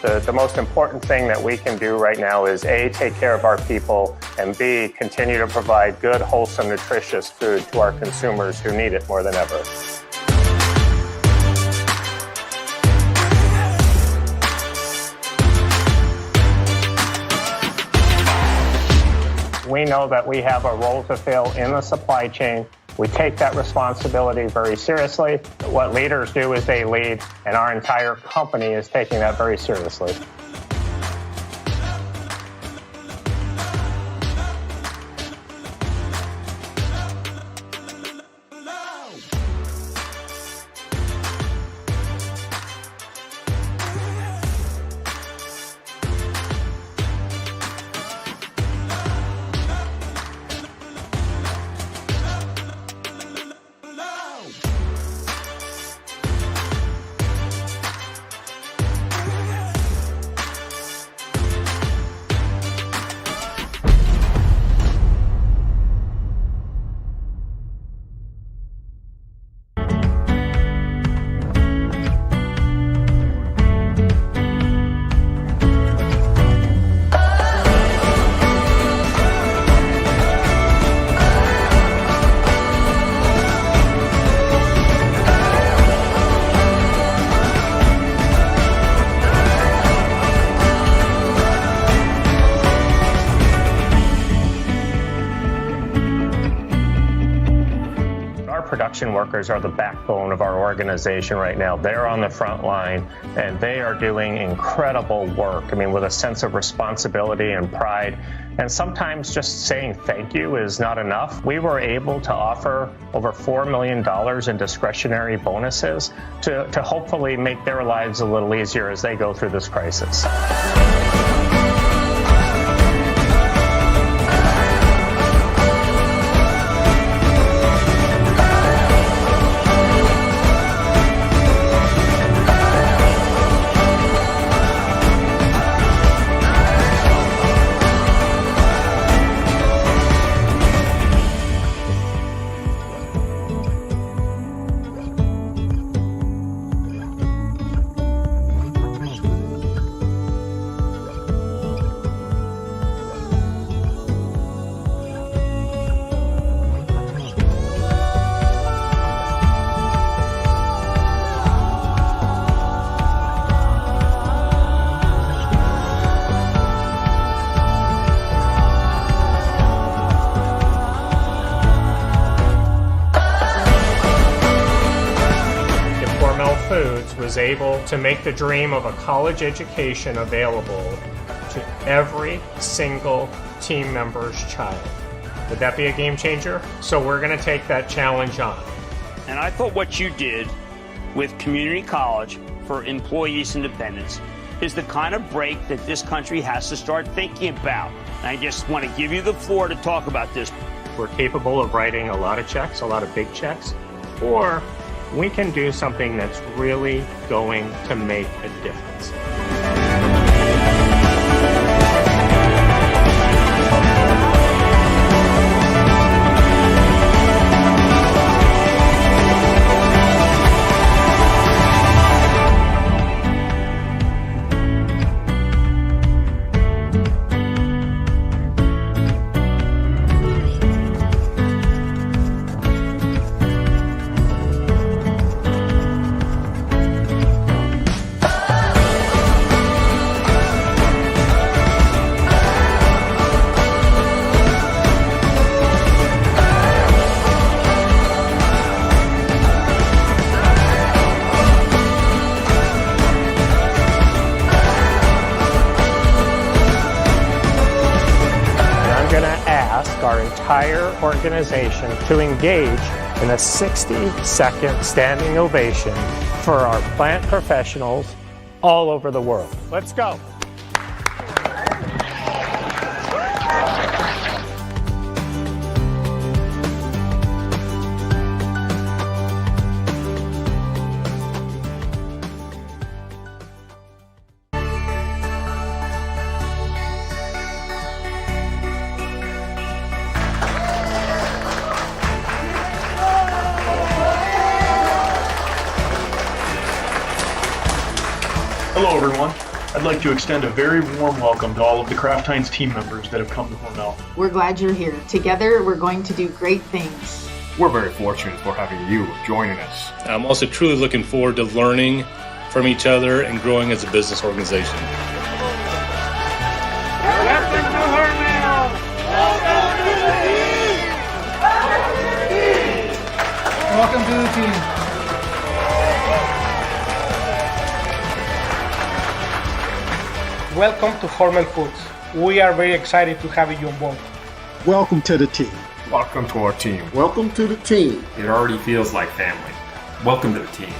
The most important thing that we can do right now is A, take care of our people, and B, continue to provide good, wholesome, nutritious food to our consumers who need it more than ever. We know that we have a role to fill in the supply chain. We take that responsibility very seriously. What leaders do is they lead, and our entire company is taking that very seriously. Production workers are the backbone of our organization right now. They're on the front line, and they are doing incredible work. I mean, with a sense of responsibility and pride. And sometimes just saying thank you is not enough. We were able to offer over $4 million in discretionary bonuses to hopefully make their lives a little easier as they go through this crisis. Was able to make the dream of a college education available to every single team member's child. Would that be a game changer? So we're going to take that challenge on. And I thought what you did with community college for employees and dependents is the kind of break that this country has to start thinking about. And I just want to give you the floor to talk about this. We're capable of writing a lot of checks, a lot of big checks, or we can do something that's really going to make a difference. Our entire organization to engage in a 60-second standing ovation for our plant professionals all over the world. Let's go. Hello everyone, I'd like to extend a very warm welcome to all of the Kraft Heinz team members that have come to Hormel. We're glad you're here. Together, we're going to do great things. We're very fortunate for having you joining us. I'm also truly looking forward to learning from each other and growing as a business organization. Welcome to Hormel! Welcome to the team. Welcome to Hormel Foods. We are very excited to have you on board. Welcome to the team. Welcome to our team. Welcome to the team. It already feels like family. Welcome to the team.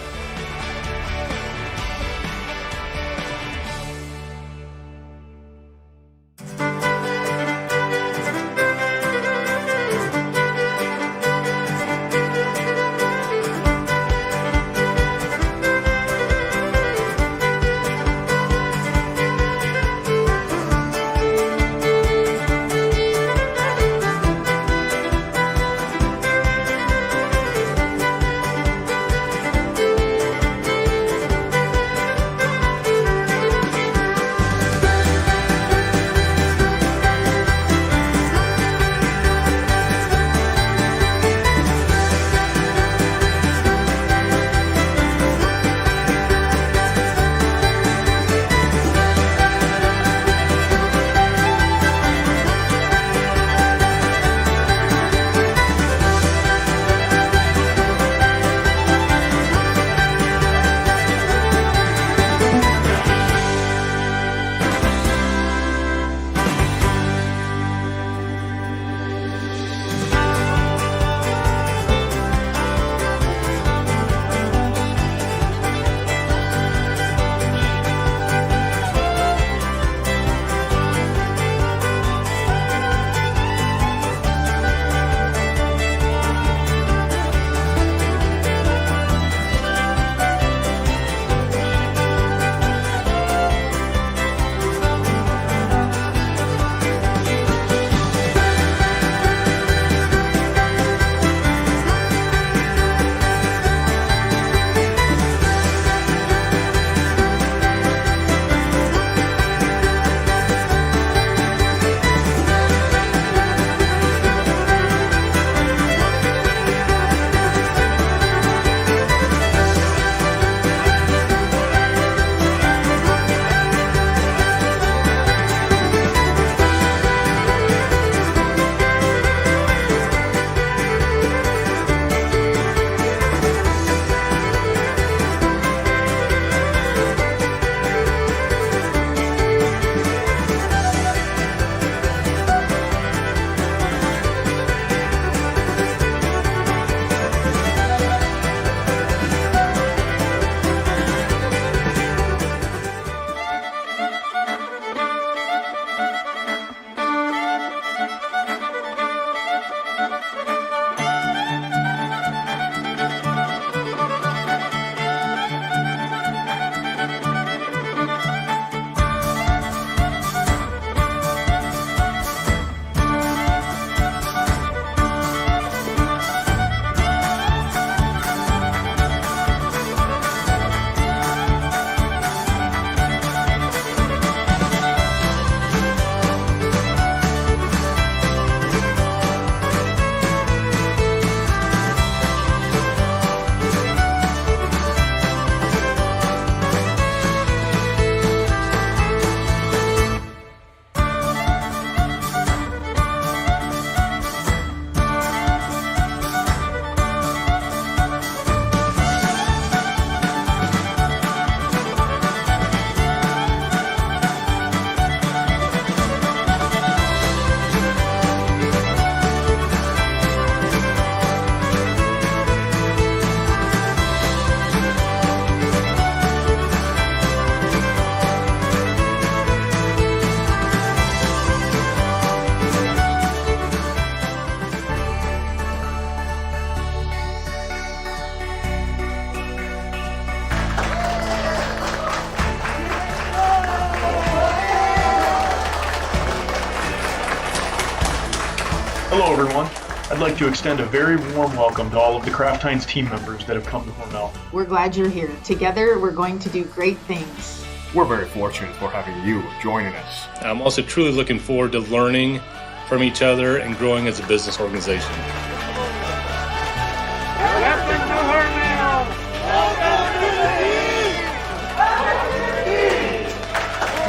Hello, everyone. I'd like to extend a very warm welcome to all of the Kraft Heinz team members that have come to Hormel. We're glad you're here. Together, we're going to do great things. We're very fortunate for having you joining us. I'm also truly looking forward to learning from each other and growing as a business organization.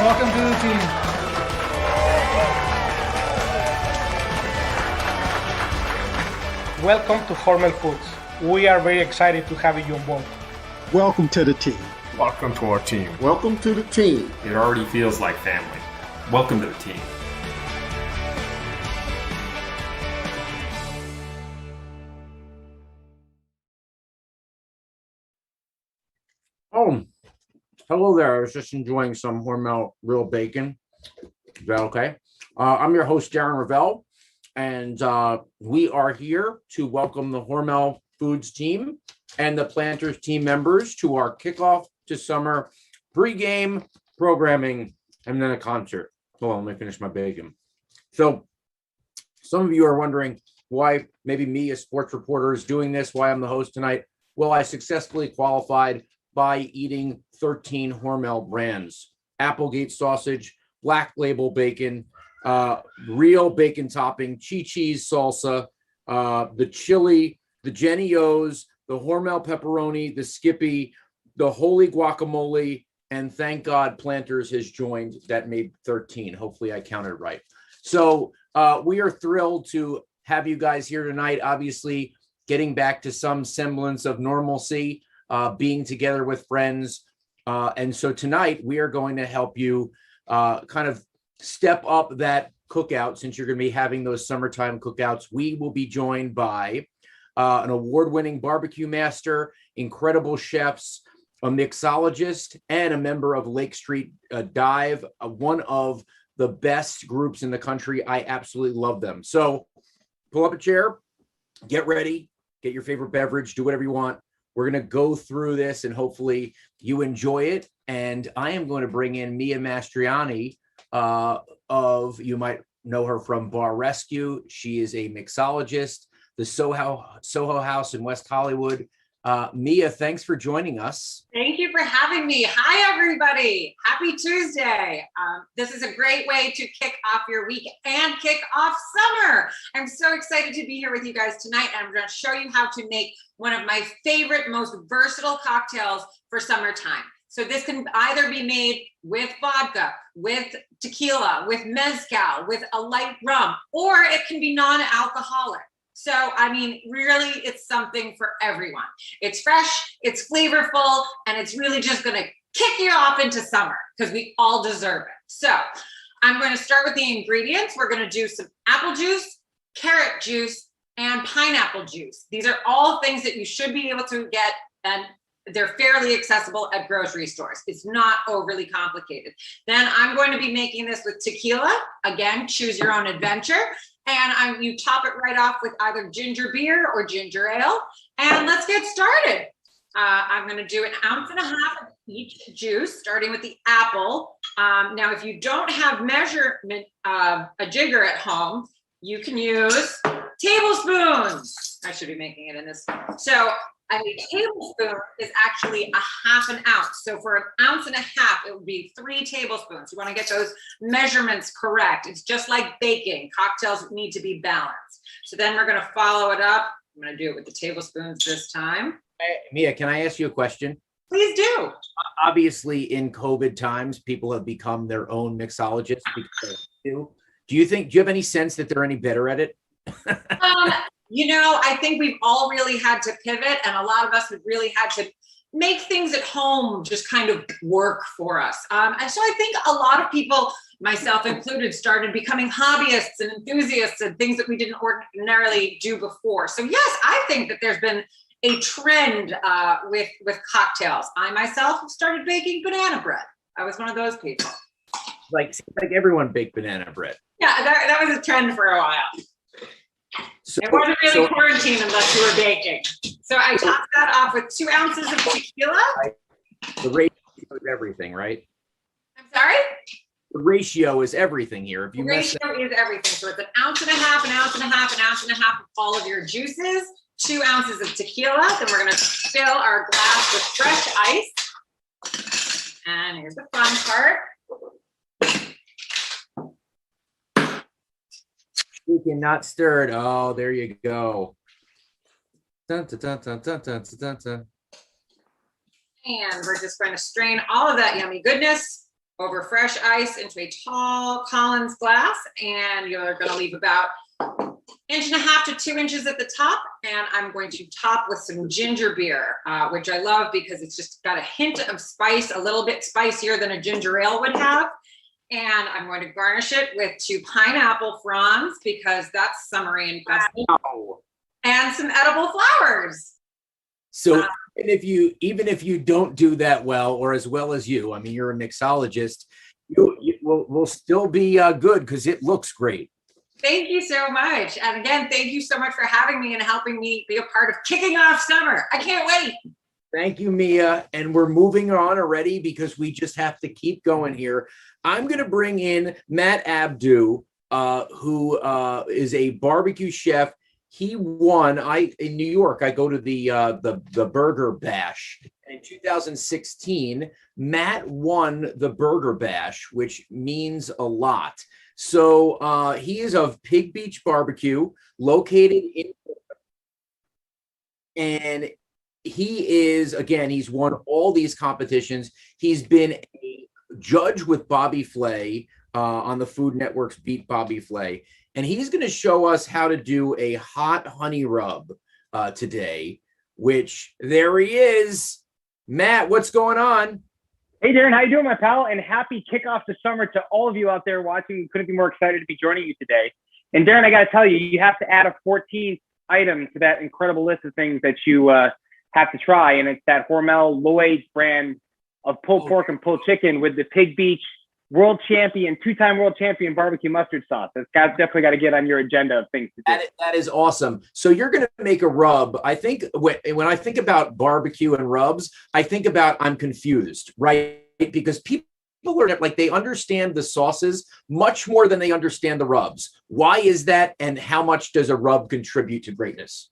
Welcome to the team. Welcome to Hormel Foods. We are very excited to have you on board. Welcome to the team. Welcome to our team. Welcome to the team. It already feels like family. Welcome to the team. Oh, hello there. I was just enjoying some Hormel real bacon. Is that okay? I'm your host, Darren Rovell, and we are here to welcome the Hormel Foods team and the Planters team members to our kickoff to summer pregame programming and then a concert. Hold on, let me finish my bacon. So some of you are wondering why maybe me, a sports reporter, is doing this, why I'm the host tonight. Well, I successfully qualified by eating 13 Hormel brands: Applegate sausage, Black Label bacon, real bacon topping, cheese salsa, the chili, the Jenny O's, the Hormel pepperoni, the Skippy, the Holy Guacamole, and thank God Planters has joined. That made 13. Hopefully I counted right. So we are thrilled to have you guys here tonight, obviously getting back to some semblance of normalcy, being together with friends. And so tonight we are going to help you kind of step up that cookout. Since you're going to be having those summertime cookouts, we will be joined by an award-winning barbecue master, incredible chefs, a mixologist, and a member of Lake Street Dive, one of the best groups in the country. I absolutely love them. So pull up a chair, get ready, get your favorite beverage, do whatever you want. We're going to go through this and hopefully you enjoy it. And I am going to bring in Mia Mastroianni you might know her from Bar Rescue. She is a mixologist, the Soho House in West Hollywood. Mia, thanks for joining us. Thank you for having me. Hi, everybody. Happy Tuesday. This is a great way to kick off your week and kick off summer. I'm so excited to be here with you guys tonight. I'm going to show you how to make one of my favorite, most versatile cocktails for summertime. So this can either be made with vodka, with tequila, with mezcal, with a light rum, or it can be non-alcoholic. So, I mean, really, it's something for everyone. It's fresh, it's flavorful, and it's really just going to kick you off into summer because we all deserve it. So, I'm going to start with the ingredients. We're going to do some apple juice, carrot juice, and pineapple juice. These are all things that you should be able to get, and they're fairly accessible at grocery stores. It's not overly complicated. Then I'm going to be making this with tequila. Again, choose your own adventure. And you top it right off with either ginger beer or ginger ale. And let's get started. I'm going to do 1.5 ounces of each juice, starting with the apple. Now, if you don't have measurement, a jigger at home, you can use tablespoons. I should be making it in this. So a tablespoon is actually 1/2 ounce. So for 1.5 ounces, it would be 3 tablespoons. You want to get those measurements correct. It's just like baking. Cocktails need to be balanced. So then we're going to follow it up. I'm going to do it with the tablespoons this time. Mia, can I ask you a question? Please do. Obviously, in COVID times, people have become their own mixologists. Do you have any sense that they're any better at it? You know, I think we've all really had to pivot, and a lot of us have really had to make things at home just kind of work for us. And so I think a lot of people, myself included, started becoming hobbyists and enthusiasts and things that we didn't ordinarily do before. So yes, I think that there's been a trend with cocktails. I myself have started baking banana bread. I was one of those people. Seems like everyone baked banana bread. Yeah, that was a trend for a while. So, it wasn't really quarantine unless you were baking. So I topped that off with 2 ounces of tequila. The ratio is everything, right? I'm sorry? The ratio is everything here. If you the ratio is everything. So it's 1.5 ounces, 1.5 ounces, 1.5 ounces of all of your juices, 2 ounces of tequila. Then we're going to fill our glass with fresh ice. And here's the fun part. Shaken, not stirred. Oh, there you go. Dun, dun, dun, dun, dun, dun, dun, dun. And we're just going to strain all of that yummy goodness over fresh ice into a tall Collins glass. And you're going to leave about 1.5 to 2 inches at the top. And I'm going to top with some ginger beer, which I love because it's just got a hint of spice, a little bit spicier than a ginger ale would have. And I'm going to garnish it with 2 pineapple fronds because that's summery and festive. Wow. And some edible flowers. So even if you don't do that well or as well as you, I mean, you're a mixologist, you will still be good because it looks great. Thank you so much. And again, thank you so much for having me and helping me be a part of kicking off summer. I can't wait. Thank you, Mia. And we're moving on already because we just have to keep going here. I'm going to bring in Matt Abdoo, who is a barbecue chef. He won. In New York, I go to the Burger Bash. In 2016, Matt won the Burger Bash, which means a lot. So he is of Pig Beach Barbecue, located in, and he is, again, he's won all these competitions. He's been a judge with Bobby Flay on the Food Network's Beat Bobby Flay. And he's going to show us how to do a hot honey rub today, which there he is. Matt, what's going on? Hey, Darren, how you doing, my pal? And happy kickoff to summer to all of you out there watching. We couldn't be more excited to be joining you today. And Darren, I got to tell you, you have to add a 14th item to that incredible list of things that you have to try. And it's that Hormel low-age brand of pulled pork and pulled chicken with the Pig Beach world champion, 2-time world champion barbecue mustard sauce. That's definitely got to get on your agenda of things to do. That is awesome. So you're going to make a rub. I think when I think about barbecue and rubs, I think about I'm confused, right? Because people are like, they understand the sauces much more than they understand the rubs. Why is that? And how much does a rub contribute to greatness?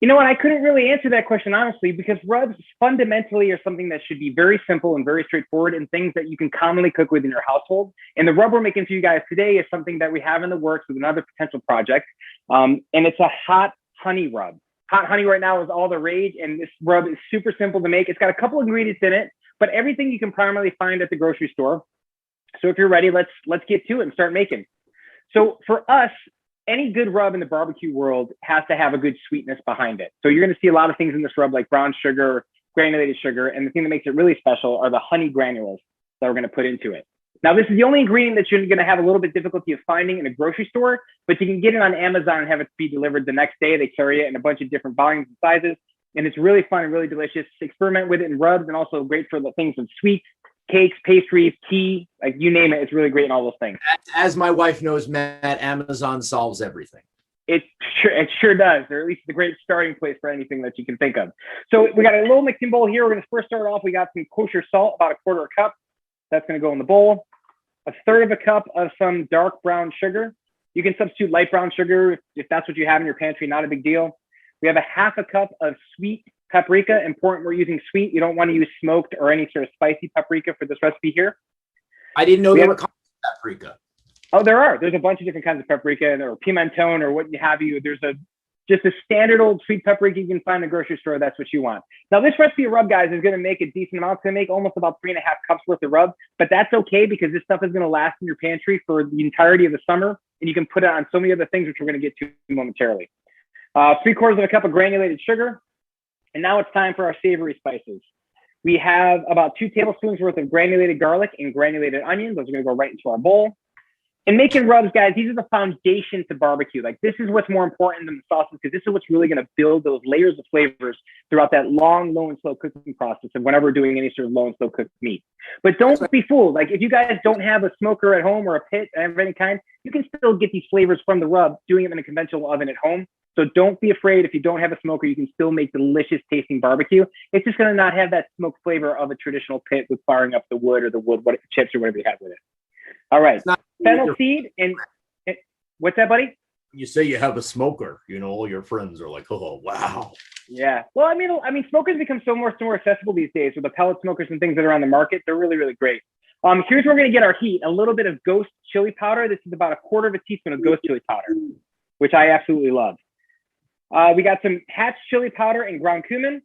You know what? I couldn't really answer that question, honestly, because rubs fundamentally are something that should be very simple and very straightforward and things that you can commonly cook with in your household. And the rub we're making for you guys today is something that we have in the works with another potential project. And it's a hot honey rub. Hot honey right now is all the rage. And this rub is super simple to make. It's got a couple ingredients in it, but everything you can primarily find at the grocery store. So if you're ready, let's get to it and start making. So for us, any good rub in the barbecue world has to have a good sweetness behind it. So you're going to see a lot of things in this rub like brown sugar, granulated sugar, and the thing that makes it really special are the honey granules that we're going to put into it. Now, this is the only ingredient that you're going to have a little bit difficulty of finding in a grocery store, but you can get it on Amazon and have it be delivered the next day. They carry it in a bunch of different volumes and sizes, and it's really fun and really delicious. Experiment with it in rubs and also great for the things of sweets, cakes, pastries, tea, like you name it, it's really great in all those things. As my wife knows, Matt, Amazon solves everything. It sure does, or at least it's a great starting place for anything that you can think of. So we got a little mixing bowl here. We're going to first start off. We got some kosher salt, about 1/4 cup. That's going to go in the bowl. 1/3 cup of some dark brown sugar. You can substitute light brown sugar if that's what you have in your pantry, not a big deal. We have 1/2 cup of sweet paprika. Important, we're using sweet. You don't want to use smoked or any sort of spicy paprika for this recipe here. I didn't know there were kinds of paprika. Oh, there are. There's a bunch of different kinds of paprika or pimentone or what have you. There's just a standard old sweet paprika you can find in the grocery store. That's what you want. Now, this recipe of rub, guys, is going to make a decent amount. It's going to make almost about 3.5 cups worth of rub, but that's okay because this stuff is going to last in your pantry for the entirety of the summer, and you can put it on so many other things, which we're going to get to momentarily. 3/4 cup of granulated sugar. And now it's time for our savory spices. We have about 2 tablespoons worth of granulated garlic and granulated onions. Those are going to go right into our bowl. And making rubs, guys, these are the foundation to barbecue. Like, this is what's more important than the sauces because this is what's really going to build those layers of flavors throughout that long, low and slow cooking process of whenever we're doing any sort of low and slow cooked meat. But don't be fooled. Like, if you guys don't have a smoker at home or a pit of any kind, you can still get these flavors from the rub doing it in a conventional oven at home. So don't be afraid. If you don't have a smoker, you can still make delicious tasting barbecue. It's just going to not have that smoke flavor of a traditional pit with firing up the wood or the chips or whatever you have with it. All right. Fennel seed and what's that, buddy? You say you have a smoker, all your friends are like, oh, wow. Yeah. Well, I mean, smokers become so more accessible these days with the pellet smokers and things that are on the market. They're really, really great. Here's where we're going to get our heat. A little bit of Ghost chili powder. This is about a quarter of a teaspoon of Ghost chili powder, which I absolutely love. We got some Hatch chili powder and ground cumin.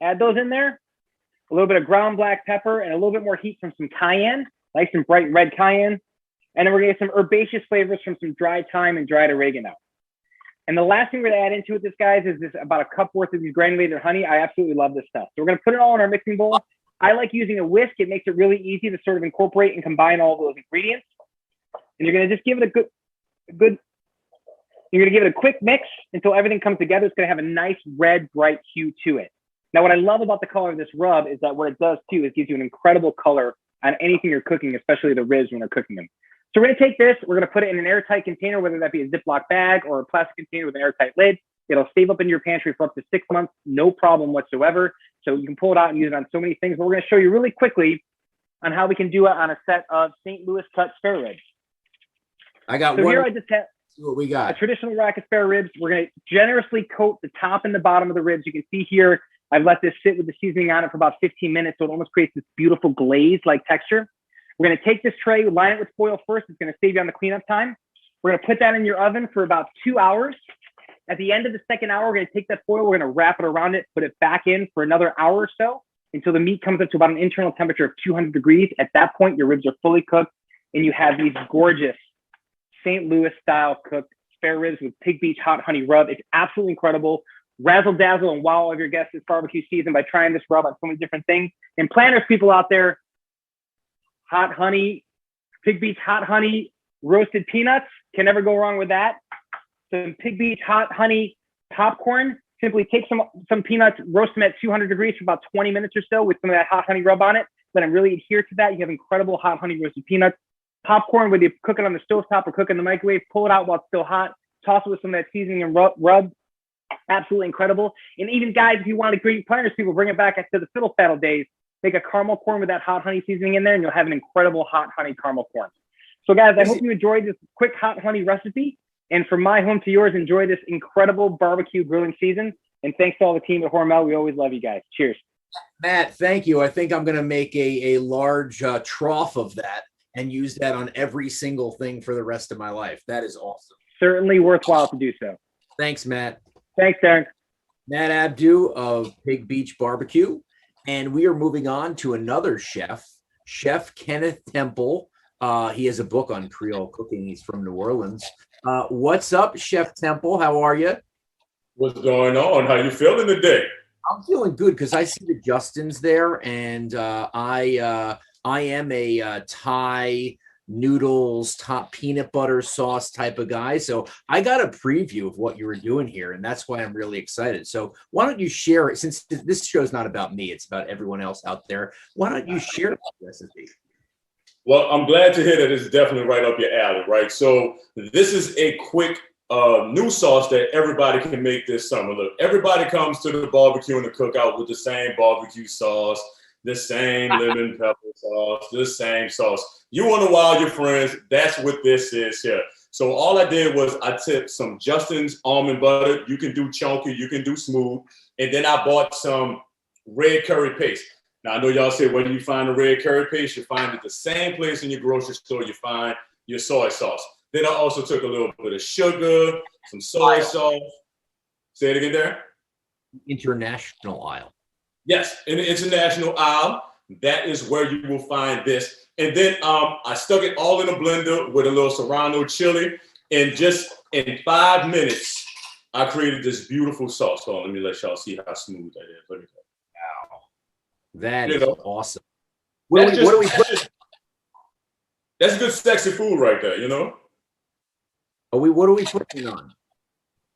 Add those in there. A little bit of ground black pepper and a little bit more heat from some cayenne, nice and bright red cayenne. And then we're going to get some herbaceous flavors from some dried thyme and dried oregano. And the last thing we're going to add into it, guys, is this about a cup worth of these granulated honey. I absolutely love this stuff. So we're going to put it all in our mixing bowl. I like using a whisk. It makes it really easy to sort of incorporate and combine all those ingredients. And you're going to just give it you're going to give it a quick mix until everything comes together. It's going to have a nice red, bright hue to it. Now, what I love about the color of this rub is that what it does too is gives you an incredible color on anything you're cooking, especially the ribs when you're cooking them. So we're going to take this, we're going to put it in an airtight container, whether that be a Ziploc bag or a plastic container with an airtight lid. It'll save up in your pantry for up to 6 months, no problem whatsoever. So you can pull it out and use it on so many things. But we're going to show you really quickly on how we can do it on a set of St. Louis cut spare ribs. I got so one. Here I just have what we got. A traditional rack of spare ribs. We're going to generously coat the top and the bottom of the ribs. You can see here, I've let this sit with the seasoning on it for about 15 minutes. So it almost creates this beautiful glaze-like texture. We're going to take this tray, line it with foil first. It's going to save you on the cleanup time. We're going to put that in your oven for about 2 hours. At the end of the second hour, we're going to take that foil, we're going to wrap it around it, put it back in for another hour or so until the meat comes up to about an internal temperature of 200 degrees. At that point, your ribs are fully cooked and you have these gorgeous St. Louis style cooked spare ribs with Pig Beach hot honey rub. It's absolutely incredible. Razzle dazzle and wow all of your guests this barbecue season by trying this rub on so many different things. And planners, people out there, hot honey, Pig Beach hot honey, roasted peanuts, can never go wrong with that. Some Pig Beach hot honey popcorn. Simply take some peanuts, roast them at 200 degrees for about 20 minutes or so with some of that hot honey rub on it. Let them really adhere to that. You have incredible hot honey roasted peanuts. Popcorn, whether you cook it on the stovetop or cook it in the microwave, pull it out while it's still hot. Toss it with some of that seasoning and rub. Absolutely incredible. And even guys, if you want to greet planners, people bring it back to the fiddle faddle days. Make a caramel corn with that hot honey seasoning in there, and you'll have an incredible hot honey caramel corn. So guys, I hope you enjoyed this quick hot honey recipe. And from my home to yours, enjoy this incredible barbecue grilling season. And thanks to all the team at Hormel. We always love you guys. Cheers. Matt, thank you. I think I'm going to make a large trough of that and use that on every single thing for the rest of my life. That is awesome. Certainly worthwhile to do so. Thanks, Matt. Thanks, Darren. Matt Abdoo of Pig Beach Barbecue. And we are moving on to another chef, Chef Kenneth Temple. He has a book on Creole cooking. He's from New Orleans. What's up, Chef Temple? How are you? What's going on? How you feeling today? I'm feeling good because I see the Justins there, and I am a Thai noodles, top peanut butter sauce type of guy. So I got a preview of what you were doing here, and that's why I'm really excited. So why don't you share it? Since this show's not about me, it's about everyone else out there. Why don't you share the recipe? Well, I'm glad to hear that it's definitely right up your alley, right? So this is a quick new sauce that everybody can make this summer. Look, everybody comes to the barbecue and the cookout with the same barbecue sauce, the same lemon pepper sauce, the same sauce. You want to wow your friends, that's what this is here. So all I did was I tipped some Justin's almond butter. You can do chunky, you can do smooth. And then I bought some red curry paste. Now, I know y'all say, where do you find the red curry paste? You find it the same place in your grocery store you find your soy sauce. Then I also took a little bit of sugar, some soy sauce. Say it again there. International aisle. Yes, in the international aisle. That is where you will find this. And then I stuck it all in a blender with a little serrano chili. And just in 5 minutes, I created this beautiful sauce. So let me let y'all see how smooth that is. Let me go. Wow. That is awesome. That's good sexy food right there, you know? What are we putting on?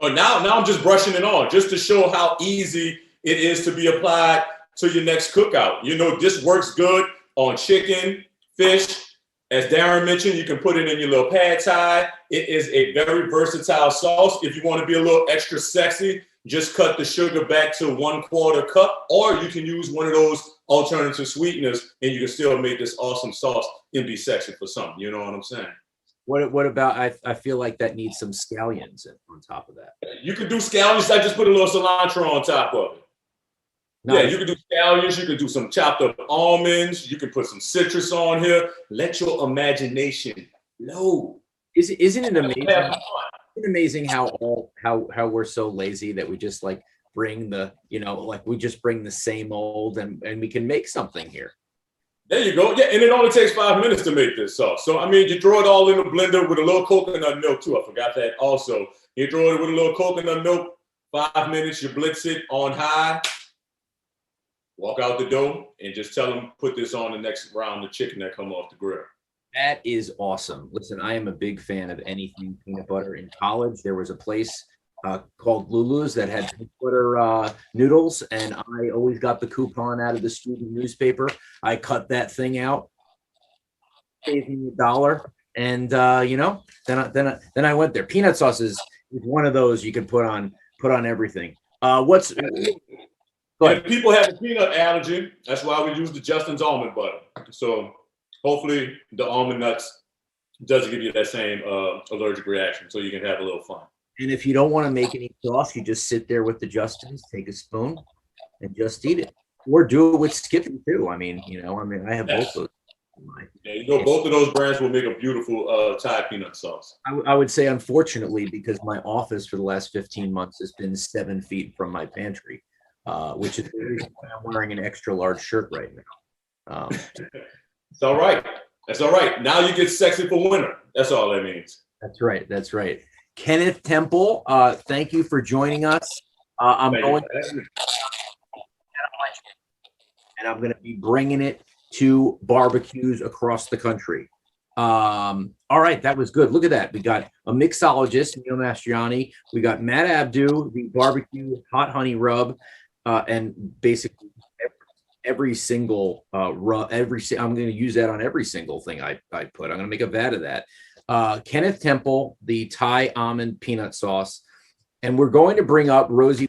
Oh, now I'm just brushing it on just to show how easy it is to be applied to your next cookout. You know, this works good on chicken, fish. As Darren mentioned, you can put it in your little pad thai. It is a very versatile sauce. If you want to be a little extra sexy, just cut the sugar back to 1/4 cup, or you can use one of those alternative sweeteners and you can still make this awesome sauce and be sexy for something. You know what I'm saying? What about, I feel like that needs some scallions on top of that. You could do scallions. I just put a little cilantro on top of it. Nice. Yeah, you can do scallions. You can do some chopped up almonds. You can put some citrus on here. Let your imagination flow. Isn't it amazing? Isn't it amazing how we're so lazy that we just like bring we just bring the same old and we can make something here. There you go. Yeah, and it only takes 5 minutes to make this sauce. So, I mean, you throw it all in the blender with a little coconut milk, too. I forgot that also. You throw it with a little coconut milk, 5 minutes, you blitz it on high, walk out the door, and just tell them, put this on the next round of chicken that come off the grill. That is awesome. Listen, I am a big fan of anything peanut butter. In college, there was a place called Lulu's that had peanut butter noodles, and I always got the coupon out of the student newspaper. I cut that thing out, saved me $1, and then I went there. Peanut sauce is one of those you can put on everything. If people have a peanut allergy, that's why we use the Justin's almond butter. So hopefully the almond nuts doesn't give you that same allergic reaction, so you can have a little fun. And if you don't want to make any sauce, you just sit there with the Justins, take a spoon, and just eat it. Or do it with Skippy too. I have both those. Yeah, both of those brands will make a beautiful Thai peanut sauce. I would say, unfortunately, because my office for the last 15 months has been 7 feet from my pantry, which is the reason why I'm wearing an extra large shirt right now. It's all right. That's all right. Now you get sexy for winter. That's all that means. That's right. That's right. Kenneth Temple, thank you for joining us. I'm going to be bringing it to barbecues across the country. All right, that was good. Look at that. We got a mixologist, Neil Mastroianni. We got Matt Abdoo, the barbecue hot honey rub, and basically every single rub. I'm going to use that on every single thing I put. I'm going to make a vat of that. Kenneth Temple, the Thai almond peanut sauce, and we're going to bring up Rosie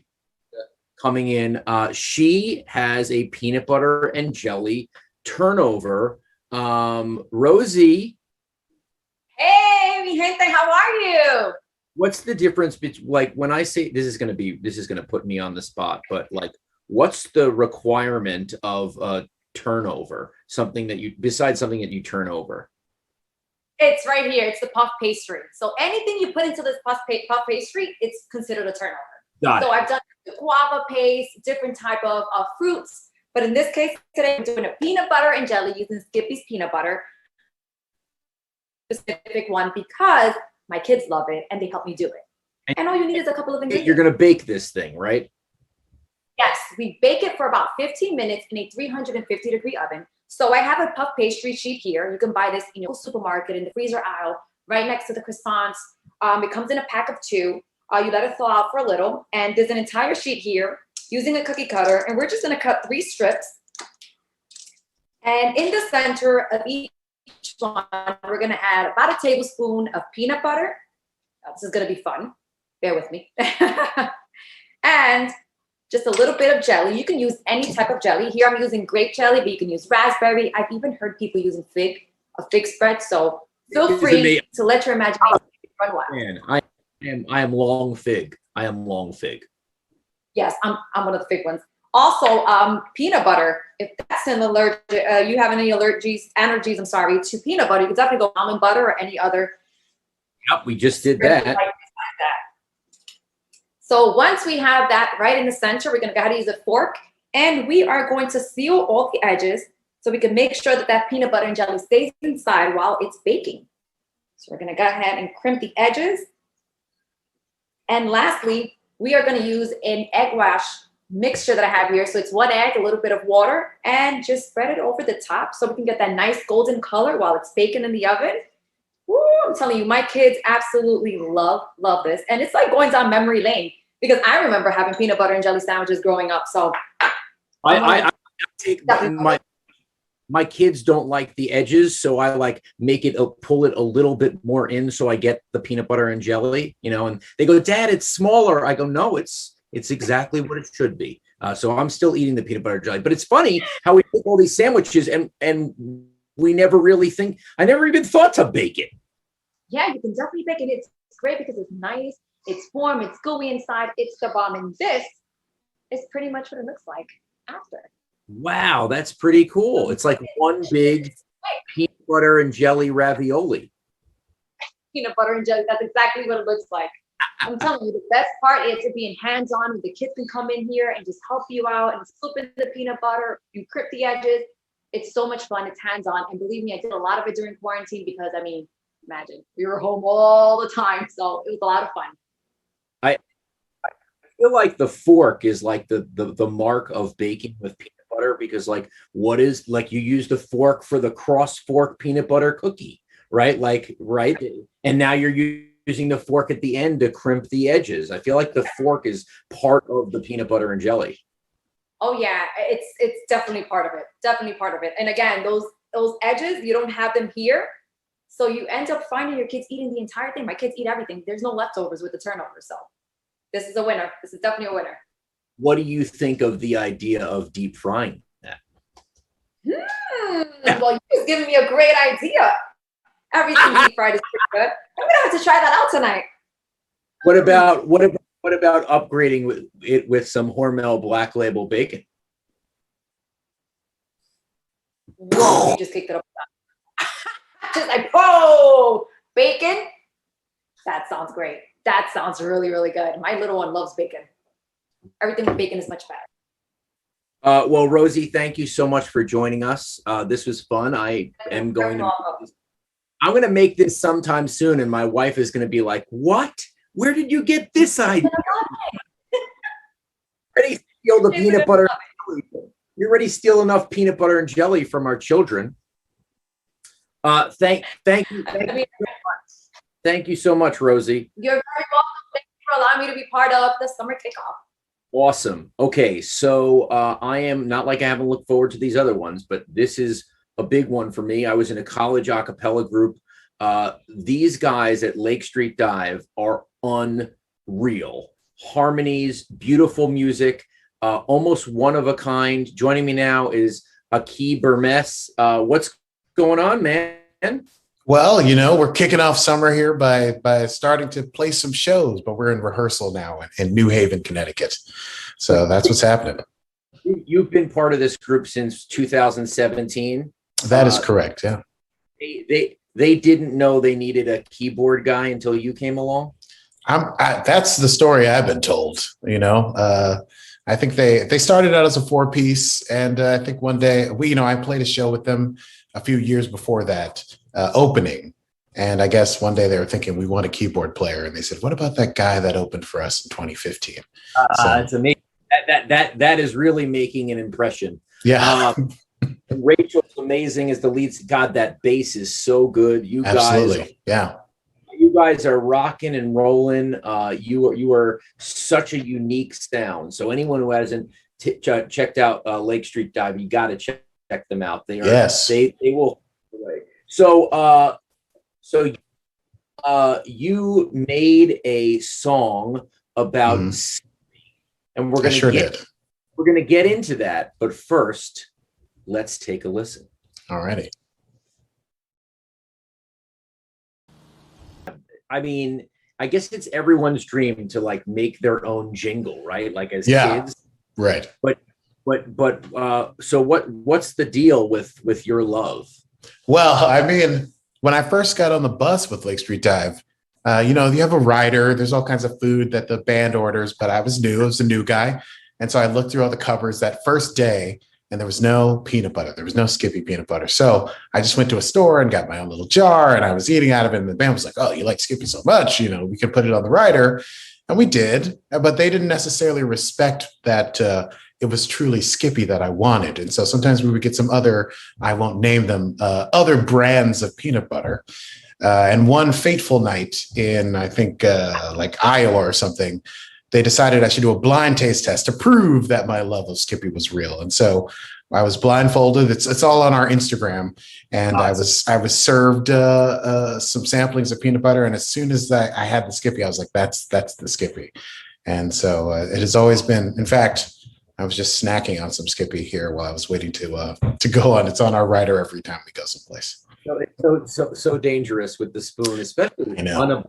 coming in. She has a peanut butter and jelly turnover. Rosie, hey, mi gente, how are you? What's the difference between, like, when I say this is going to put me on the spot, but like, what's the requirement of a turnover? Besides something that you turn over? It's right here. It's the puff pastry. So anything you put into this puff pastry, it's considered a turnover. So I've done the guava paste, different type of fruits. But in this case today, I'm doing a peanut butter and jelly using Skippy's peanut butter. Specific one because my kids love it and they help me do it. And all you need is a couple of ingredients. You're going to bake this thing, right? Yes, we bake it for about 15 minutes in a 350-degree oven. So I have a puff pastry sheet here. You can buy this in your supermarket in the freezer aisle, right next to the croissants. It comes in a pack of 2. You let it thaw out for a little. And there's an entire sheet here using a cookie cutter. And we're just going to cut 3 strips. And in the center of each one, we're going to add about a tablespoon of peanut butter. This is going to be fun. Bear with me. And just a little bit of jelly. You can use any type of jelly. Here I'm using grape jelly, but you can use raspberry. I've even heard people using a fig spread. So feel free to let your imagination run wild. Man, I am long fig. I am long fig. Yes, I'm one of the fig ones. Also, peanut butter. If that's an allergic, you have any allergies, to peanut butter, you can definitely go almond butter or any other. Yep, we just did that. So once we have that right in the center, we're going to go ahead and use a fork, and we are going to seal all the edges so we can make sure that peanut butter and jelly stays inside while it's baking. So we're going to go ahead and crimp the edges. And lastly, we are going to use an egg wash mixture that I have here. So it's 1 egg, a little bit of water, and just spread it over the top so we can get that nice golden color while it's baking in the oven. Woo, I'm telling you, my kids absolutely love this. And it's like going down memory lane because I remember having peanut butter and jelly sandwiches growing up. So I take my kids don't like the edges, so I like pull it a little bit more in so I get the peanut butter and jelly, and they go, Dad, it's smaller. I go, no, it's exactly what it should be. So I'm still eating the peanut butter and jelly. But it's funny how we make all these sandwiches and we never really I never even thought to bake it. yeah, you can definitely bake it. It's great because it's nice, it's warm, it's gooey inside, it's the bomb. And this is pretty much what it looks like after. Wow, that's pretty cool. It's like one big peanut butter and jelly ravioli. Peanut butter and jelly, that's exactly what it looks like. I'm telling you, the best part is it being hands-on. The kids can come in here and just help you out and scoop in the peanut butter, you crimp the edges. It's so much fun. It's hands-on. And believe me, I did a lot of it during quarantine because, I mean, imagine, we were home all the time. So it was a lot of fun. I feel like the fork is like the mark of baking with peanut butter, because like what is, like, you use the fork for the cross fork peanut butter cookie, right? Like, right. And now you're using the fork at the end to crimp the edges. I feel like the fork is part of the peanut butter and jelly. Oh yeah, it's definitely part of it. Definitely part of it. And again, those edges, you don't have them here. So you end up finding your kids eating the entire thing. My kids eat everything. There's no leftovers with the turnover. So this is a winner. This is definitely a winner. What do you think of the idea of deep frying that? Well, you just giving me a great idea. Everything deep fried is pretty good. I'm gonna have to try that out tonight. What about upgrading with some Hormel Black Label bacon? Whoa, you just kicked it up. Just like, whoa, bacon. That sounds great. That sounds really, really good. My little one loves bacon. Everything with bacon is much better. Well, Rosie, thank you so much for joining us. This was fun. I'm going to make this sometime soon, and my wife is going to be like, "What? Where did you get this idea?" Already steal the peanut butter. You already steal enough peanut butter and jelly from our children. Thank you. Thank you so much, Rosie. You're very welcome. Thank you for allowing me to be part of the summer kickoff. Awesome. Okay, so I am not like I haven't looked forward to these other ones, but this is a big one for me. I was in a college a cappella group. These guys at Lake Street Dive are unreal. Harmonies, beautiful music, almost one of a kind. Joining me now is Akie Bermiss. What's going on, man? Well, you know, we're kicking off summer here by starting to play some shows, but we're in rehearsal now in New Haven, Connecticut. So that's what's happening. You've been part of this group since 2017. That is correct. Yeah. They didn't know they needed a keyboard guy until you came along. That's the story I've been told. You know, I think they started out as a 4-piece, and I think one day I played a show with them a few years before that opening, and I guess one day they were thinking we want a keyboard player, and they said, "What about that guy that opened for us in 2015?" It's amazing. That is really making an impression. Yeah. Rachel's amazing as the lead. God, that bass is so good. You Absolutely. Guys, you guys are rocking and rolling. You are such a unique sound. So anyone who hasn't checked out Lake Street Dive, you got to check them out. They are. Yes. They will. So you made a song about, and we're gonna get into that. But first, let's take a listen. Alrighty. I mean, I guess it's everyone's dream to like make their own jingle, right? Like as kids, right? But so what's the deal with your love? Well, I mean, when I first got on the bus with Lake Street Dive, you have a rider. There's all kinds of food that the band orders, but I was new. I was a new guy, and so I looked through all the covers that first day. And there was no peanut butter. There was no Skippy peanut butter. So I just went to a store and got my own little jar, and I was eating out of it. And the band was like, "Oh, you like Skippy so much, we can put it on the rider." And we did, but they didn't necessarily respect that it was truly Skippy that I wanted. And so sometimes we would get some other, I won't name them, other brands of peanut butter. And one fateful night in, I think, like Iowa or something, they decided I should do a blind taste test to prove that my love of Skippy was real. And so I was blindfolded. It's all on our Instagram. And awesome. I was served some samplings of peanut butter. And as soon as I had the Skippy, I was like, that's the Skippy. And so it has always been, in fact, I was just snacking on some Skippy here while I was waiting to go on. It's on our rider every time we go someplace. It's so dangerous with the spoon, especially on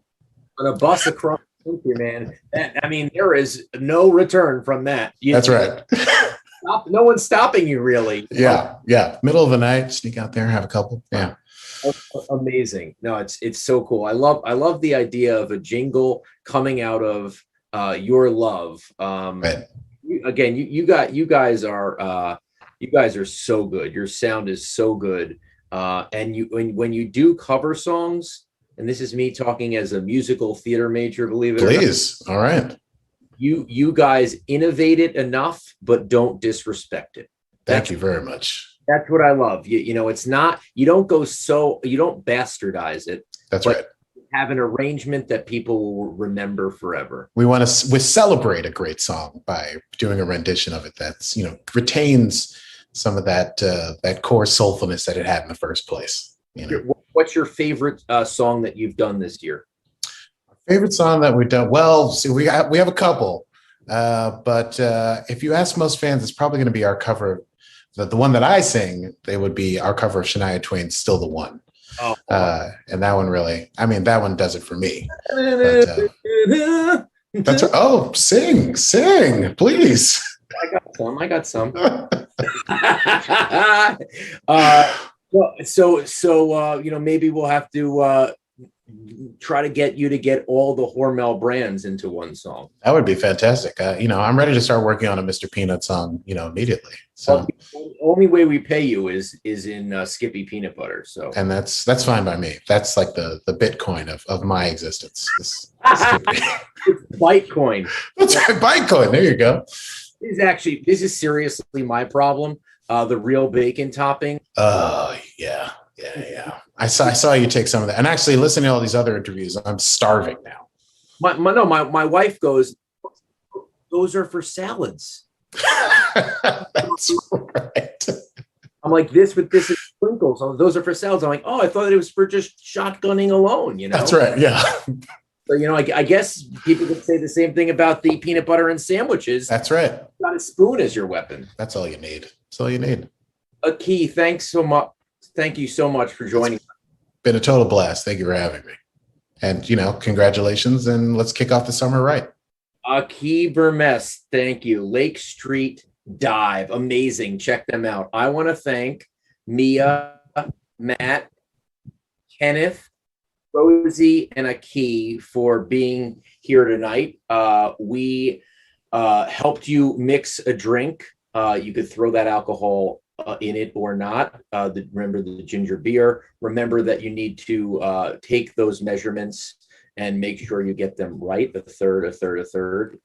a bus across the country, man. I mean, there is no return from that. That's right. No one's stopping you, really. Yeah. Middle of the night, sneak out there, have a couple. Yeah. Amazing. No, it's so cool. I love the idea of a jingle coming out of your love. Right. You guys are so good. Your sound is so good. And when you do cover songs, and this is me talking as a musical theater major, believe it or not. Please. All right. You guys innovate it enough, but don't disrespect it. Thank you very much. That's what I love. You know, it's not, you don't bastardize it. That's right. Have an arrangement that people will remember forever. We celebrate a great song by doing a rendition of it that's, retains some of that core soulfulness that it had in the first place. What's your favorite song that you've done this year? Favorite song that we've done? Well, see, we have a couple, but if you ask most fans, it's probably going to be our cover. The one that I sing, they would be our cover of Shania Twain's "Still the One." Oh, and that one really, that one does it for me. But, that's sing, please. I got some. Well, maybe we'll have to try to get you to get all the Hormel brands into one song. That would be fantastic. I'm ready to start working on a Mr. Peanut song, immediately. So the only way we pay you is in Skippy peanut butter. So, and that's fine by me. That's like the Bitcoin of my existence. Bytecoin. That's right, Bytecoin. There you go. This is seriously my problem. The real bacon topping. Oh yeah. I saw you take some of that, and actually listening to all these other interviews, I'm starving now. My wife goes, "Those are for salads." That's right. I'm like, this with this is sprinkles. Those are for salads. I'm like, oh, I thought it was for just shotgunning alone. That's right. Yeah. So I guess people could say the same thing about the peanut butter and sandwiches. That's right. You've got a spoon as your weapon. That's all you need. That's all you need. Akie, thanks so much. Thank you so much for joining. Been a total blast. Thank you for having me. And, congratulations, and let's kick off the summer right. Akie Bermiss, thank you. Lake Street Dive, amazing. Check them out. I want to thank Mia, Matt, Kenneth, Rosie, and Akie for being here tonight. We helped you mix a drink. You could throw that alcohol in it or not. Remember the ginger beer. Remember that you need to take those measurements and make sure you get them right. A third.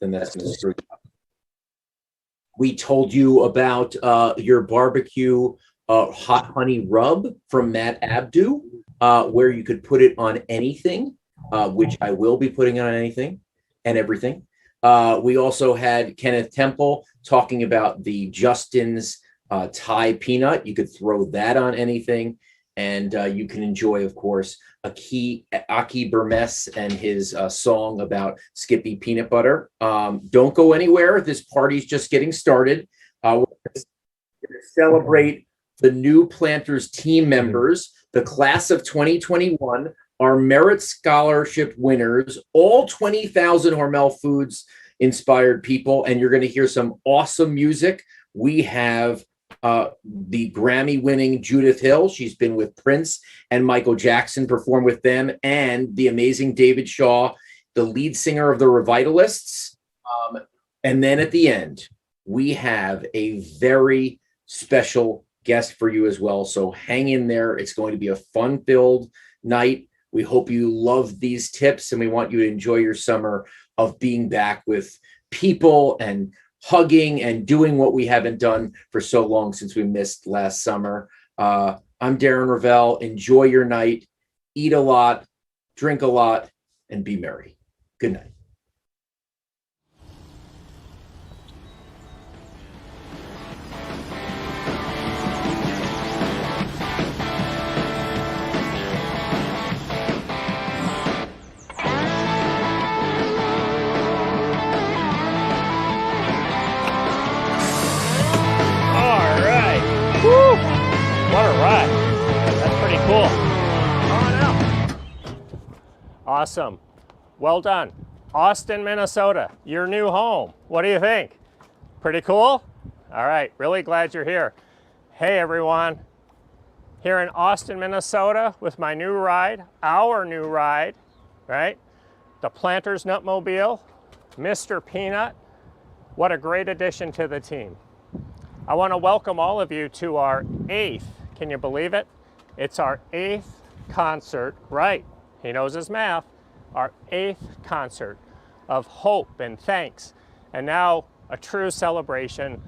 Then that's going to screw you up. We told you about your barbecue hot honey rub from Matt Abdoo, where you could put it on anything, which I will be putting on anything and everything. We also had Kenneth Temple talking about the Justin's Thai peanut. You could throw that on anything. And you can enjoy, of course, Akie Bermiss and his song about Skippy peanut butter. Don't go anywhere. This party's just getting started. We're going to celebrate the new Planters team members, the class of 2021, our Merit Scholarship winners, all 20,000 Hormel Foods inspired people. And you're going to hear some awesome music. We have the Grammy-winning Judith Hill. She's been with Prince and Michael Jackson, performed with them, and the amazing David Shaw, the lead singer of the Revivalists. And then at the end, we have a very special guest for you as well. So hang in there. It's going to be a fun-filled night. We hope you love these tips, and we want you to enjoy your summer of being back with people and hugging and doing what we haven't done for so long since we missed last summer. I'm Darren Rovell. Enjoy your night, eat a lot, drink a lot, and be merry. Good night. What a ride. That's pretty cool. Awesome. Well done. Austin, Minnesota, your new home. What do you think? Pretty cool? All right, really glad you're here. Hey everyone, here in Austin, Minnesota with my new ride, our new ride, right? The Planters Nutmobile, Mr. Peanut. What a great addition to the team. I want to welcome all of you to our 8th, can you believe it? It's our 8th concert, right? He knows his math. Our 8th concert of hope and thanks, and now a true celebration.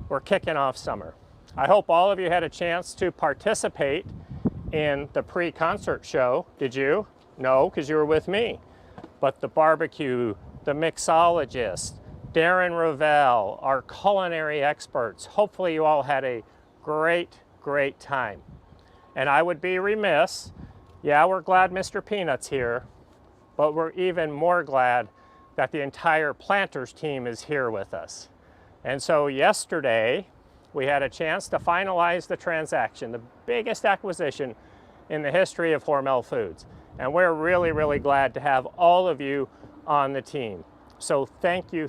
We're kicking off summer. I hope all of you had a chance to participate in the pre-concert show. Did you? No, because you were with me. But the barbecue, the mixologist, Darren Rovell, our culinary experts, hopefully you all had a great, great time. And I would be remiss, yeah, we're glad Mr. Peanut's here, but we're even more glad that the entire Planters team is here with us. And so yesterday, we had a chance to finalize the transaction, the biggest acquisition in the history of Hormel Foods. And we're really, really glad to have all of you on the team. So thank you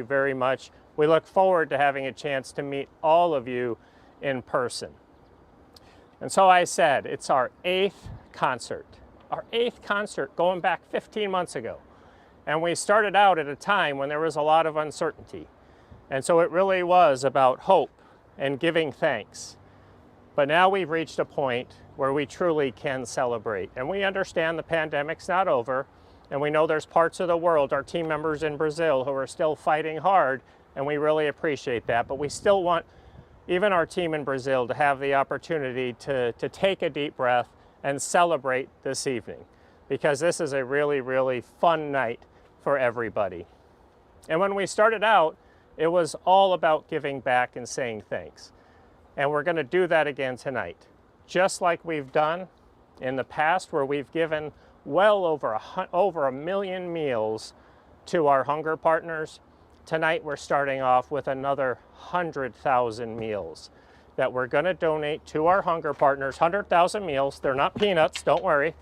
very much. We look forward to having a chance to meet all of you in person. And so I said, it's our 8th concert. Our 8th concert going back 15 months ago. And we started out at a time when there was a lot of uncertainty. And so it really was about hope and giving thanks. But now we've reached a point where we truly can celebrate. And we understand the pandemic's not over. And we know there's parts of the world, our team members in Brazil, who are still fighting hard. And we really appreciate that. But we still want even our team in Brazil to have the opportunity to take a deep breath and celebrate this evening. Because this is a really, really fun night for everybody. And when we started out, it was all about giving back and saying thanks. And we're going to do that again tonight. Just like we've done in the past, where we've given well over 1 million meals to our hunger partners. Tonight we're starting off with another 100,000 meals that we're going to donate to our hunger partners. 100,000 meals. They're not peanuts, don't worry.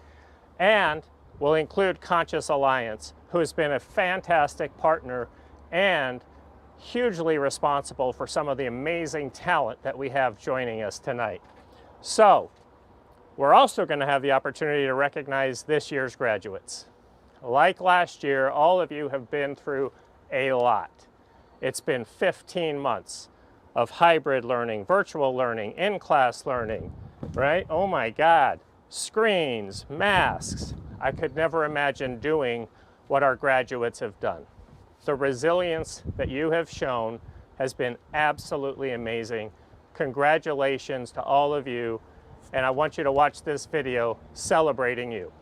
And we'll include Conscious Alliance, who has been a fantastic partner and hugely responsible for some of the amazing talent that we have joining us tonight. So, we're also going to have the opportunity to recognize this year's graduates. Like last year, all of you have been through a lot. It's been 15 months of hybrid learning, virtual learning, in-class learning, right? Oh my God, screens, masks. I could never imagine doing what our graduates have done. The resilience that you have shown has been absolutely amazing. Congratulations to all of you. And I want you to watch this video celebrating you.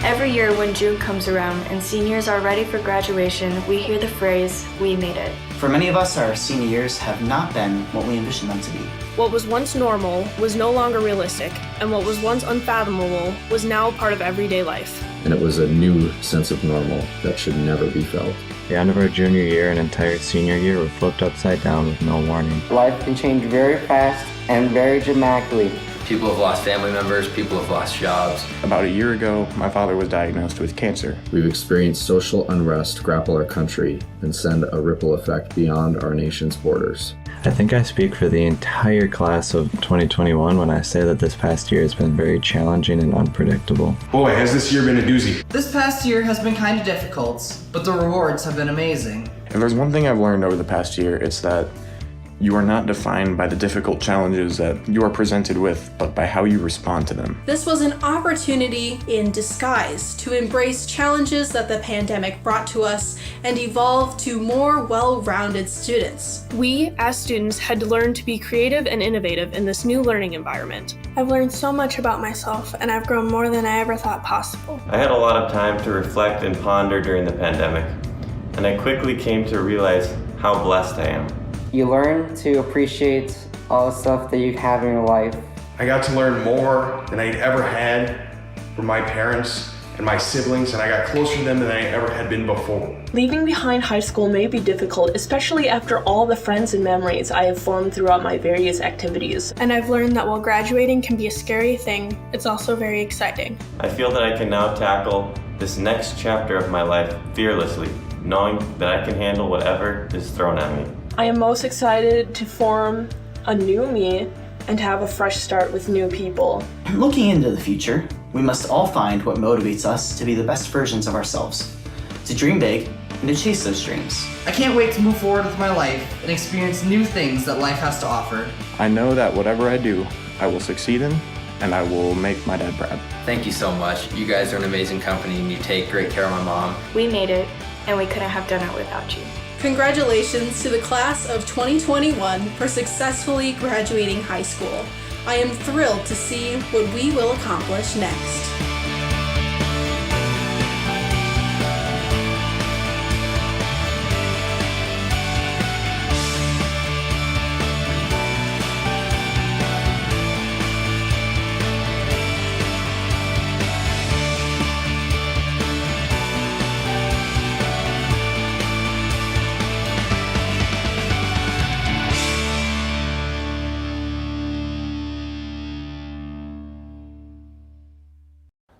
Every year when June comes around and seniors are ready for graduation, we hear the phrase, "We made it." For many of us, our senior years have not been what we envisioned them to be. What was once normal was no longer realistic, and what was once unfathomable was now part of everyday life. And it was a new sense of normal that should never be felt. The end of our junior year and entire senior year were flipped upside down with no warning. Life can change very fast and very dramatically. People have lost family members, people have lost jobs. About a year ago, my father was diagnosed with cancer. We've experienced social unrest grapple our country and send a ripple effect beyond our nation's borders. I think I speak for the entire class of 2021 when I say that this past year has been very challenging and unpredictable. Boy, has this year been a doozy. This past year has been kind of difficult, but the rewards have been amazing. If there's one thing I've learned over the past year, it's that you are not defined by the difficult challenges that you are presented with, but by how you respond to them. This was an opportunity in disguise to embrace challenges that the pandemic brought to us and evolve to more well-rounded students. We, as students, had to learn to be creative and innovative in this new learning environment. I've learned so much about myself, and I've grown more than I ever thought possible. I had a lot of time to reflect and ponder during the pandemic, and I quickly came to realize how blessed I am. You learn to appreciate all the stuff that you have in your life. I got to learn more than I'd ever had from my parents and my siblings, and I got closer to them than I ever had been before. Leaving behind high school may be difficult, especially after all the friends and memories I have formed throughout my various activities. And I've learned that while graduating can be a scary thing, it's also very exciting. I feel that I can now tackle this next chapter of my life fearlessly, knowing that I can handle whatever is thrown at me. I am most excited to form a new me and have a fresh start with new people. Looking into the future, we must all find what motivates us to be the best versions of ourselves, to dream big and to chase those dreams. I can't wait to move forward with my life and experience new things that life has to offer. I know that whatever I do, I will succeed in, and I will make my dad proud. Thank you so much. You guys are an amazing company and you take great care of my mom. We made it, and we couldn't have done it without you. Congratulations to the class of 2021 for successfully graduating high school. I am thrilled to see what we will accomplish next.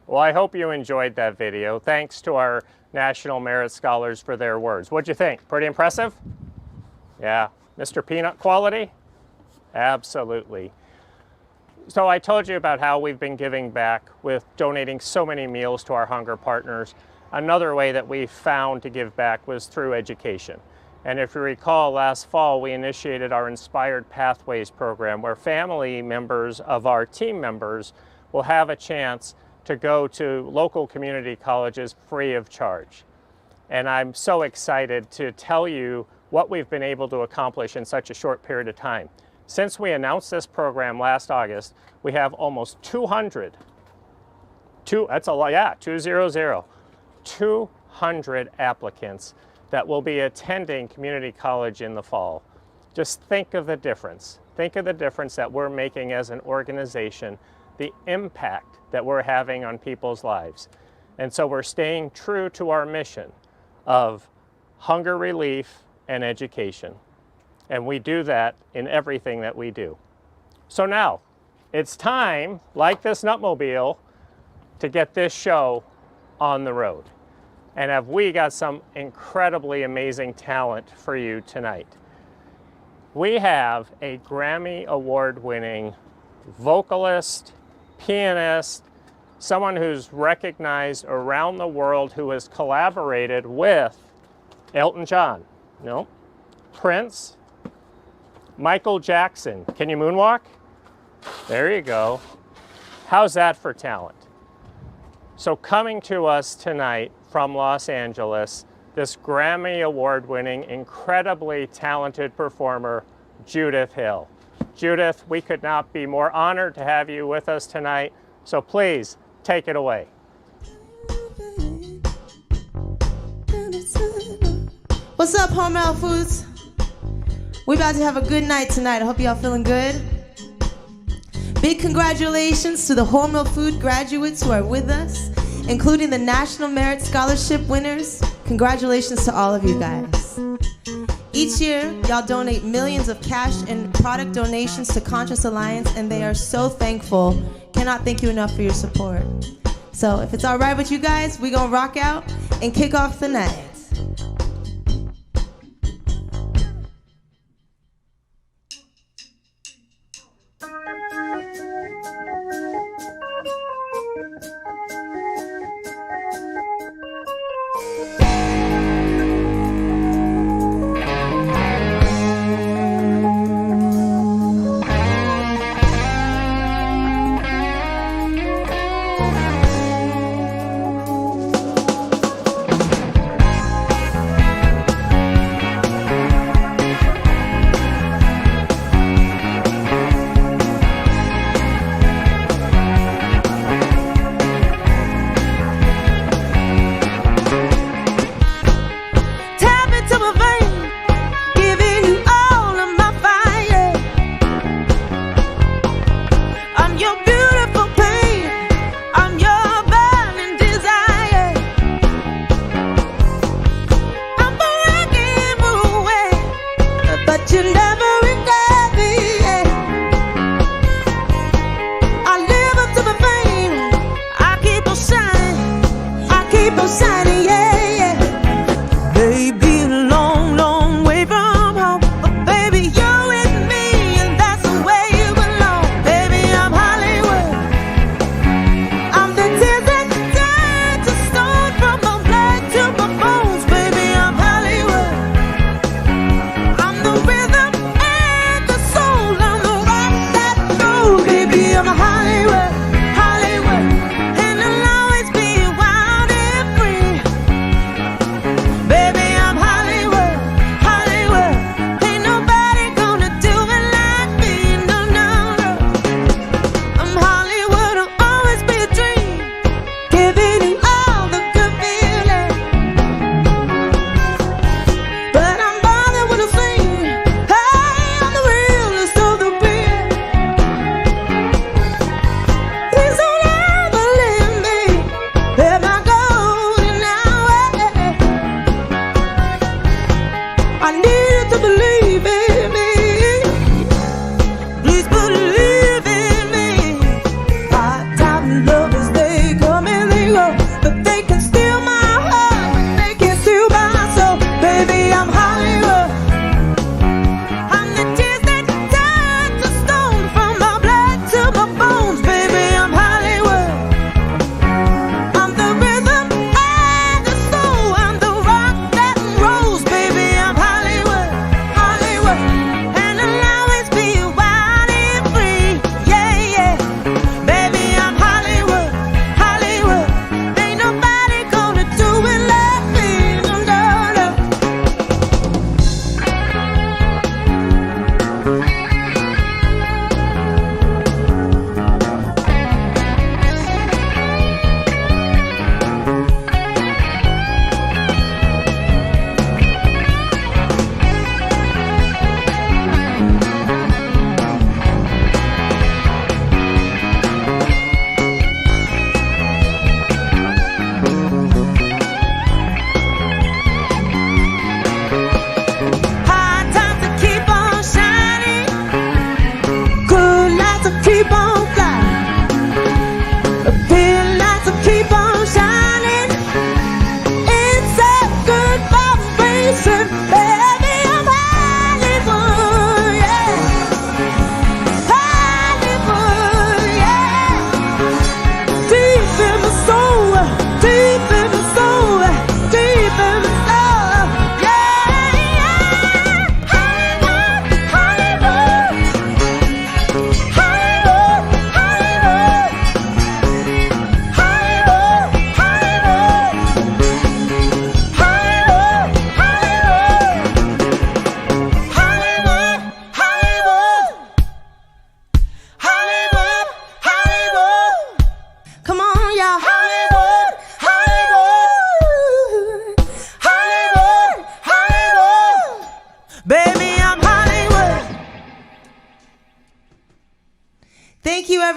Well, I hope you enjoyed that video. Thanks to our National Merit Scholars for their words. What'd you think? Pretty impressive? Yeah. Mr. Peanut quality? Absolutely. So I told you about how we've been giving back with donating so many meals to our hunger partners. Another way that we found to give back was through education. And if you recall, last fall we initiated our Inspired Pathways program where family members of our team members will have a chance to go to local community colleges free of charge. And I'm so excited to tell you what we've been able to accomplish in such a short period of time. Since we announced this program last August, we have almost 200 applicants that will be attending community college in the fall. Just think of the difference. Think of the difference that we're making as an organization, the impact that we're having on people's lives. And so we're staying true to our mission of hunger relief and education. And we do that in everything that we do. So now, it's time, like this Nutmobile, to get this show on the road. And have we got some incredibly amazing talent for you tonight. We have a Grammy award-winning vocalist, pianist, someone who's recognized around the world who has collaborated with Elton John, no, Prince, Michael Jackson. Can you moonwalk? There you go. How's that for talent? So coming to us tonight from Los Angeles, this Grammy award-winning, incredibly talented performer, Judith Hill. Judith, we could not be more honored to have you with us tonight, so please take it away. What's up, Hormel Foods? We're about to have a good night tonight. I hope y'all feeling good. Big congratulations to the Hormel Food graduates who are with us, including the National Merit Scholarship winners. Congratulations to all of you guys. Each year, y'all donate millions of cash and product donations to Conscious Alliance, and they are so thankful. Cannot thank you enough for your support. So if it's all right with you guys, we're gonna rock out and kick off the night.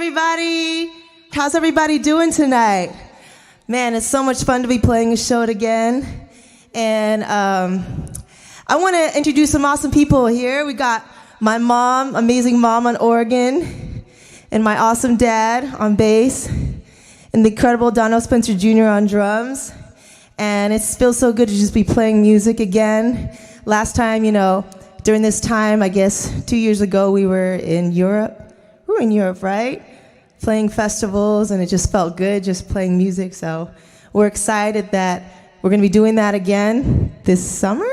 everybody. How's everybody doing tonight? Man, it's so much fun to be playing a show again. And I want to introduce some awesome people here. We got my mom, amazing mom on organ, and my awesome dad on bass, and the incredible Donald Spencer Jr. on drums. And it feels so good to just be playing music again. Last time, during this time, I guess 2 years ago, we were in Europe. We were in Europe, right? Playing festivals, and it just felt good just playing music. So we're excited that we're going to be doing that again this summer.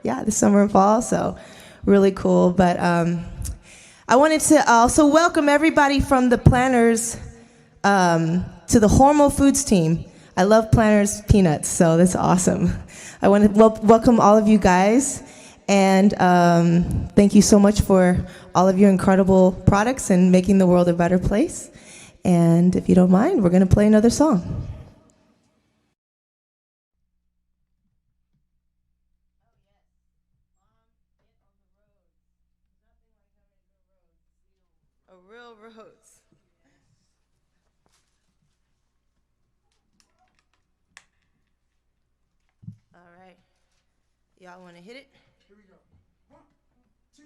Yeah, this summer and fall. So really cool. But I wanted to also welcome everybody from the Planters to the Hormel Foods team. I love Planters peanuts, so that's awesome. I want to welcome all of you guys. And thank you so much for all of your incredible products and making the world a better place. And if you don't mind, we're going to play another song. A real rose. All right. Y'all want to hit it? Here we go. 1, 2.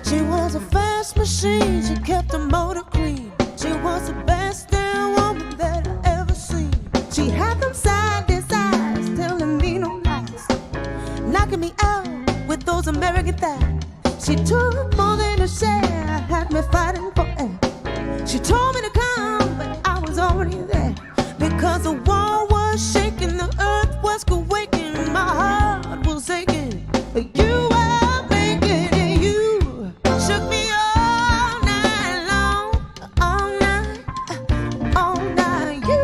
She was a fast machine, she kept the motor clean. She was the best damn woman that I ever seen. She had them side-to-side eyes, telling me no lies, knocking me out with those American thighs. She took more than a share, had me fighting for air. She told me to come, but I was already there. Because the wall was shaking, the earth was quaking, my heart was aching. You were making it, you shook me all night long, all night, all night. You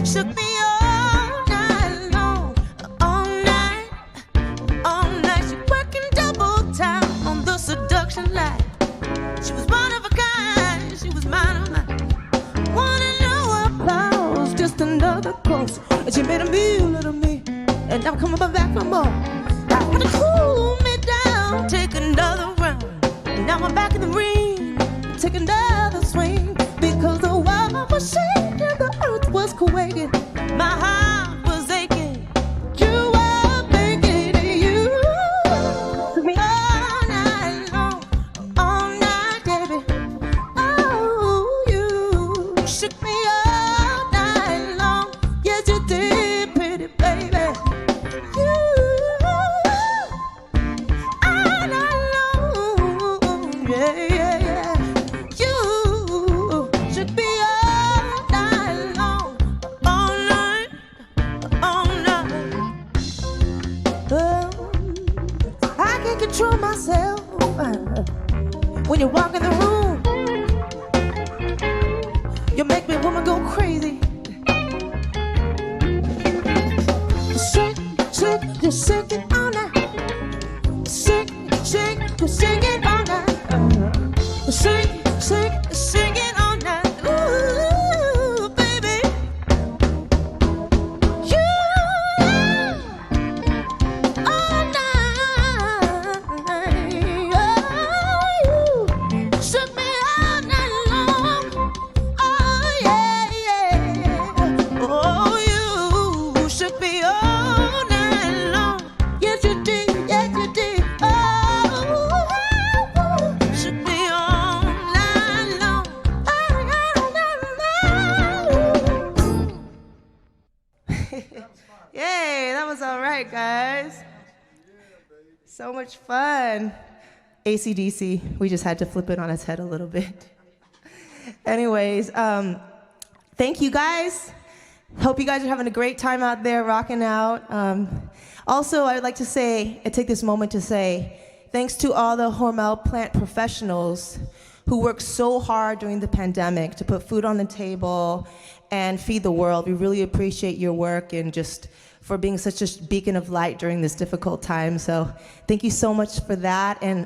shook me all night long, all night, all night. She working double time on the seduction line. She was one of a kind, she was mine, oh mine. Wanna know applause, just another course. She made a meal out of me, and I'm coming back for more. Had to cool me down, take another round. And now I'm back in the ring, take another swing. Because the world was shaking, the earth was quaking, my heart was aching. You were making it, you took me all night long, all night, baby. Oh, you shook me all night long. Yes, you did, pretty baby. You all night long, yeah. You shook me all night long, all night, all night. I can't control myself when you walk in the room. You make me woman go crazy. Shake, shake, you shake it all night. Shake, shake, you shake it all night. Shake, shake, shake it all night. Ooh, baby. You all night. Oh, you shook me all night long. Oh, yeah. Oh, you shook me all night long. Yes, you did. Yes, you did. Oh, shook me all night long. Yay, that was all right, guys. So much fun. AC/DC, we just had to flip it on its head a little bit. Anyways, thank you guys. Hope you guys are having a great time out there rocking out. Also, I'd like to take this moment to say thanks to all the Hormel plant professionals who worked so hard during the pandemic to put food on the table and feed the world. We really appreciate your work and just for being such a beacon of light during this difficult time. So thank you so much for that. And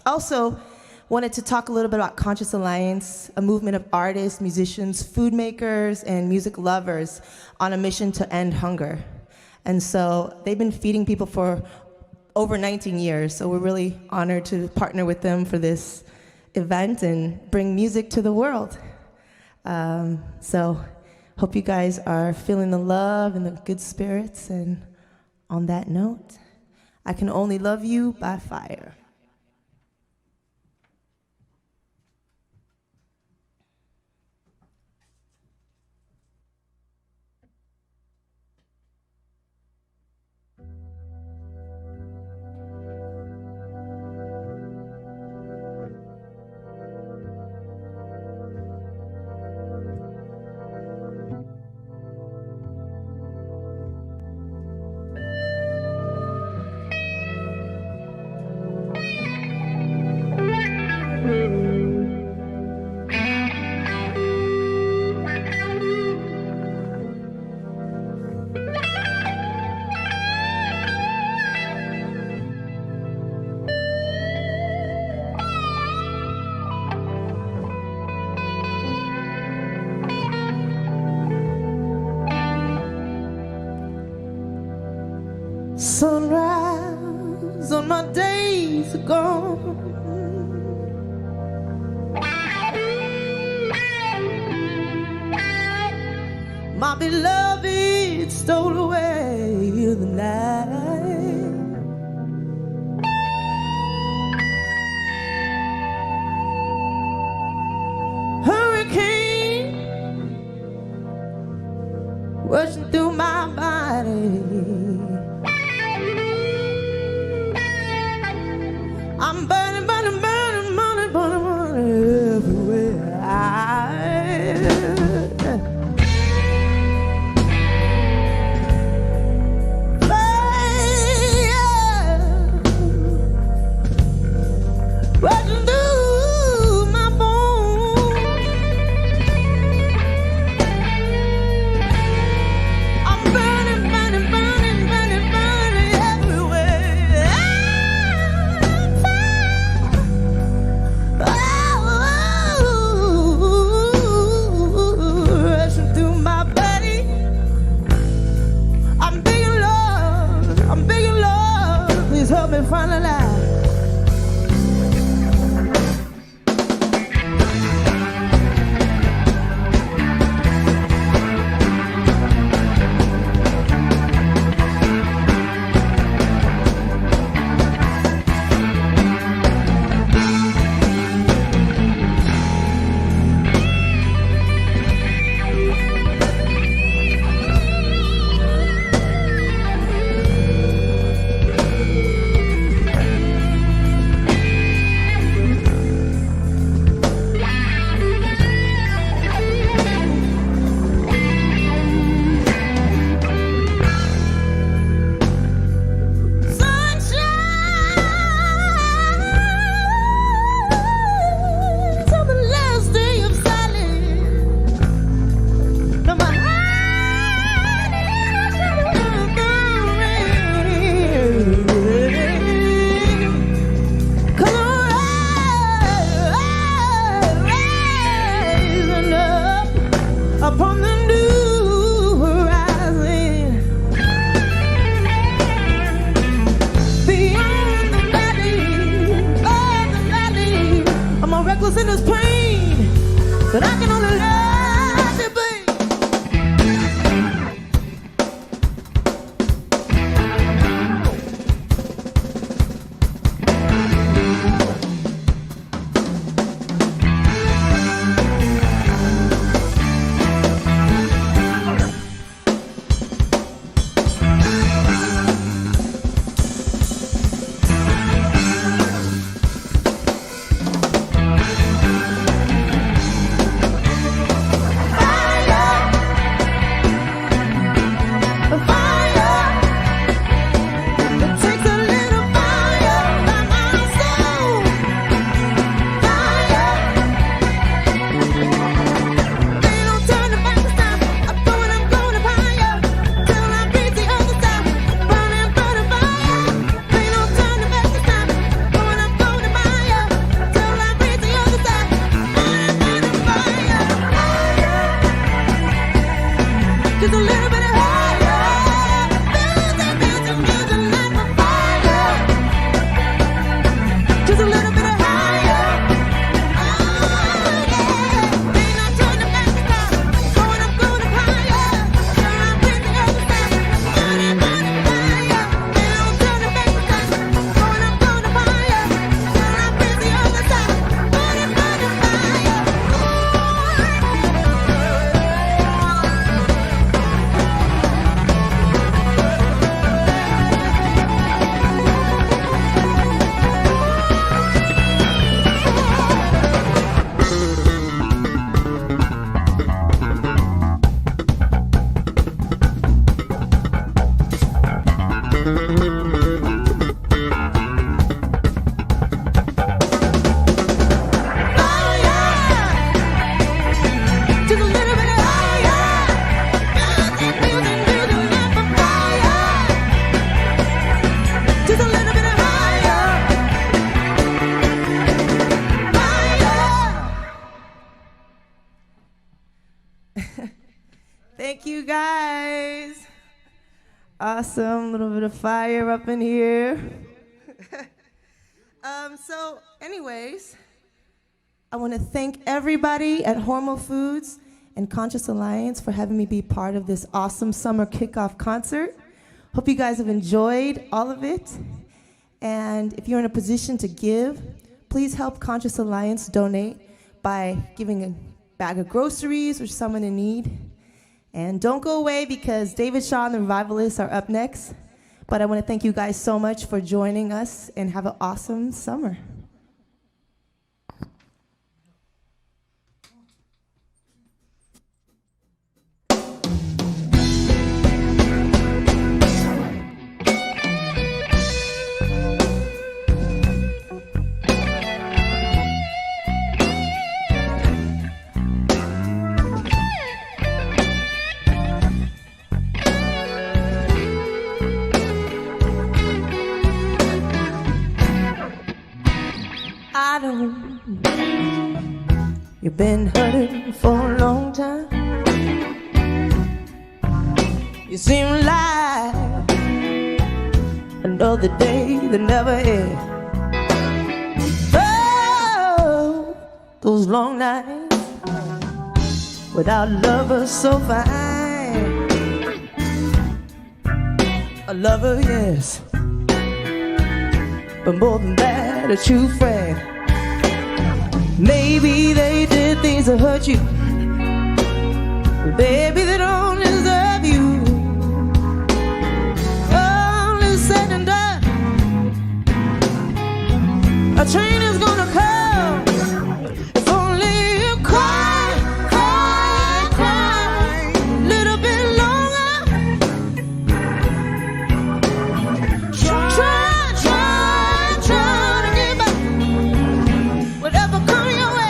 also, wanted to talk a little bit about Conscious Alliance, a movement of artists, musicians, food makers, and music lovers on a mission to end hunger. And so they've been feeding people for over 19 years, so we're really honored to partner with them for this event and bring music to the world. So hope you guys are feeling the love and the good spirits, and on that note, I Can Only Love You by Fire. Sunrise on my days are gone. My beloved stole away the night. Hurricane rushing through my body. I'm burning, burning, burning, burning, burning, burning everywhere rushing through my bones. I'm burning, burning, burning, burning, burning everywhere. Rushing through my body. I'm begging Lord, please help me find a life. Thank you guys. Awesome, little bit of fire up in here. So anyways, I want to thank everybody at Hormel Foods and Conscious Alliance for having me be part of this awesome summer kickoff concert. Hope you guys have enjoyed all of it. And if you're in a position to give, please help Conscious Alliance donate by giving a bag of groceries or someone in need. And don't go away because David Shaw and the Revivalists are up next. But I want to thank you guys so much for joining us and have an awesome summer. You've been hurting for a long time. You seem like another day that never ends. Oh, those long nights without lovers so fine. A lover, yes, but more than that, a true friend. Maybe they did things that hurt you, but baby, they don't deserve you. All is said and done, a train is gonna come. If only you cry, cry, cry a little bit longer. Try to get back whatever comes your way.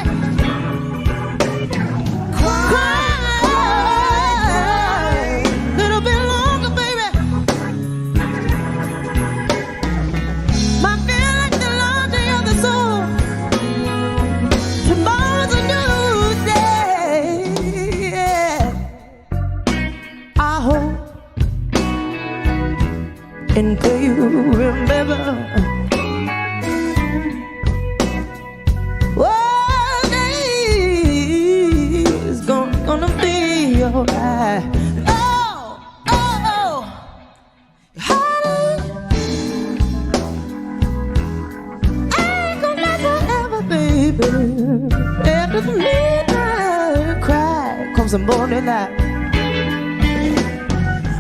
And do you remember one day is gonna be alright? Oh, honey, I ain't gonna last forever, baby. After the midnight cry comes the morning light.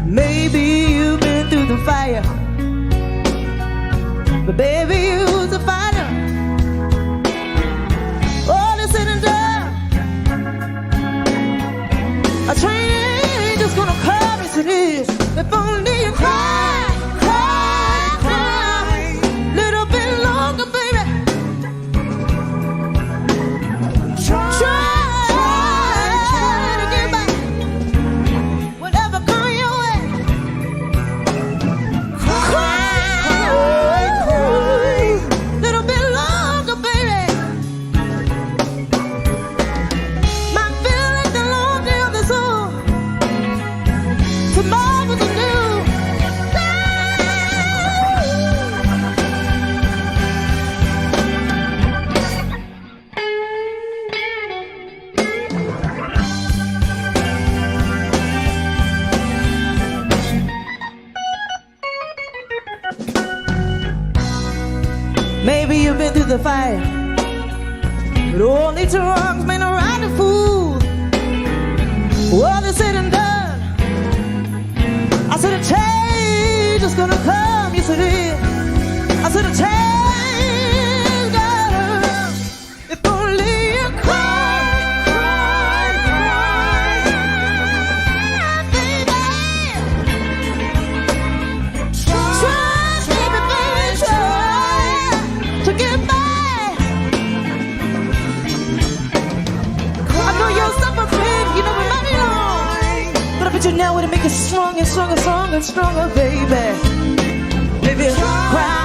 Maybe you've been through the fire, but baby, you's a fighter. All is said and done, a train ain't just gonna come as it is. If only you cry, cry, cry, little bit longer, baby. Try to get back whatever comes your way. Maybe you've been through the fire, but only two wrongs made a right to fool. All is said and done, I said a change is gonna come, yes it is. I said a change, girl, if only you cry, cry, cry, baby. Try now with it, make it stronger, stronger, stronger, stronger, baby. Baby, cry.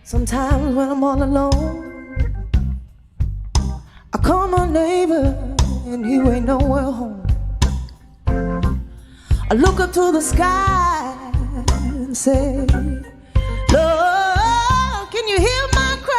Sometimes when I'm all alone, I call my neighbor and he ain't nowhere home. I look up to the sky and say, Lord, can you hear my cry?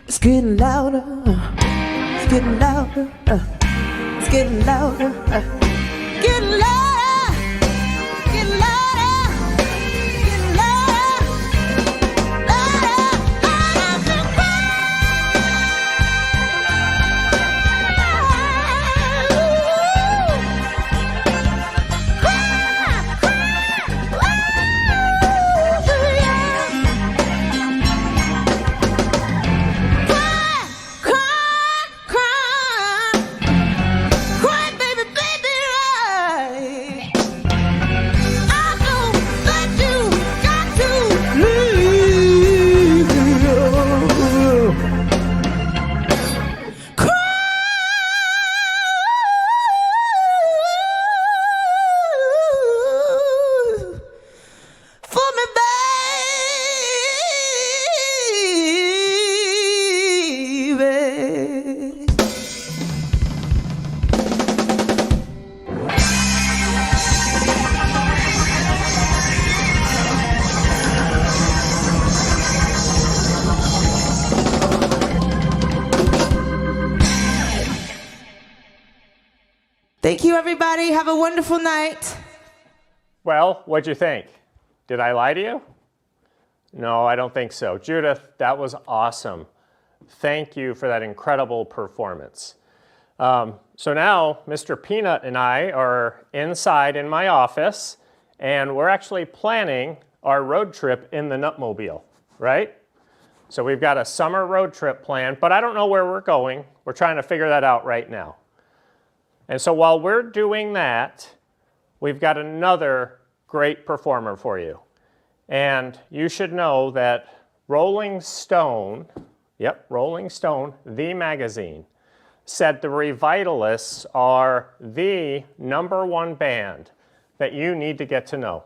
It's getting louder, it's getting louder, it's getting louder, getting louder, getting louder, getting louder, Thank you, everybody. Have a wonderful night. Well, what'd you think? Did I lie to you? No, I don't think so. Judith, that was awesome. Thank you for that incredible performance. So now Mr. Peanut and I are inside in my office, and we're actually planning our road trip in the Nutmobile, right? So we've got a summer road trip planned, but I don't know where we're going. We're trying to figure that out right now. And so while we're doing that, we've got another great performer for you. And you should know that Rolling Stone, Rolling Stone, the magazine, said the Revivalists are the #1 band that you need to get to know.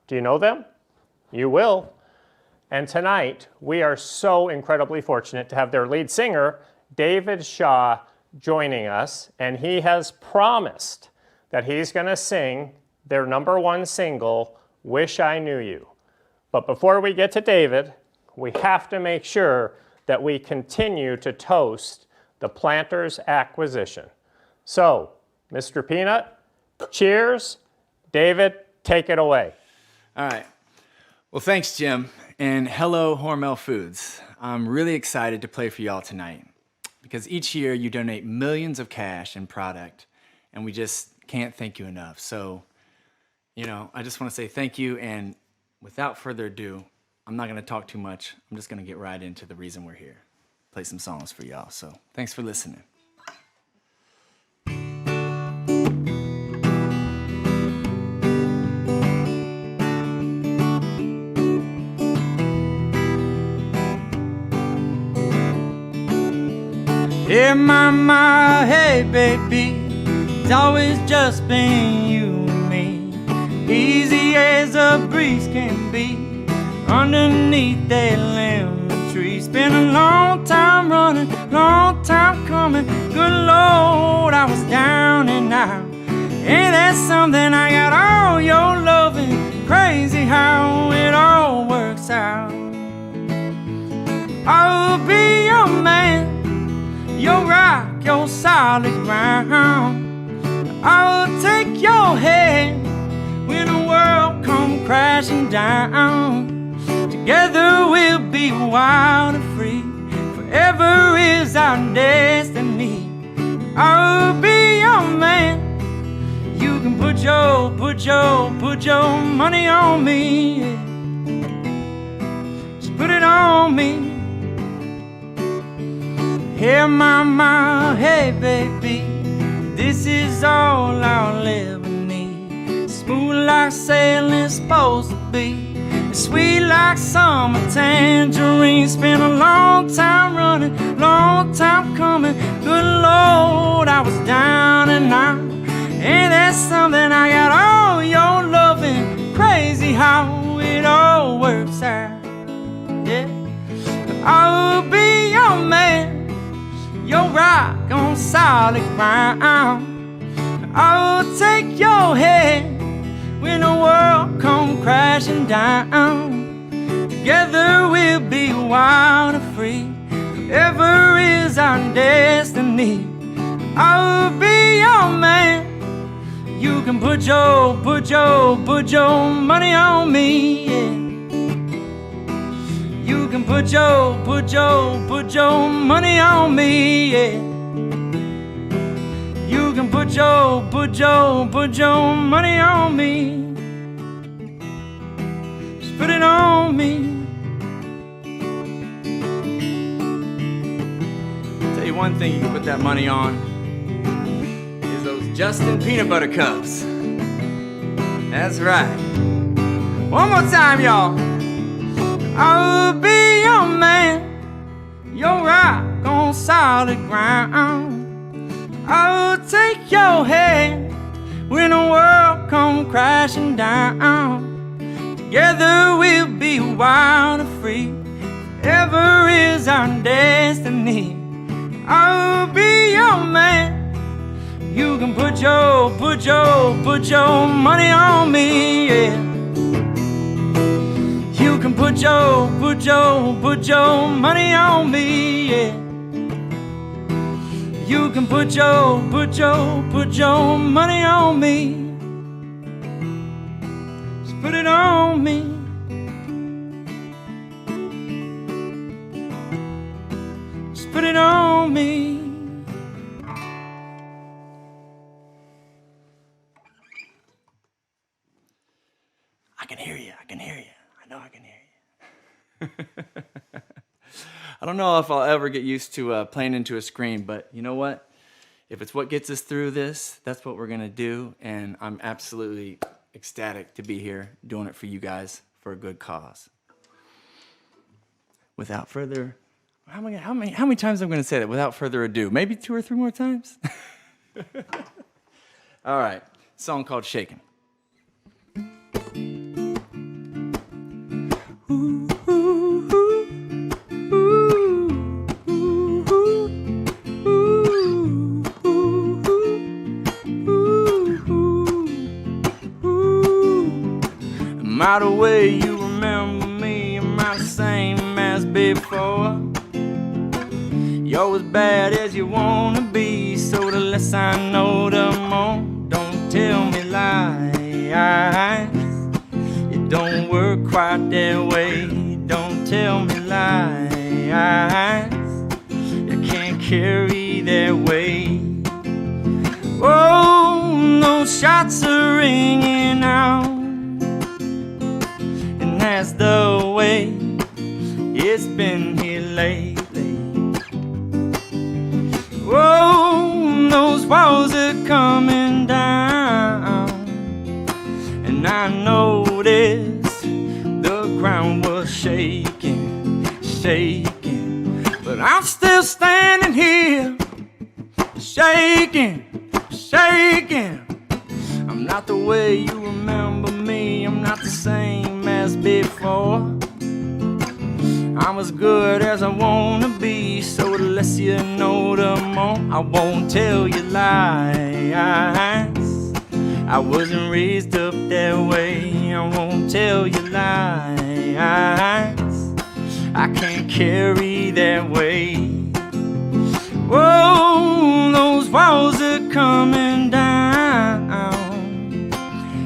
Do you know them? You will. And tonight, we are so incredibly fortunate to have their lead singer, David Shaw, joining us, and he has promised that he's going to sing their #1 single, Wish I Knew You. But before we get to David, we have to make sure that we continue to toast the Planters acquisition. So, Mr. Peanut, cheers. David, take it away. All right. Well, thanks, Jim, and hello, Hormel Foods. I'm really excited to play for y'all tonight, because each year you donate millions of cash in product, and we just can't thank you enough. So You know, I just want to say thank you, and without further ado, I'm not going to talk too much. I'm just going to get right into the reason we're here. Play some songs for y'all, so thanks for listening. Hey mama, hey baby, it's always just been you and me. Easy as a breeze can be, underneath that lemon tree. It's been a long time running, long time coming. Good Lord, I was down and out. Ain't that something? I got all your loving. Crazy how it all works out. I'll be your man, your rock, your solid ground. I'll take your hand when the world come crashing down. Together we'll be wild and free. Forever is our destiny. I'll be your man. You can put your money on me. Just put it on me. Hey mama, hey baby, this is all I'll ever need. Smooth like sailing's supposed to be, sweet like summer tangerines. Been a long time running, long time coming. Good Lord, I was down and out. Ain't that something? I got all your loving. Crazy how it all works out. Yeah, I'll be your man, your rock on solid ground. I'll take your hand when the world come crashing down. Together we'll be wild and free. Forever is our destiny. I'll be your man. You can put your money on me. Yeah. You can put your money on me, yeah. You can put your money on me. Just put it on me. Tell you one thing you can put that money on is those Justin peanut butter cups. That's right. One more time, y'all. I'll be your man, your rock on solid ground. I'll take your hand when the world come crashing down. Together we'll be wild and free. Forever is our destiny. I'll be your man. You can put your money on me, yeah. You can put your money on me, yeah. You can put your money on me. Just put it on me. Just put it on me. I can hear you. I can hear you. I know I can hear you. I don't know if I'll ever get used to playing into a screen, but you know what? If it's what gets us through this, that's what we're going to do, and I'm absolutely ecstatic to be here doing it for you guys for a good cause. Without further, how many times I'm going to say that? Without further ado, maybe 2 or 3 more times? All right, song called Shakin'. Am I the way you remember me? Am I the same as before? You're as bad as you wanna be, so the less I know, the more. Don't tell me lies. It don't work quite that way. Don't tell me lies. You can't carry that weight. Oh, no shots are ringing out, and that's the way it's been here lately. Whoa, those walls are coming down, and I noticed the ground was shaking, shaking, but I'm still standing here, shaking, shaking. I'm not the way you remember me, I'm not the same as before. I'm as good as I wanna be, so the less you know, the more I won't tell you lies. I wasn't raised up that way, I won't tell you lies. I can't carry that weight. Whoa, those walls are coming down,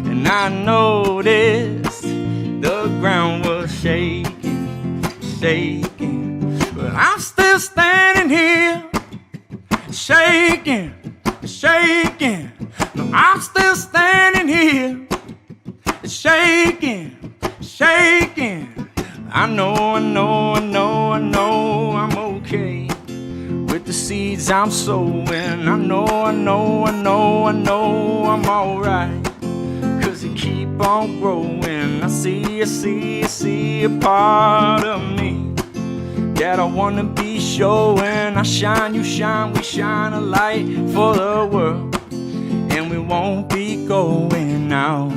and I noticed the ground was shaking, shaking, but I'm still standing here, shaking, shaking. No, I'm still standing here, shaking, shaking. I know I'm okay with the seeds I'm sowing. I know I'm alright, 'cause you keep on growing. I see a part of me that I wanna be showing. I shine, you shine, we shine a light for the world, and we won't be going out.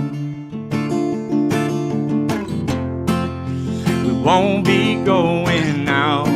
We won't be going out.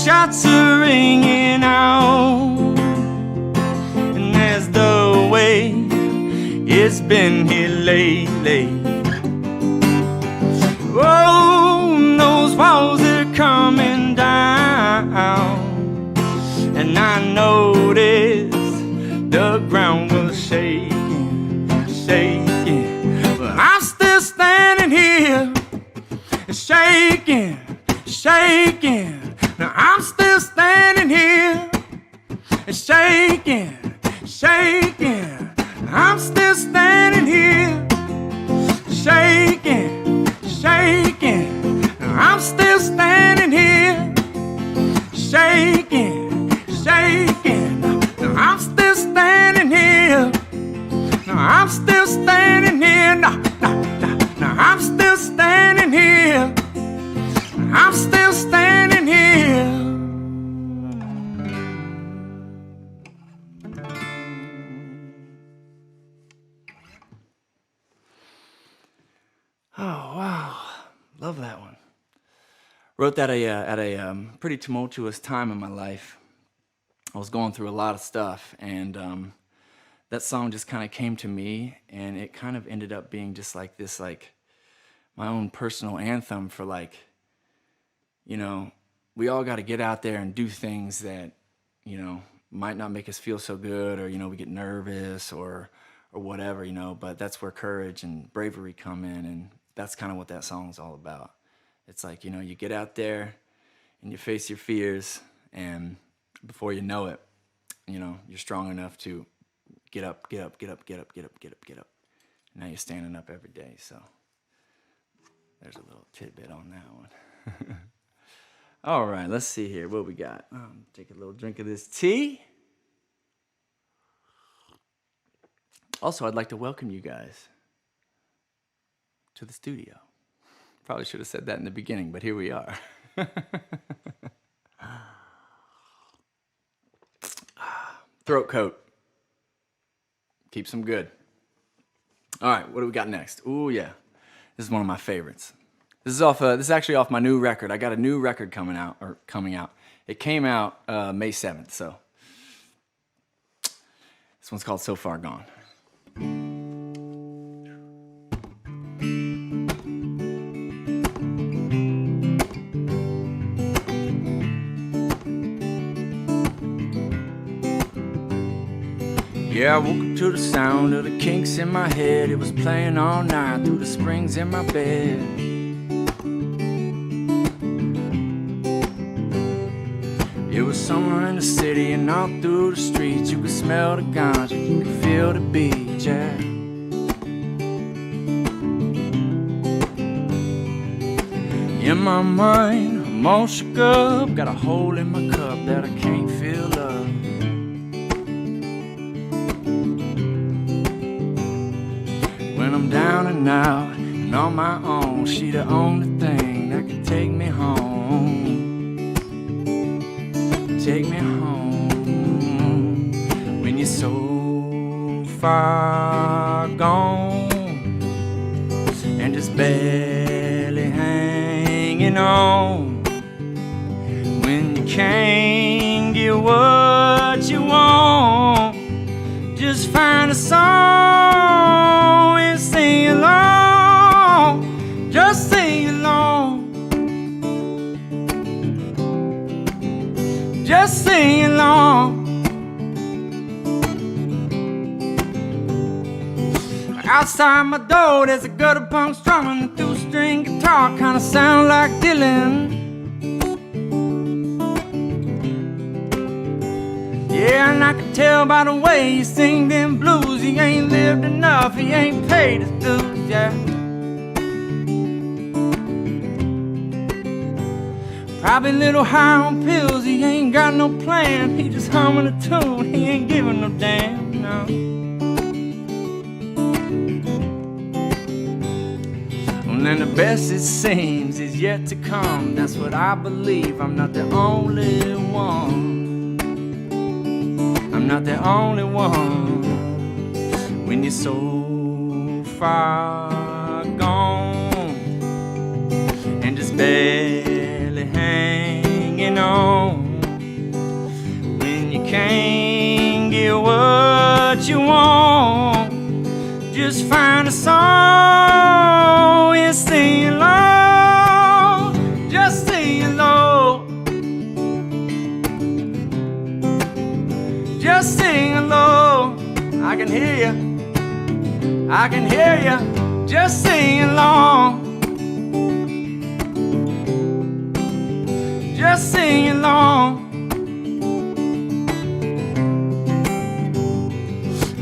Shots are ringing out, and that's the way it's been here lately. Oh, those walls are coming down, and I noticed the ground was shaking, shaking, but I'm still standing here, shaking, shaking. Now I'm still standing here, shaking, shaking. I'm still standing here, shaking, shaking. Now I'm still standing here, shaking, shaking. Now I'm still standing here. Now I'm still standing here. Now I'm still standing here. I'm still standing here. Oh, wow. Love that one. Wrote that at a pretty tumultuous time in my life. I was going through a lot of stuff, and that song just kind of came to me, and it kind of ended up being just like this, like my own personal anthem for, like, you know, we all got to get out there and do things that, you know, might not make us feel so good, or, you know, we get nervous or whatever, you know, but that's where courage and bravery come in, and that's kind of what that song is all about. It's like, you know, you get out there and you face your fears, and before you know it, you know, you're strong enough to get up. And now you're standing up every day, so there's a little tidbit on that one. All right, let's see here. What we got? Take a little drink of this tea. Also, I'd like to welcome you guys to the studio. Probably should have said that in the beginning, but here we are. Throat coat. Keeps them good. All right, what do we got next? Ooh, yeah. This is one of my favorites. This is actually off my new record. I got a new record coming out. It came out May 7th, so This one's called So Far Gone. Yeah, I woke up to the sound of the kinks in my head. It was playing all night through the springs in my bed. It was summer in the city, and all through the streets you could smell the ganja, you could feel the beach, yeah. In my mind, I'm all shook up, got a hole in my cup that I can't fill up. When I'm down and out and on my own, she the only thing that can take me home. Take me home when you're so far gone and just barely hanging on. When you can't get what you want, just find a song and sing along. Just sing along. Just sing along. Outside my door there's a gutter punk strumming a two-string guitar, kinda sound like Dylan. Yeah, and I can tell by the way you sing them blues, he ain't lived enough, he ain't paid his dues, yeah. Probably a little high on pills, he ain't got no plan, he just humming a tune, he ain't giving no damn, no. And then the best it seems is yet to come, that's what I believe, I'm not the only one. I'm not the only one. When you're so far gone and just barely hanging on, when you can't get what you want, just find a song and sing along. Just sing along. Just sing along. I can hear you. I can hear you. Just sing along. Just sing along.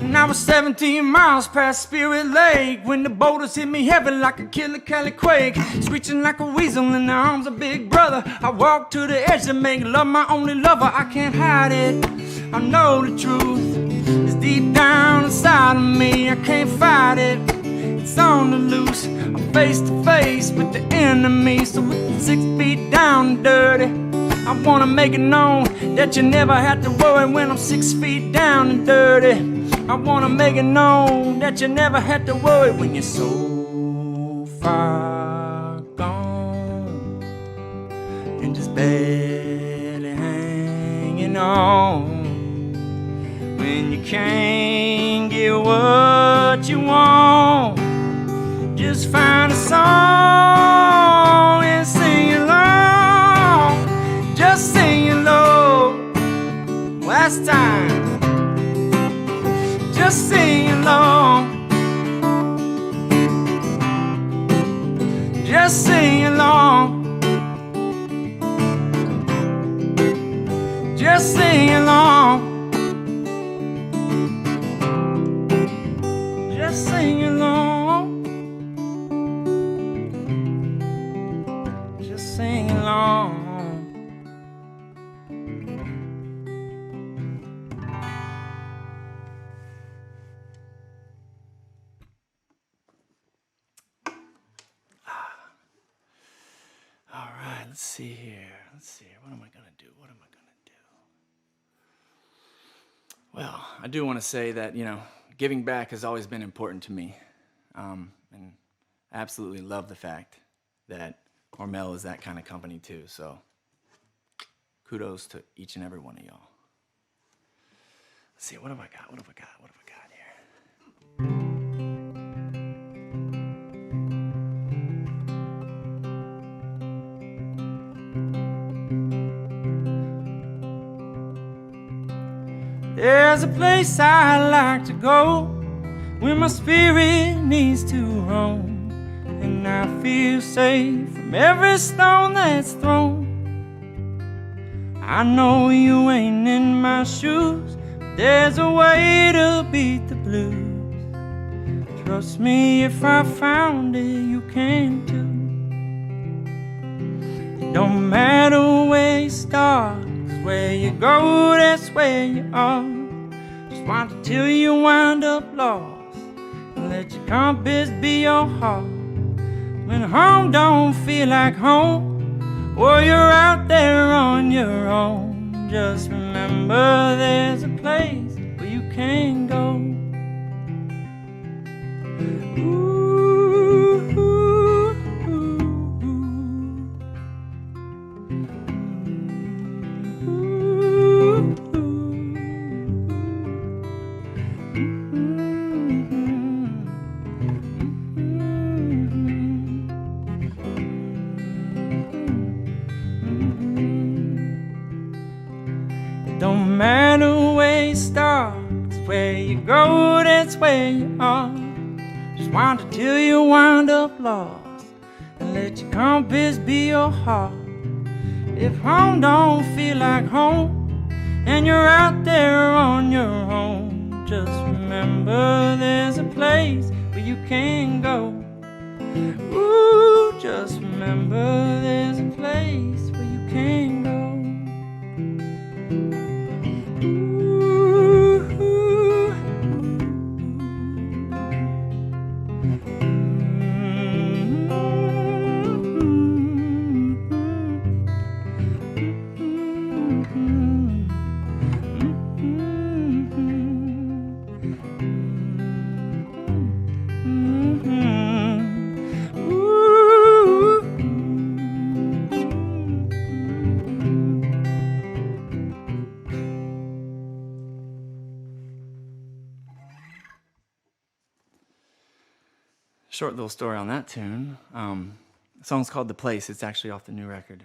And I was 17 miles past Spirit Lake when the boulders hit me heavy like a killer Cali quake, screeching like a weasel in the arms of Big Brother. I walked to the edge to make love my only lover. I can't hide it. I know the truth is deep down inside of me. I can't fight it. It's on the loose. I'm face to face with the enemy. So with 6 feet down and dirty, I wanna make it known that you never have to worry when I'm 6 feet down and dirty. I wanna make it known that you never have to worry when you're so far gone and just barely hanging on. When you can't get what you want, just find a song and sing along. Just sing along. Last time. Just sing along. Just sing along. Just sing along. Just sing along. Just sing along. All right, let's see here. What am I gonna do? Well, I do want to say that, giving back has always been important to me. And I absolutely love the fact that Hormel is that kind of company too. So kudos to each and every one of y'all. Let's see, what have I got? What have I got here? There's a place I like to go when my spirit needs to roam, and I feel safe from every stone that's thrown. I know you ain't in my shoes, but there's a way to beat the blues. Trust me, if I found it, you can too. It don't matter where you start, 'cause where you go, that's where you are. Just want to till you wind up lost, and let your compass be your heart. When home don't feel like home, or you're out there on your own, just remember there's a place where you can go. Don't matter where you start, 'cause where you go, that's where you are. Just wander till you wind up lost, and let your compass be your heart. If home don't feel like home, and you're out there on your own, just remember there's a place where you can go. Ooh, just remember there's a place where you can go. Short little story on that tune. The song's called "The Place." It's actually off the new record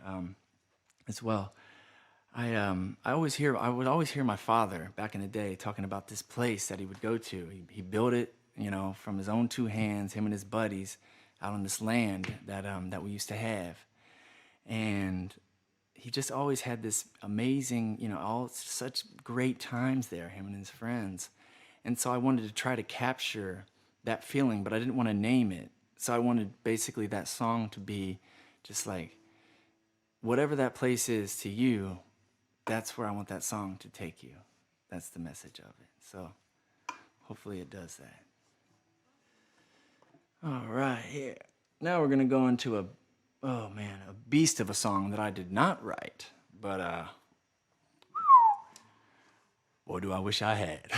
as well. I would always hear my father back in the day talking about this place that he would go to. He built it, from his own two hands, him and his buddies, out on this land that we used to have, and he just always had this amazing, such great times there, him and his friends, and so I wanted to try to capture that feeling, but I didn't want to name it. So I wanted basically that song to be just like, whatever that place is to you, that's where I want that song to take you. That's the message of it. So hopefully it does that. All right, here. Now we're going to go into a beast of a song that I did not write, but boy, do I wish I had.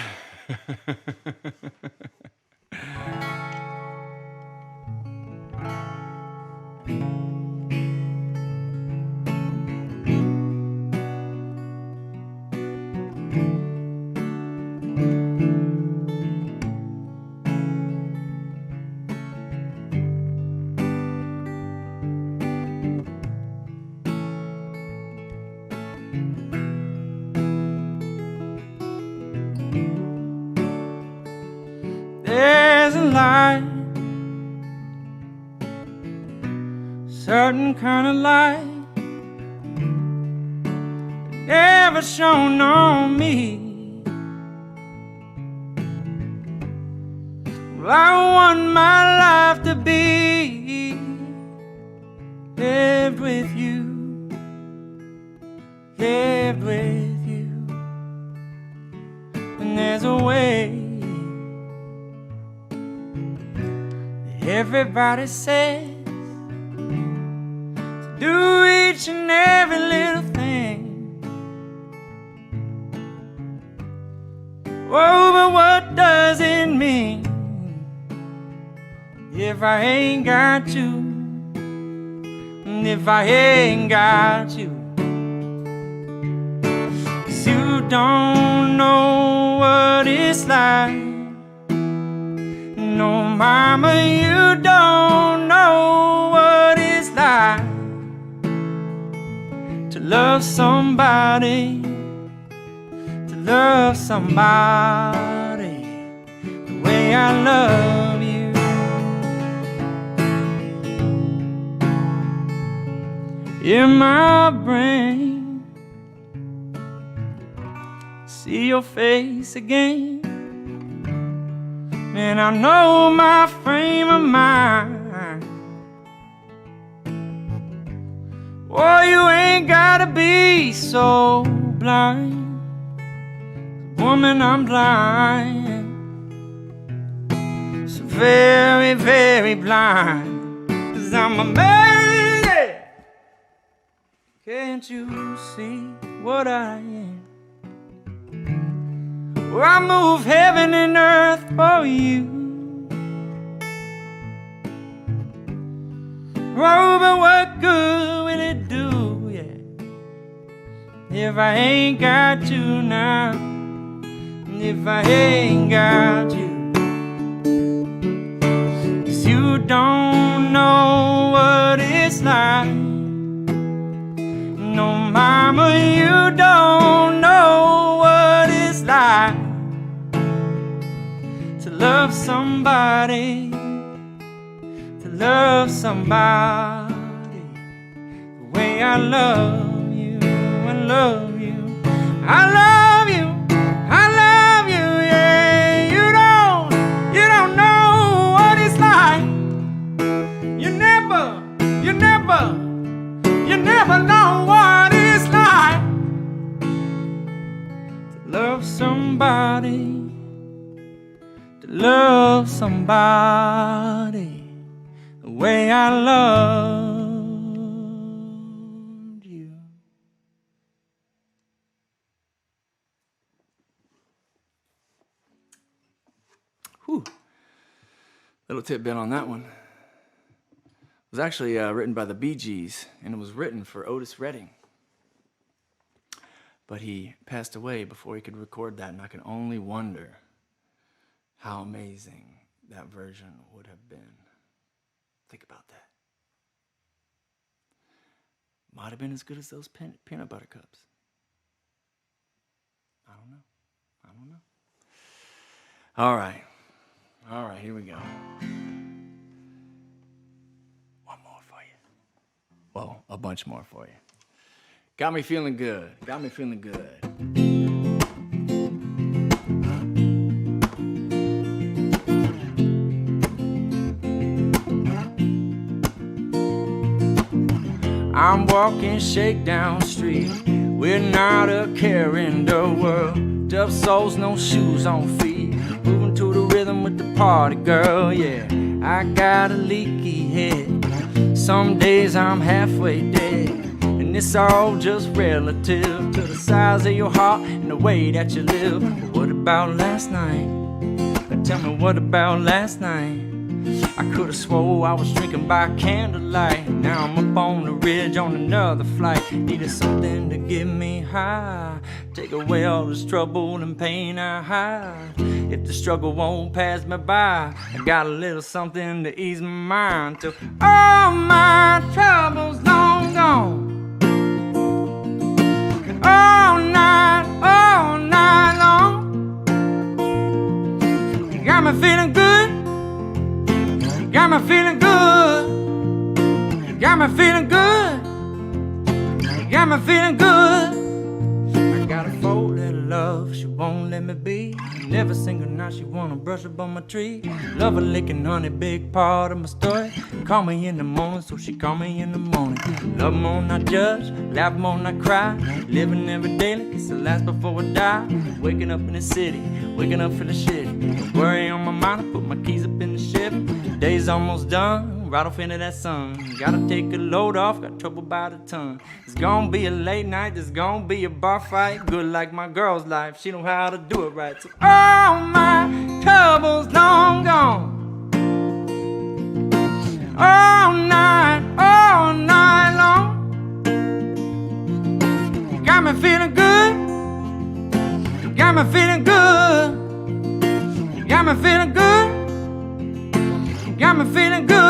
There's a light, certain kind of light, never shone on me. Well, I want my life to be lived with you, lived with you. And there's a way everybody says to do each and every little thing. Oh, but what does it mean if I ain't got you? And if I ain't got you? 'Cause you don't know it's like. No, mama, you don't know what it's like to love somebody, to love somebody the way I love you. In my brain, see your face again, and I know my frame of mind. Boy, you ain't gotta be so blind. Woman, I'm blind. So very, very blind. 'Cause I'm amazing. Can't you see what I am? Well, I move heaven and earth for you. Oh, but what good will it do, yeah, if I ain't got you now, if I ain't got you? 'Cause you don't know what it's like. No, mama, you don't know what it's like to love somebody, to love somebody the way I love you, I love you, I love you, I love you, yeah. You don't know what it's like. You never know what it's like to love somebody, to love somebody the way I loved you. Whew. Little tidbit on that one. It was actually written by the Bee Gees, and it was written for Otis Redding. But he passed away before he could record that, and I can only wonder how amazing that version would have been. Think about that. Might have been as good as those peanut butter cups. I don't know. All right, here we go. Well, a bunch more for you. Got me feeling good. Got me feeling good. I'm walking shakedown street with not a care in the world. Tough souls, no shoes on feet. Moving to the rhythm with the party girl, yeah. I got a leaky head. Some days I'm halfway dead, and it's all just relative to the size of your heart and the way that you live. But what about last night? Tell me, what about last night? I could've swore I was drinking by candlelight. Now I'm up on the ridge on another flight. Needed something to get me high, take away all this trouble and pain I hide. If the struggle won't pass me by, I got a little something to ease my mind till all my troubles long gone. All night long. You got me feeling good. You got me feeling good. You got me feeling good. You got me feeling good. I got a four-letter love, she won't let me be. Never single night she wanna brush up on my tree. Love her licking honey, big part of my story. Call me in the morning, so she call me in the morning. Love more, not judge, laugh more, not cry. Living every day like it's the last before I die. Waking up in the city, waking up for the shit. Worry on my mind, I put my keys up in the ship. Day's almost done, right off into that sun. Gotta take a load off, got trouble by the ton. It's gonna be a late night, there's gonna be a bar fight. Good like my girl's life, she know how to do it right. So all my troubles long gone. All night long. You got me feeling good. You got me feeling good. got me feeling good.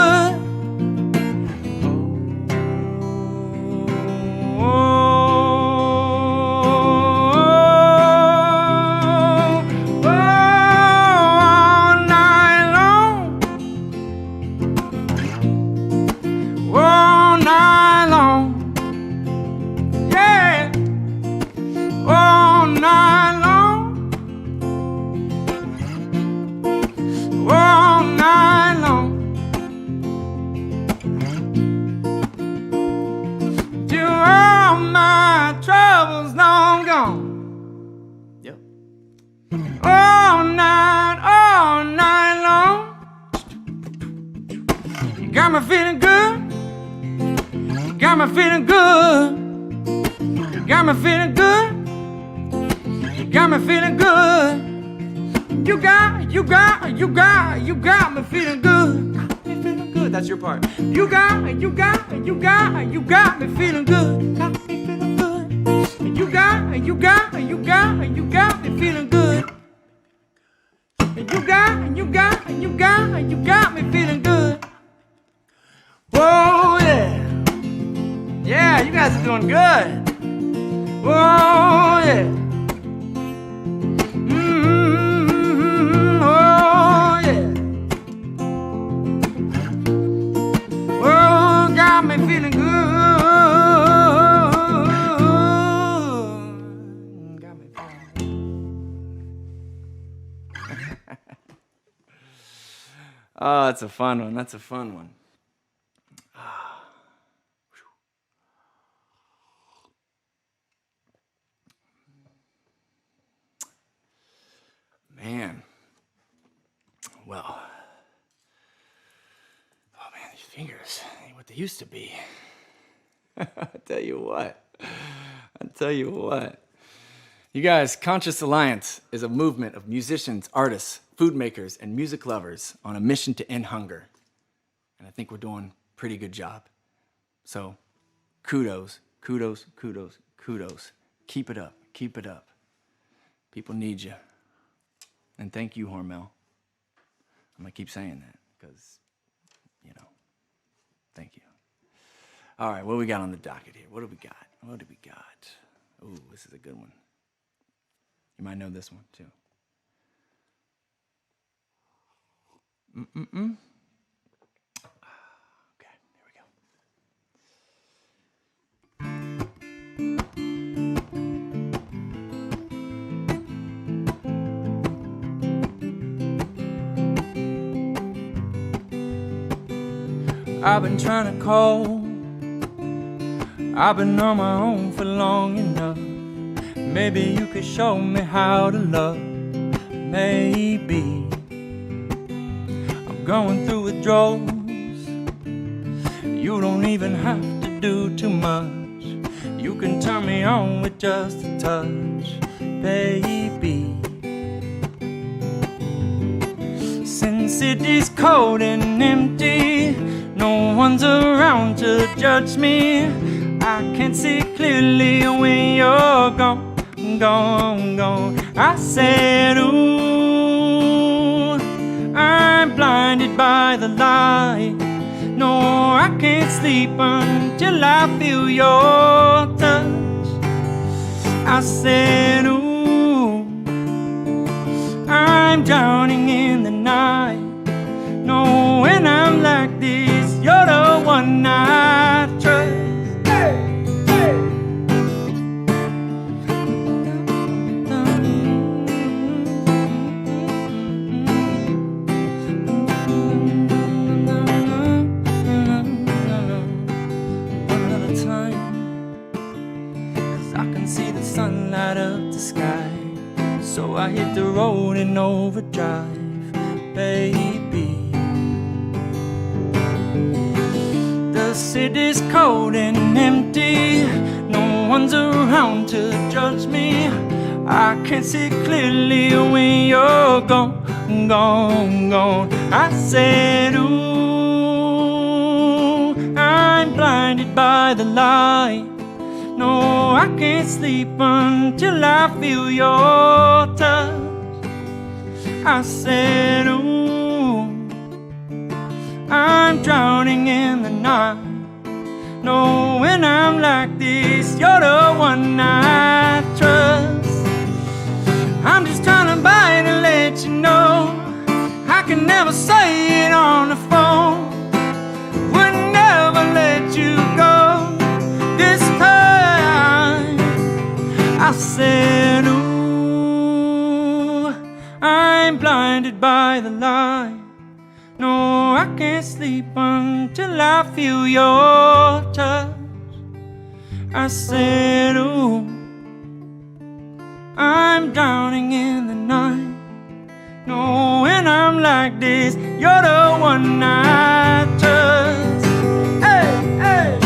Got me feeling good. Got me feeling good. Got me feeling good. Got me feeling good. You got me feeling good. Got me feeling good. That's your part. You got me feeling good. Got me feeling good. You got me feeling good. You got me feeling good. Whoa, yeah. Yeah, you guys are doing good. Whoa, yeah. Oh, yeah. Whoa, got me feeling good. Got me Oh, that's a fun one. That's a fun one. Man, well, oh man, these fingers ain't what they used to be. I tell you what. You guys, Conscious Alliance is a movement of musicians, artists, food makers, and music lovers on a mission to end hunger. And I think we're doing a pretty good job. So, kudos. Keep it up. People need you. And thank you, Hormel. I'm gonna keep saying that because, thank you. All right, what do we got on the docket here? What do we got? Ooh, this is a good one. You might know this one too. Okay, here we go. I've been trying to call. I've been on my own for long enough. Maybe you could show me how to love. Maybe I'm going through withdrawals. You don't even have to do too much. You can turn me on with just a touch, baby. Since it is cold and empty, no one's around to judge me. I can't see clearly when you're gone. I said, ooh, I'm blinded by the light. No, I can't sleep until I feel your touch. I said, ooh, I'm drowning in the night. No, when I'm like this, you're the one I trust. Light up the sky, so I hit the road in overdrive, baby. The city's cold and empty, no one's around to judge me. I can't see clearly when you're gone. I said, ooh, I'm blinded by the light. No, I can't sleep until I feel your touch. I said, ooh, I'm drowning in the night. No, when I'm like this, you're the one I trust. I'm just trying to bite and let you know I can never say it on the phone. Would never let you go. This time I said, ooh, I'm blinded by the light. No, I can't sleep until I feel your touch. I said, ooh, I'm drowning in the night. No, when I'm like this, you're the one I trust. Hey, hey.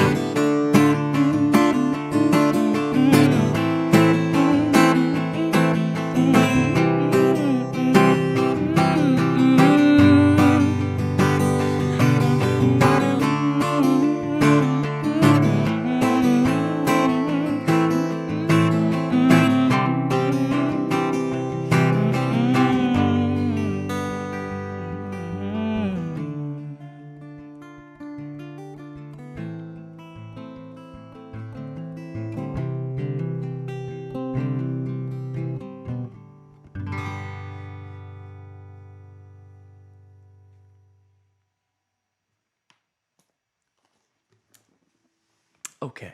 Okay.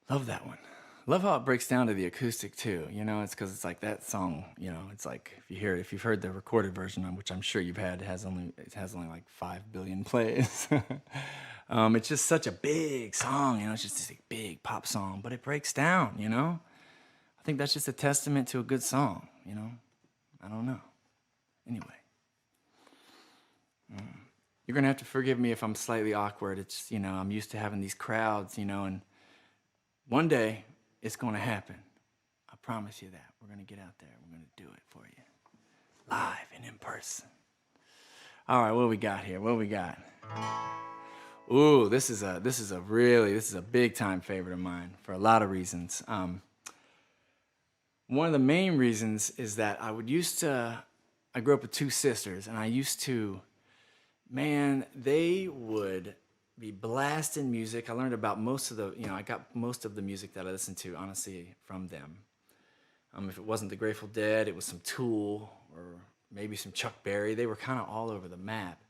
Love that one. Love how it breaks down to the acoustic too. You know, it's because it's like that song, you know, it's like if you hear it, if you've heard the recorded version, which I'm sure you've had, it has only like 5 billion plays. It's just such a big song, you know, it's just this big pop song, but it breaks down, you know. I think that's just a testament to a good song, you know. I don't know. Anyway. You're going to have to forgive me if I'm slightly awkward. It's, you know, I'm used to having these crowds, you know, and one day it's going to happen. I promise you that. We're going to get out there. We're going to do it for you. Live and in person. All right, what we got here? What we got? Ooh, this is a big time favorite of mine for a lot of reasons. One of the main reasons is that I grew up with 2 sisters, and I used to, man, they would be blasting music. I learned about I got most of the music that I listened to, honestly, from them. If it wasn't the Grateful Dead, it was some Tool or maybe some Chuck Berry. They were kind of all over the map.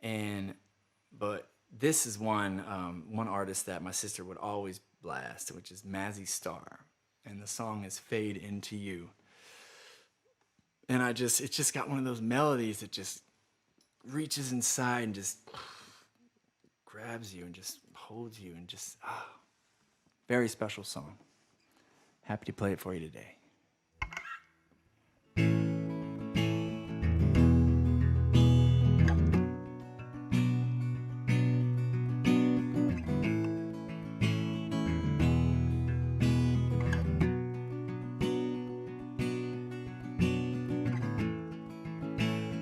But this is one artist that my sister would always blast, which is Mazzy Star. And the song is Fade Into You. And it's just got one of those melodies that just reaches inside and just grabs you and just holds you and just, very special song. Happy to play it for you today.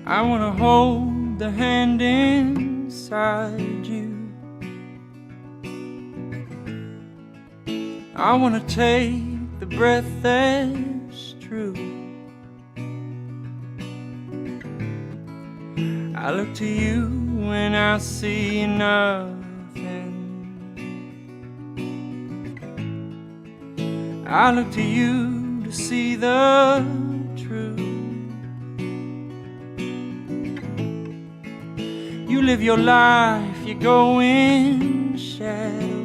I wanna hold the hand inside you. I wanna take the breath that's true. I look to you when I see nothing. I look to you to see the truth. You live your life, you go in shadow.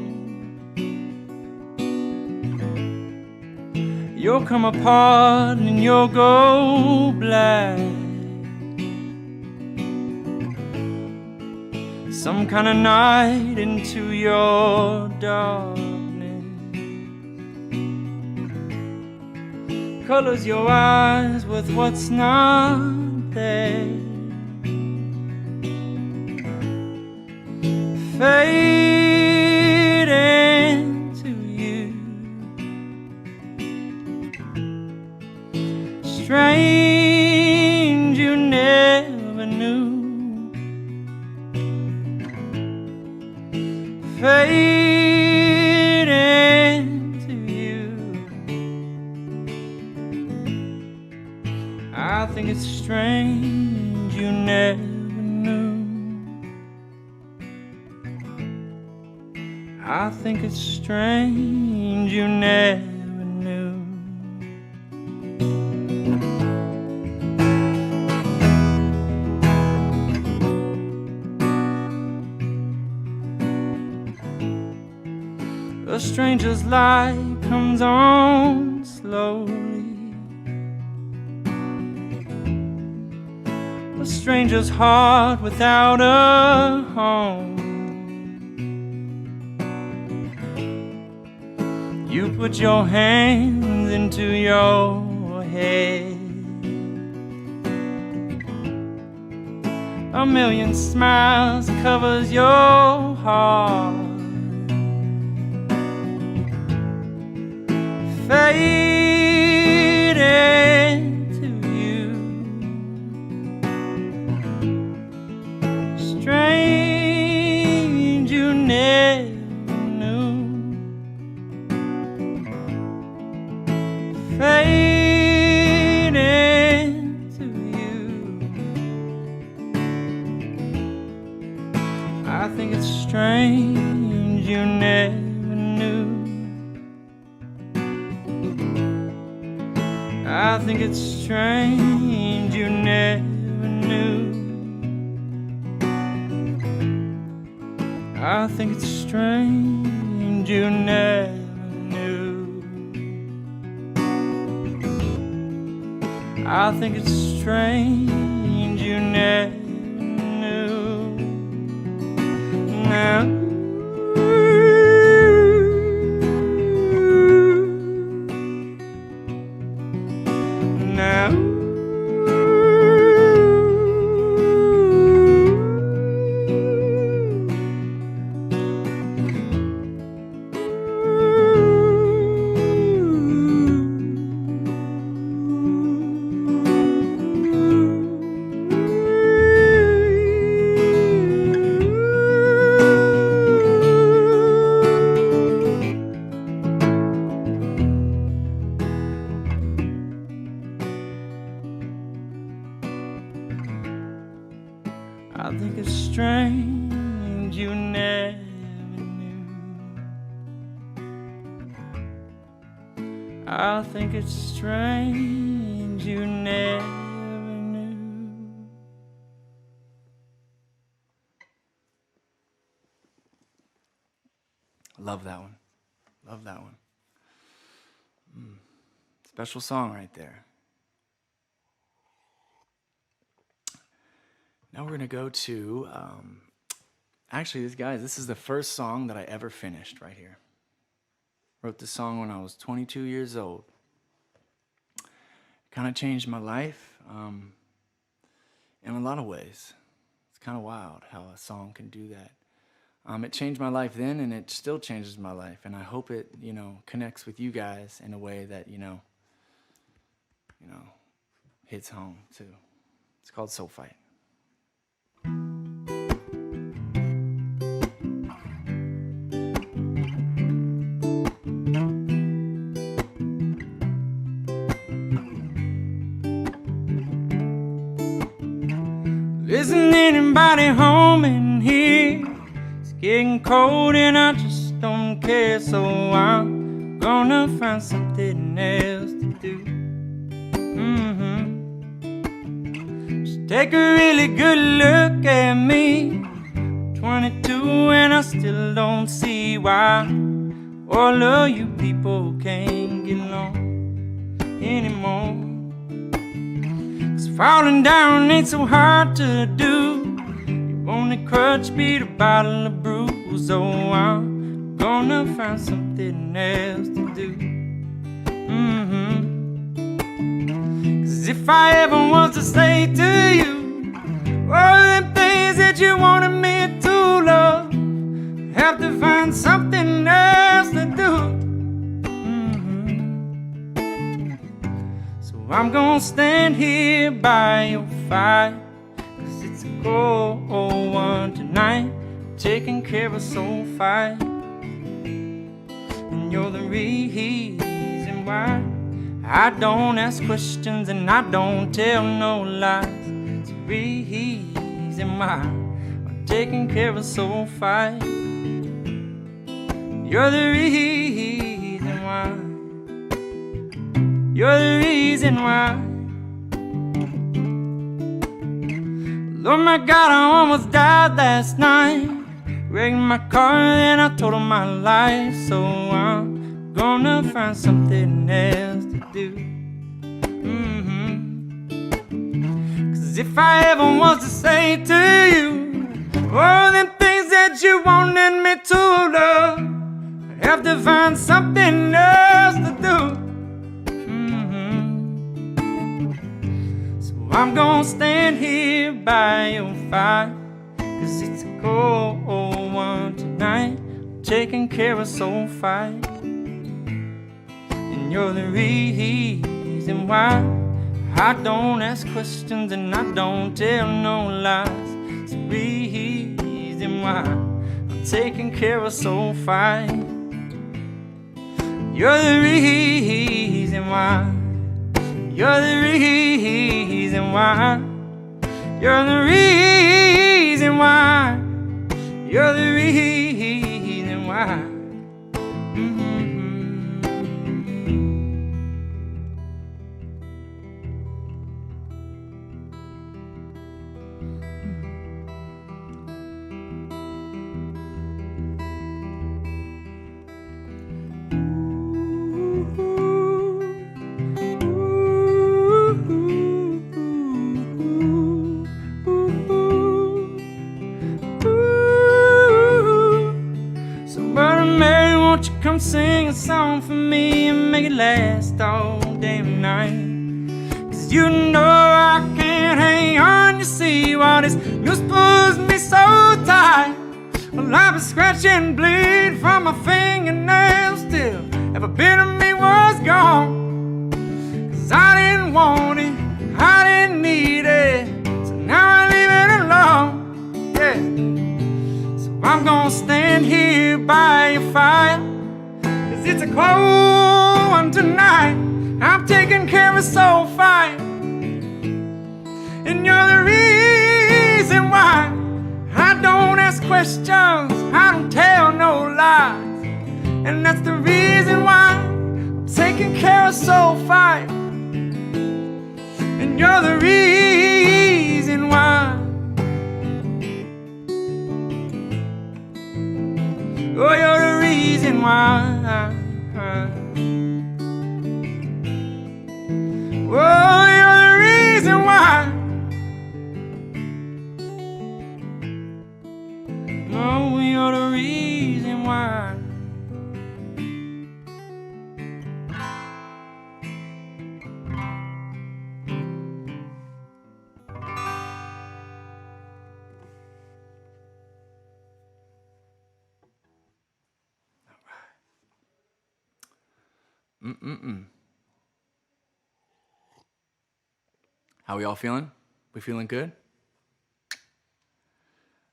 You'll come apart and you'll go black. Some kind of night into your darkness colors your eyes with what's not there. Fade into you. Strange you never knew. Fade into you. I think it's strange you never knew. I think it's strange you never knew. A stranger's light comes on slowly. A stranger's heart without a home. You put your hands into your head. A million smiles covers your heart. Fade into you. Strange you never knew. Fade into you. I think it's strange you never knew. I think it's strange you never knew. I think it's strange you never knew. I think it's strange you never knew. Now I think it's strange you never knew. I think it's strange you never knew. Love that one. Love that one. Special song right there. Now we're going to go to, actually, this is the first song that I ever finished right here. Wrote this song when I was 22 years old. Kind of changed my life in a lot of ways. It's kind of wild how a song can do that. It changed my life then, and it still changes my life. And I hope it, connects with you guys in a way that, hits home too. It's called Soul Fight. Isn't anybody home in here? It's getting cold and I just don't care, so I'm gonna find something else to do. Just take a really good look at me. 22 and I still don't see why all of you people can't get along anymore. Falling down ain't so hard to do. You only crutch beat a bottle of brews. So I'm gonna find something else to do. Cause if I ever was to say to you all the things that you wanted me to love, I have to find something else to do. I'm gonna stand here by your fire, cause it's a cold one tonight, taking care of a soul fight. And you're the reason why I don't ask questions and I don't tell no lies. It's the reason why I'm taking care of a soul fight. You're the reason why. You're the reason why. Oh my God, I almost died last night. Wrecked my car and I told him my life. So I'm gonna find something else to do. Cause if I ever was to say to you all them things that you wanted me to love, I'd have to find something else to do. So I'm gonna stand here by your fire, cause it's a cold one tonight, taking care of soul fight. And you're the reason why I don't ask questions and I don't tell no lies. It's the reason why I'm taking care of soul fight. You're the reason why. You're the reason why. You're the reason why. You're the reason why. Come sing a song for me and make it last all damn night. Cause you know I can't hang on, you see why this news pulls me so tight. Well, I've been scratching and bleed from my fingernails still. Every bit of me was gone. Cause I didn't want it, I didn't need it, so now I leave it alone. Yeah. So I'm gonna stand here by your fire, it's a cold one tonight. I'm taking care of soul fight. And you're the reason why I don't ask questions, I don't tell no lies. And that's the reason why I'm taking care of soul fight. And you're the reason why. Oh, you're the reason why. Oh, you're the reason why. Oh, you're the reason why. How we all feeling? We feeling good?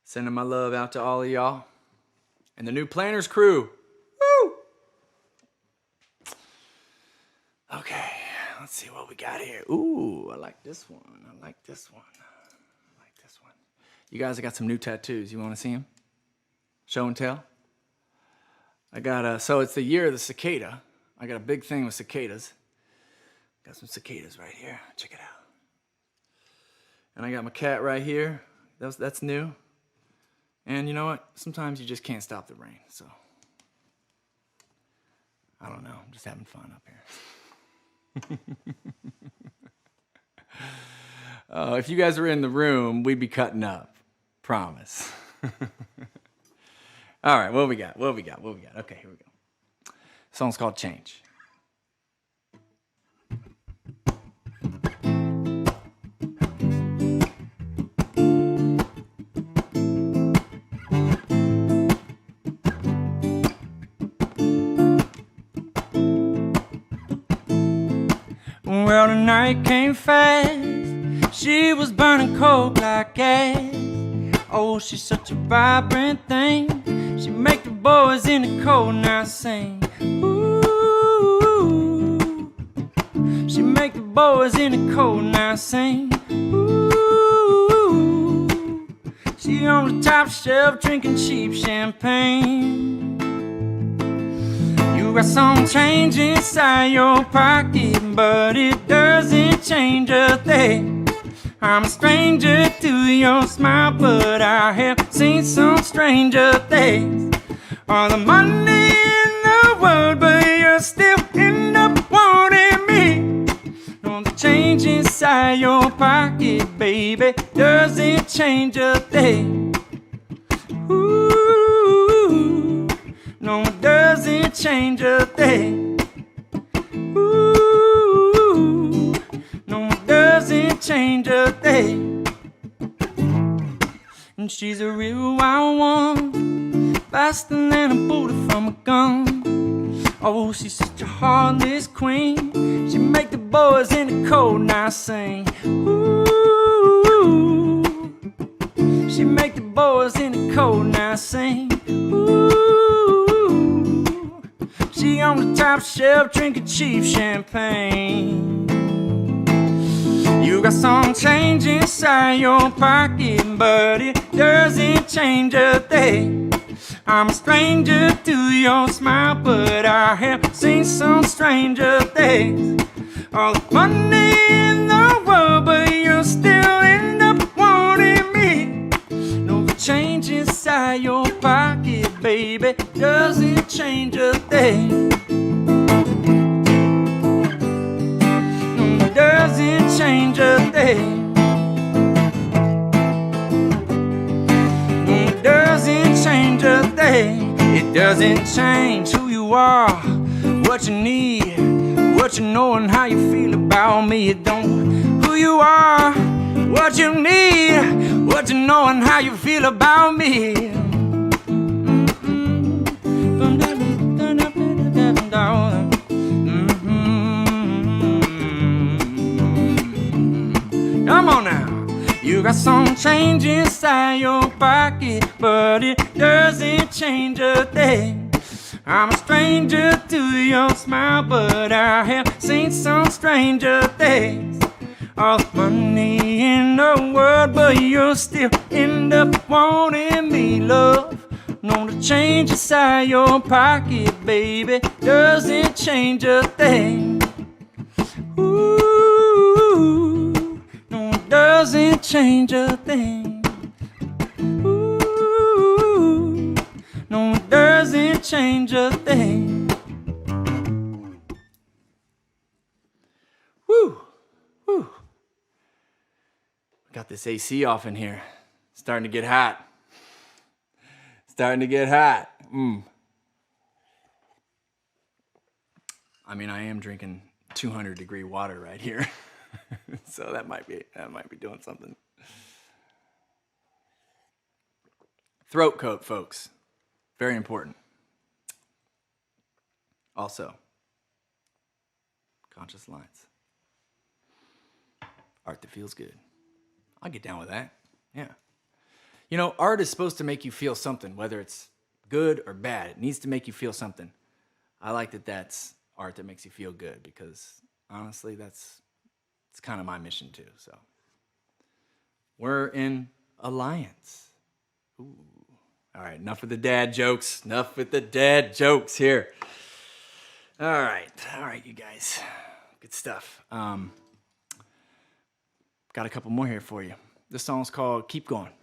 Sending my love out to all of y'all and the new Planners crew. Woo! Okay, let's see what we got here. Ooh, I like this one. I like this one. I like this one. You guys, I got some new tattoos. You want to see them? Show and tell? I got so it's the year of the cicada. I got a big thing with cicadas. Got some cicadas right here. Check it out. And I got my cat right here. That's new. And you know what? Sometimes you just can't stop the rain. So I don't know. I'm just having fun up here. If you guys were in the room, we'd be cutting up. Promise. All right, what we got? Okay, here we go. The song's called Change. Well, the night came fast. She was burning cold like gas. Oh, she's such a vibrant thing. She make the boys in the cold now sing. Ooh. She make the boys in the cold now sing. Ooh. She on the top shelf drinking cheap champagne. You got some change inside your pocket, but it doesn't change a thing. I'm a stranger to your smile, but I have seen some stranger things. All the money in the world, but you still end up wanting me. No, the change inside your pocket, baby, doesn't change a thing. Ooh, no, it doesn't change a thing. Ooh, no, it doesn't change a thing. And she's a real wild one, faster than a bullet from a gun. Oh, she's such a heartless queen. She make the boys in the cold now sing. Ooh, she make the boys in the cold now sing. Ooh, she on the top shelf drinking cheap champagne. You got some change inside your pocket, but it doesn't change a thing. I'm a stranger to your smile, but I have seen some stranger things. All the money in the world, but you still end up wanting me. No, the change inside your pocket, baby, doesn't change a thing. No, it doesn't change a thing. It doesn't change a thing. It doesn't change who you are, what you need, what you know and how you feel about me. It don't who you are, what you need, what you know and how you feel about me. Come on now. You got some change inside your pocket, but it doesn't change a thing. I'm a stranger to your smile, but I have seen some stranger things. All the money in the world, but you still end up wanting me, love. No, the change inside your pocket, baby, doesn't change a thing. Ooh, no, it doesn't change a thing. Ooh, no, it doesn't change a thing. Woo, woo. Got this AC off in here. Starting to get hot. Starting to get hot. I mean, I am drinking 200-degree water right here. So that might be doing something. Throat coat, folks. Very important. Also, conscious lines. Art that feels good. I'll get down with that. Yeah. You know, art is supposed to make you feel something, whether it's good or bad. It needs to make you feel something. I like that that's art that makes you feel good because, honestly, it's kind of my mission too. So we're in alliance. Ooh. All right, enough with the dad jokes. Enough with the dad jokes here. All right, you guys. Good stuff. Got a couple more here for you. This song's called Keep Going.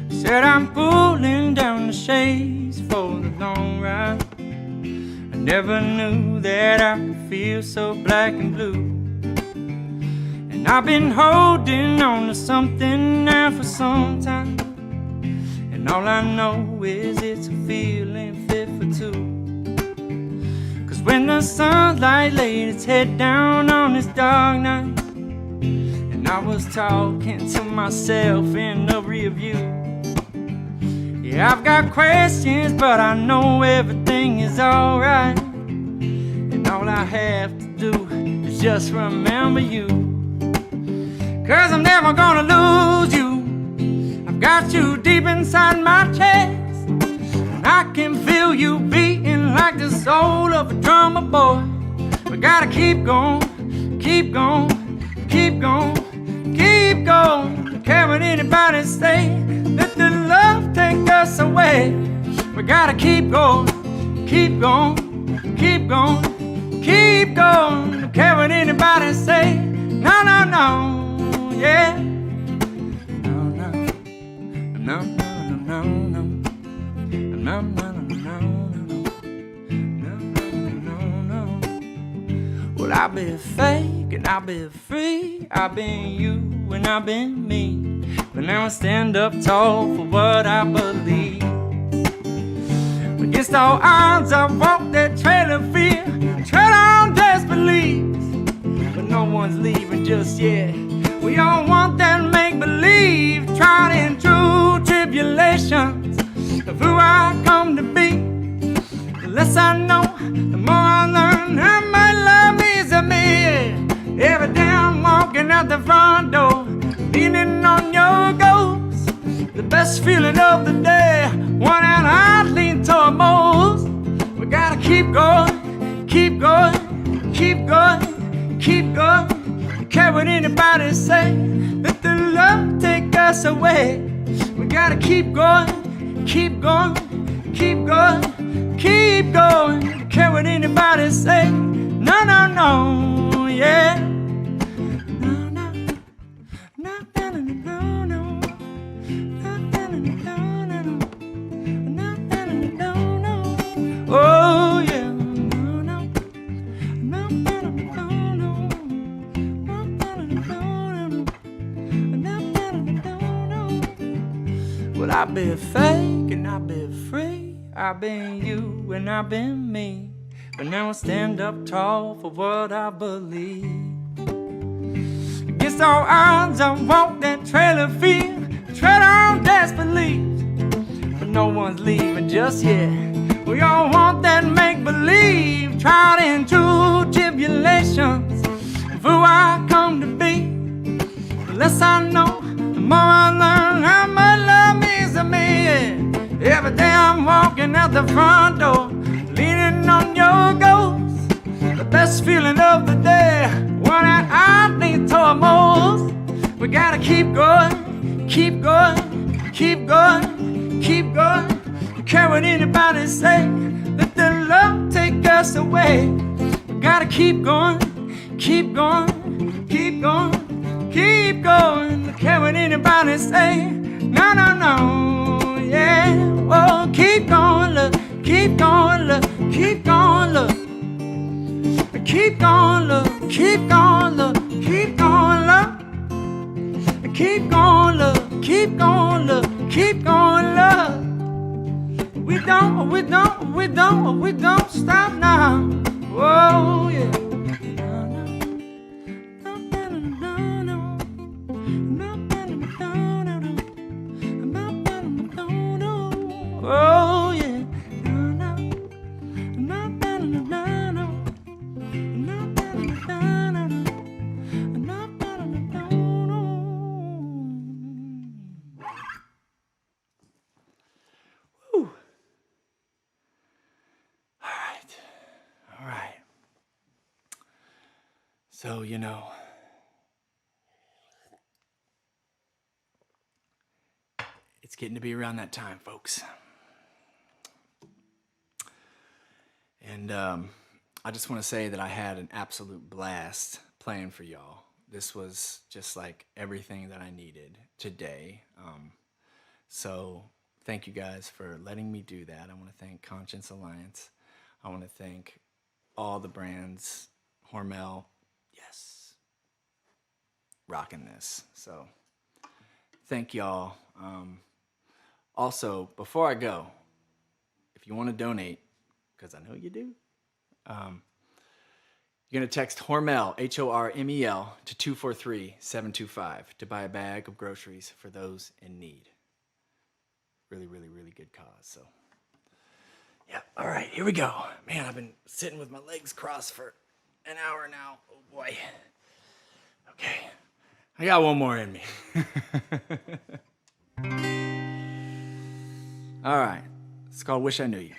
Said I'm pulling down the shades for the long ride. I never knew that I could feel so black and blue. And I've been holding on to something now for some time. And all I know is it's a feeling fit for two. Cause when the sunlight laid its head down on this dark night, and I was talking to myself in the rear view. Yeah, I've got questions, but I know everything is alright. And all I have to do is just remember you. Cause I'm never gonna lose you. I've got you deep inside my chest. And I can feel you beating like the soul of a drummer boy. We gotta keep going, keep going, keep going, keep going. Don't care what anybody say, let the love take us away. We gotta keep going, keep going, keep going, keep going. Don't care what anybody say, no, no, no, yeah. No, no, no, no, no, no, no, no, no. Well, I've been fake and I've been free. I've been you and I've been me. But now I stand up tall for what I believe. Against all odds, I walk that trail of fear, tread on disbelief. But no one's leaving just yet. We all want that make-believe, tried and true tribulations of who I come to be. The less I know, the more I learn how my love means to me. Every day I'm walking out the front door, leaning on your ghost. The best feeling of the day, one that I lean toward most. We gotta keep going, keep going, keep going, keep going. Don't care what anybody say, let the love take us away. We gotta keep going, keep going, keep going, keep going. Don't care what anybody say, no, no, no, yeah. No, no, no, no, no, no, no. Oh yeah, no, no, no, no, no, no, no. Well, I've been fake and I've been free. I've been you and I've been me. But now I stand up tall for what I believe. Against all odds, I walk that trail of fear, tread on disbelief. But no one's leaving just yet. We all want that make-believe, tried and true tribulations of who I come to be. The less I know, the more I learn how much love means to me. Every day I'm walking out the front door, leaning on your ghost. The best feeling of the day, one that I lean toward most. We gotta keep going, keep going, keep going, keep going. Don't care what anybody say, let the love take us away. We gotta keep going, keep going, keep going, keep going. Don't care what anybody say, no, no, no, yeah. Whoa, keep going, look, keep going, look, keep going, look. Keep going, look, keep going, look, keep going, look. Keep going, look, keep going, look, keep going, look. We don't stop now. Whoa, yeah. Oh, yeah. So, you know, it's getting to be around that time, folks. And I just want to say that I had an absolute blast playing for y'all. This was just like everything that I needed today. So thank you guys for letting me do that. I want to thank Conscience Alliance. I want to thank all the brands, Hormel. Yes, rocking this. So thank y'all. Also, before I go, if you want to donate, because I know you do, you're going to text Hormel, Hormel, to 243-725 to buy a bag of groceries for those in need. Really, really, really good cause. So, yeah. All right, here we go. Man, I've been sitting with my legs crossed for an hour now. Oh, boy. Okay. I got one more in me. All right. It's called Wish I Knew You.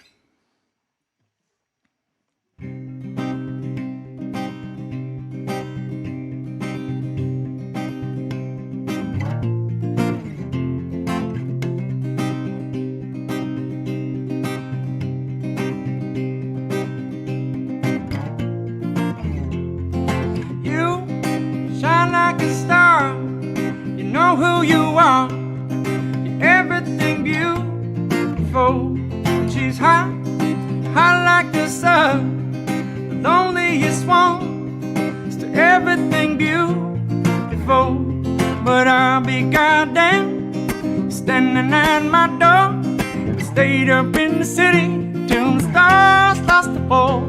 like a star. You know who you are. You're everything beautiful. She's hot, hot like the sun. The loneliest one is to everything beautiful. But I'll be goddamn standing at my door. Stayed up in the city till the stars lost the ball.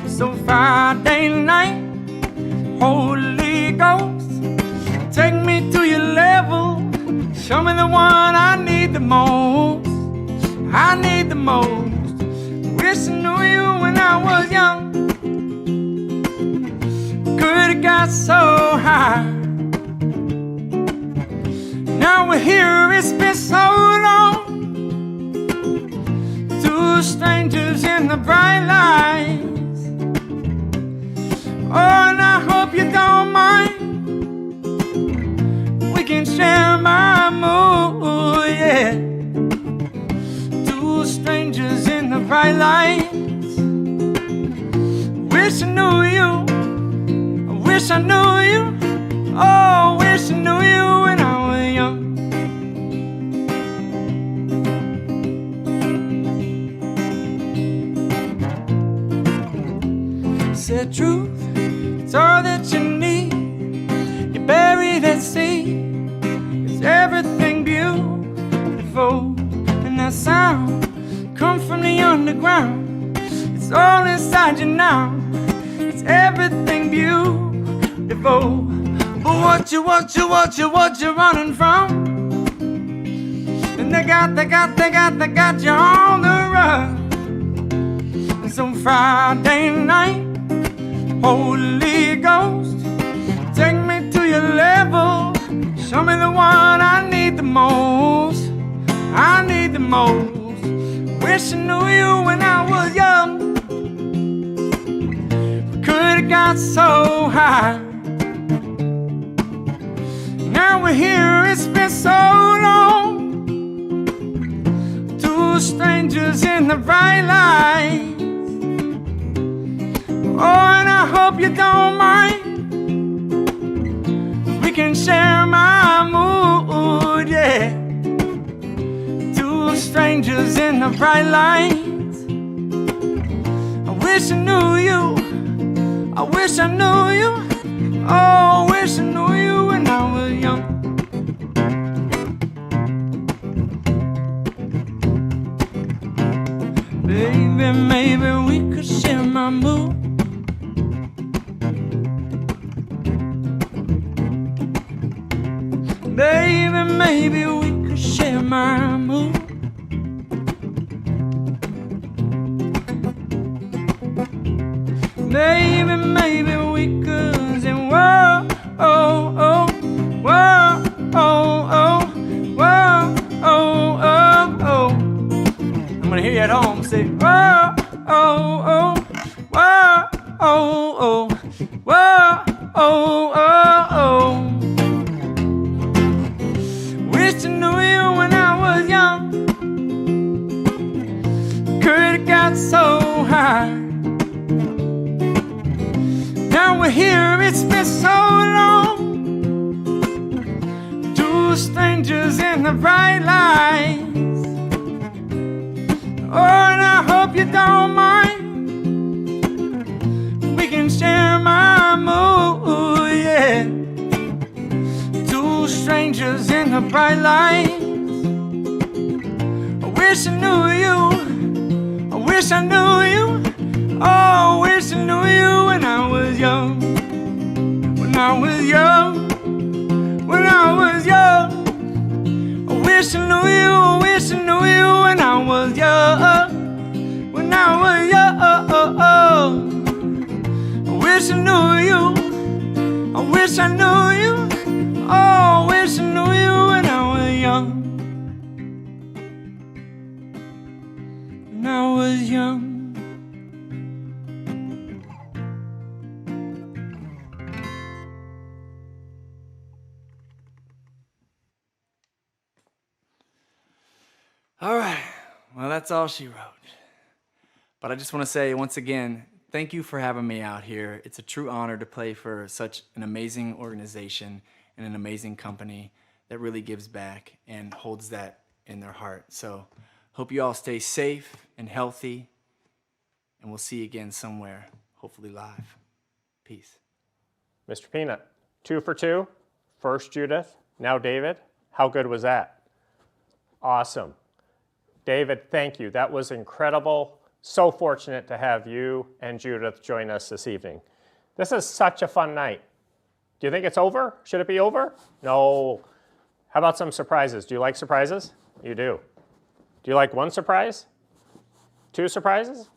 So Friday night, Holy Ghost, take me to your level. Show me the one I need the most. I need the most. Wish I knew you when I was young. Could've got so high. Now we're here, it's been so long. Two strangers in the bright lights. Oh, and I hope you don't mind. We can share my mood, yeah. Two strangers in the bright lights. Wish I knew you. I wish I knew you. Oh, wish I knew you when I was young. Said truth, it's all that you need. You bury that seed. It's everything beautiful. And that sound come from the underground. It's all inside you now. It's everything beautiful. But what you running from? And they got you on the run. And some Friday night, Holy Ghost, take me to your level. Show me the one I need the most. I need the most. Wish I knew you when I was young. Could've got so high. Now we're here, it's been so long. Two strangers in the bright light. Oh, and I hope you don't mind. We can share my mood, yeah. Two strangers in the bright lights. I wish I knew you. I wish I knew you. Oh, I wish I knew you when I was young. Baby, maybe we could share my mood. Baby, maybe we could share my mood. Maybe we could say whoa, oh, oh, whoa, oh, oh, whoa, oh, oh, oh. I'm gonna hear you at home say whoa, oh, oh, whoa, oh, oh, whoa, oh, oh, oh. Wish I knew you when I was young. Could've got so high. Now we're here, it's been so long. Two strangers in the bright lights. Oh, and I hope you don't mind. We can share my mood, yeah. Two strangers in the bright lights. I wish I knew you. I wish I knew you. Oh, I wish I knew you when I was young. When I was young. When I was young. I wish I knew you. I wish I knew you when I was young. When I was young. I wish I knew you. I wish I knew you. Oh, I wish I knew you when I was young. When I was young. All right, well, that's all she wrote. But I just want to say once again, thank you for having me out here. It's a true honor to play for such an amazing organization and an amazing company that really gives back and holds that in their heart. So hope you all stay safe and healthy, and we'll see you again somewhere, hopefully live. Peace. Mr. Peanut, 2 for 2. First Judith, now David. How good was that? Awesome. David, thank you. That was incredible. So fortunate to have you and Judith join us this evening. This is such a fun night. Do you think it's over? Should it be over? No. How about some surprises? Do you like surprises? You do. Do you like 1 surprise? 2 surprises?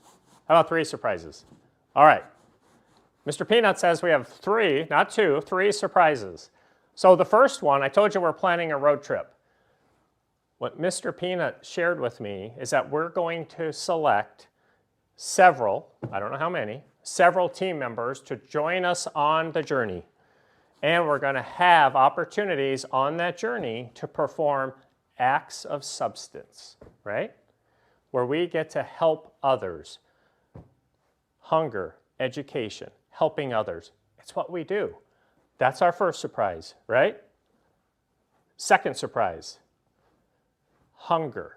How about 3 surprises? All right. Mr. Peanut says we have 3, not 2, 3 surprises. So the first one, I told you we're planning a road trip. What Mr. Peanut shared with me is that we're going to select several, I don't know how many, several team members to join us on the journey. And we're going to have opportunities on that journey to perform acts of substance, right? Where we get to help others. Hunger, education, helping others. It's what we do. That's our first surprise, right? Second surprise. Hunger.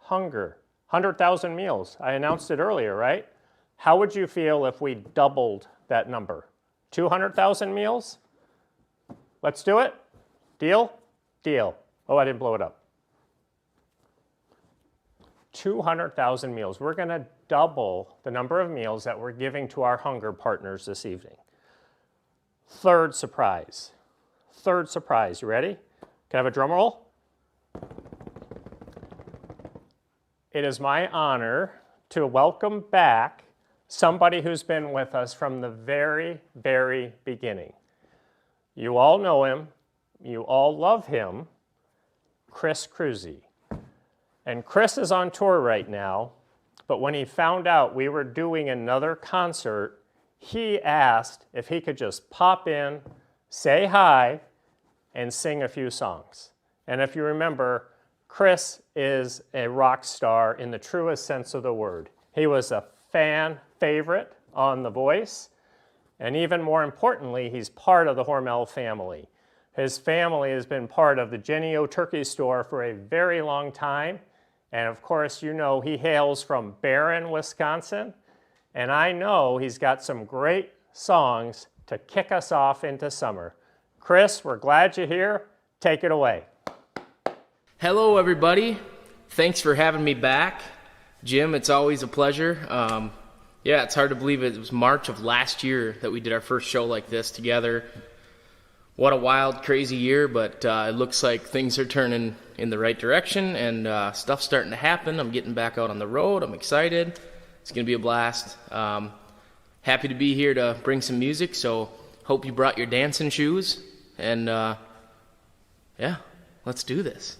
Hunger. 100,000 meals. I announced it earlier, right? How would you feel if we doubled that number? 200,000 meals? Let's do it. Deal? Deal. Oh, I didn't blow it up. 200,000 meals. We're going to double the number of meals that we're giving to our hunger partners this evening. Third surprise. Third surprise. You ready? Can I have a drum roll? It is my honor to welcome back somebody who's been with us from the very, very beginning. You all know him. You all love him. Cruisey. And Chris is on tour right now, but when he found out we were doing another concert, he asked if he could just pop in, say hi, and sing a few songs. And if you remember, Chris is a rock star in the truest sense of the word. He was a fan favorite on The Voice, and even more importantly, he's part of the Hormel family. His family has been part of the Jenny O Turkey Store for a very long time, and of course, you know he hails from Barron, Wisconsin, and I know he's got some great songs to kick us off into summer. Chris, we're glad you're here. Take it away. Hello, everybody. Thanks for having me back. Jim, it's always a pleasure. Yeah, it's hard to believe it was March of last year that we did our first show like this together. What a wild, crazy year, but it looks like things are turning in the right direction, and stuff's starting to happen. I'm getting back out on the road. I'm excited. It's going to be a blast. Happy to be here to bring some music, so hope you brought your dancing shoes, and yeah, let's do this.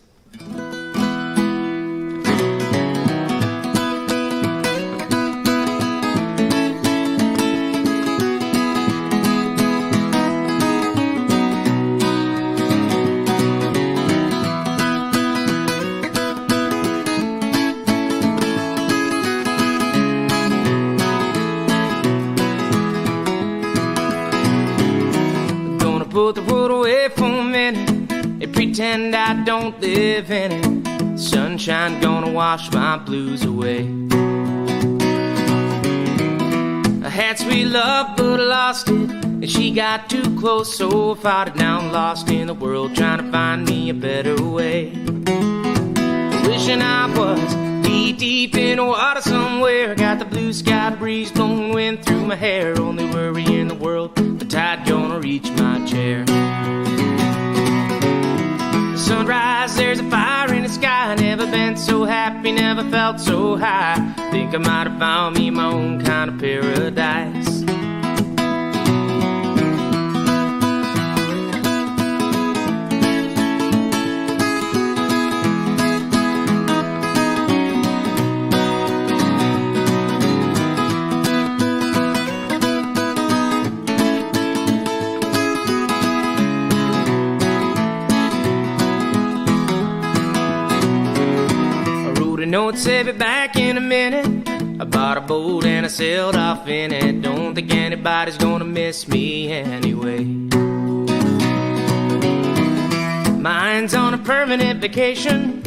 Put the world away for a minute and pretend I don't live in it. Sunshine gonna wash my blues away. I had sweet love but I lost it, and she got too close, so I fought it. Now I'm lost in the world trying to find me a better way. Wishing I was deep in the water somewhere. Got the blue sky breeze blowing wind through my hair. Only worry in the world, the tide gonna reach my chair. The sunrise, there's a fire in the sky. Never been so happy, never felt so high. Think I might have found me my own kind of paradise. Note, say be back in a minute. I bought a boat and I sailed off in it. Don't think anybody's gonna miss me anyway. Mine's on a permanent vacation.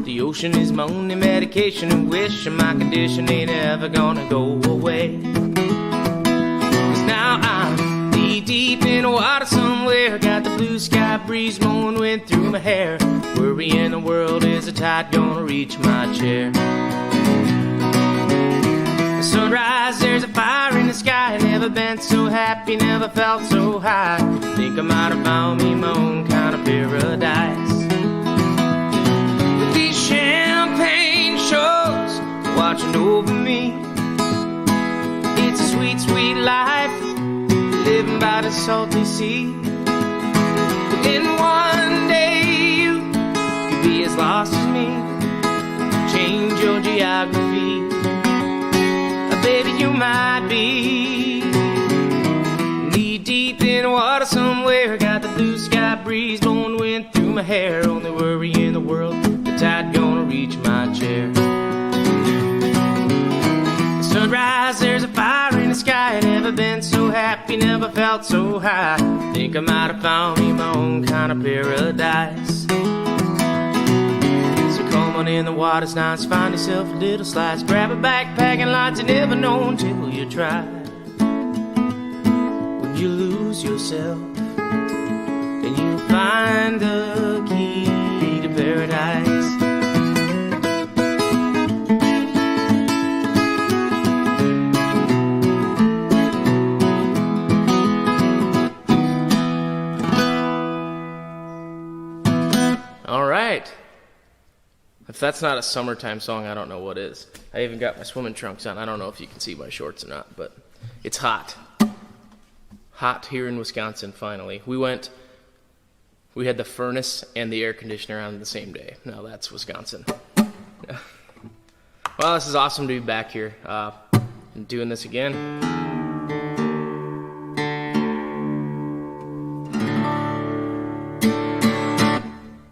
The ocean is my only medication, and wishing my condition ain't ever gonna go away. 'Cause now I'm knee deep in water somewhere, got the blue sky breeze blowing wind through my hair. Worry in the world, is the tide gonna reach my chair? The sunrise, there's a fire in the sky. Never been so happy, never felt so high. Think I might have found me my own kind of paradise. With these champagne shows watching over me, it's a sweet, sweet life, living by the salty sea. But then one day you could be as lost as me, change your geography. Baby, you might be knee deep in water somewhere, got the blue sky breeze blowing wind through my hair. Only worry in the world, the tide gonna reach my chair. The sunrise, there's a fire in the sky. Never been so happy, never felt so high. Think I might have found me my own kind of paradise. Come on in, the water's nice, find yourself a little slice. Grab a backpack and lots you never know until you try. When you lose yourself, then you find the key to paradise. All right. If that's not a summertime song, I don't know what is. I even got my swimming trunks on. I don't know if you can see my shorts or not, but it's hot. Hot here in Wisconsin, finally. We had the furnace and the air conditioner on the same day. Now that's Wisconsin. Well, this is awesome to be back here and doing this again.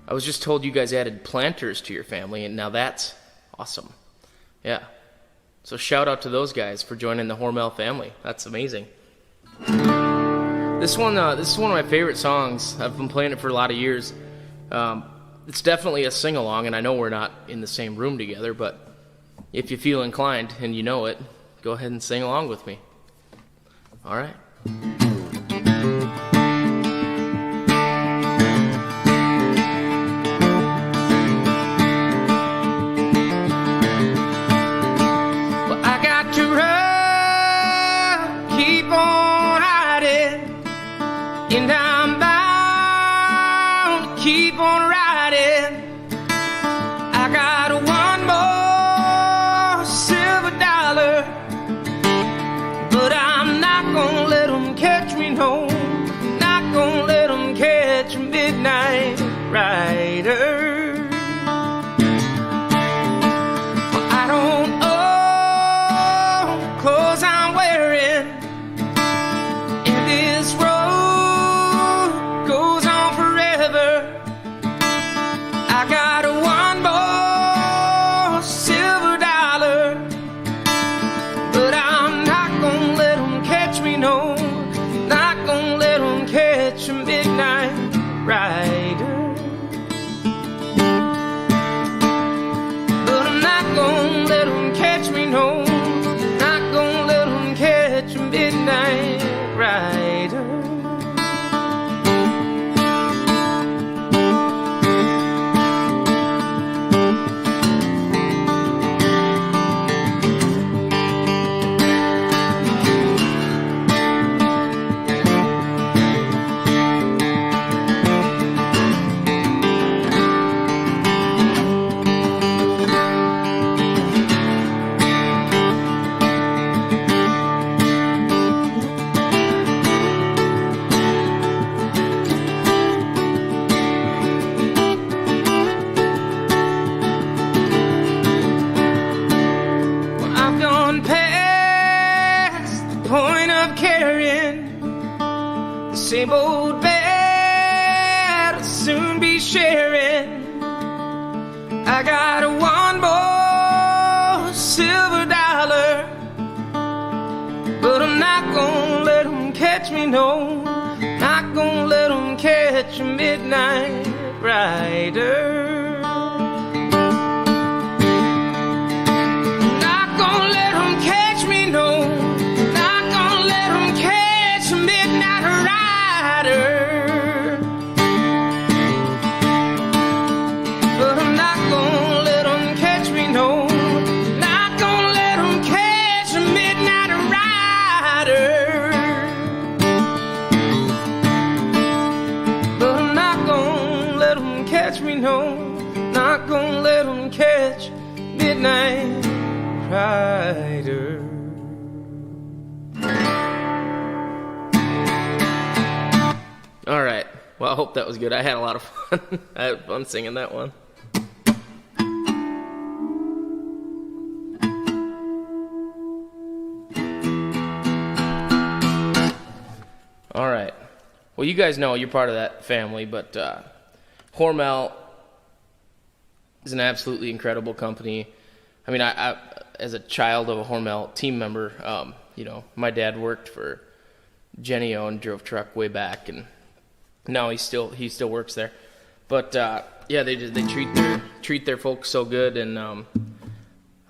I was just told you guys added planters to your family, and now that's awesome. Yeah. So shout out to those guys for joining the Hormel family. That's amazing. This is one of my favorite songs. I've been playing it for a lot of years. It's definitely a sing-along, and I know we're not in the same room together, but if you feel inclined and you know it, go ahead and sing along with me. All right. And I'm bound to keep on riding. I got one more silver dollar, but I'm not gonna let them catch me, no. Not gonna let them catch a midnight rider. I don't own clothes I'm wearing, and this road goes on forever. I got one more silver dollar, but I'm not gonna let them catch me, no. Not gonna let them catch a midnight rider. But I'm not gonna let them catch me, no. Not gonna let them catch a midnight rider. Same old bed I'll soon be sharing. I got one more silver dollar, I'm not gonna let them catch me, no. Not gonna let them catch a midnight rider. Not gonna let them catch me, no. Not gonna let them catch a midnight rider. But I'm not gonna let them catch me, no. Not gonna let them catch a midnight rider. But I'm not gonna let them catch me, no. Not gonna let them catch midnight rider. All right. Well, I hope that was good. I had a lot of fun. I had fun singing that one. All right. Well, you guys know you're part of that family, but Hormel is an absolutely incredible company. I mean, I as a child of a Hormel team member, you know, my dad worked for Genio and drove truck way back, and now he still works there. But yeah, they treat their folks so good, and I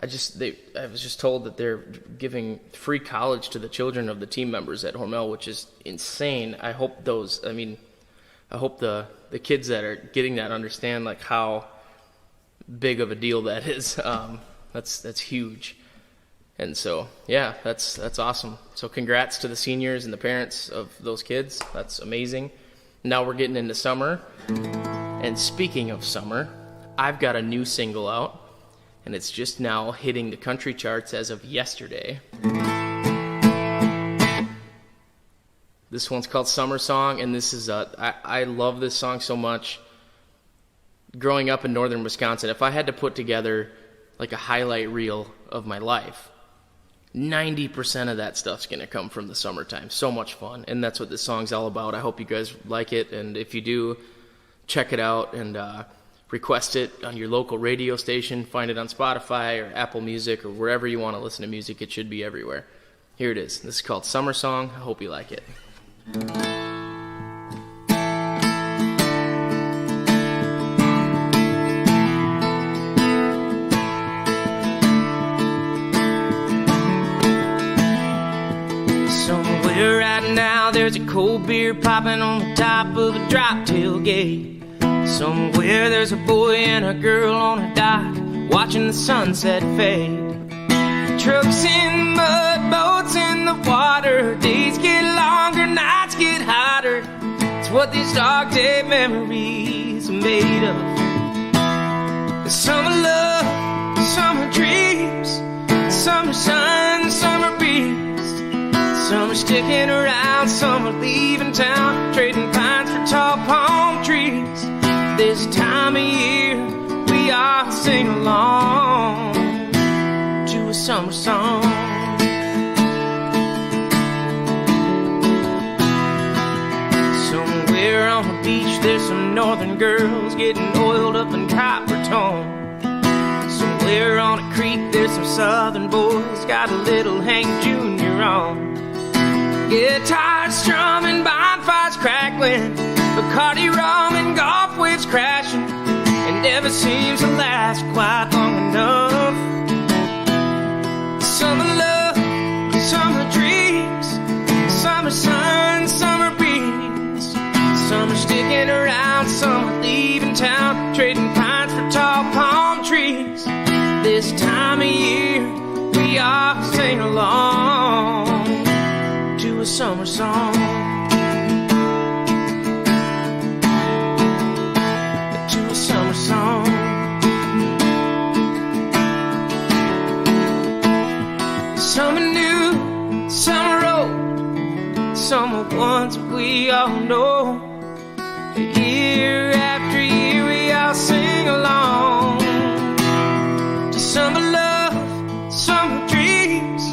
was just told that they're giving free college to the children of the team members at Hormel, which is insane. I hope the kids that are getting that understand like how big of a deal that is. That's huge. And so, yeah, that's awesome. So congrats to the seniors and the parents of those kids. That's amazing. Now we're getting into summer. And speaking of summer, I've got a new single out, and it's just now hitting the country charts as of yesterday. This one's called Summersong, and this is I love this song so much. Growing up in northern Wisconsin, if I had to put together like a highlight reel of my life, 90% of that stuff's going to come from the summertime. So much fun, and that's what this song's all about. I hope you guys like it, and if you do, check it out and request it on your local radio station. Find it on Spotify or Apple Music or wherever you want to listen to music. It should be everywhere. Here it is. This is called Summersong. I hope you like it. Somewhere right now there's a cold beer popping on the top of a drop tailgate. Somewhere there's a boy and a girl on a dock watching the sunset fade. Trucks in mud, boats in the water. Days get longer, nights get hotter. It's what these dark day memories are made of. The summer love, the summer dreams, the summer sun, summer breeze. Some are sticking around, some are leaving town, trading pines for tall palm trees. This time of year, we all sing along to a summer song. Somewhere on the beach, there's some northern girls getting oiled up in copper tone. Somewhere on a creek, there's some southern boys got a little Hank Jr. on. Guitars strumming, bonfires crackling, Bacardi rum and golf waves crashing. It never seems to last quite long enough. Summer love, summer dreams, summer sun, summer breeze. Some are sticking around, some are leaving town, trading pines for tall palm trees. This time of year, we all sing along to a summer song. To a summer song. Summer new, summer old, summer ones we all know. Year after year we all sing along to summer love, summer dreams,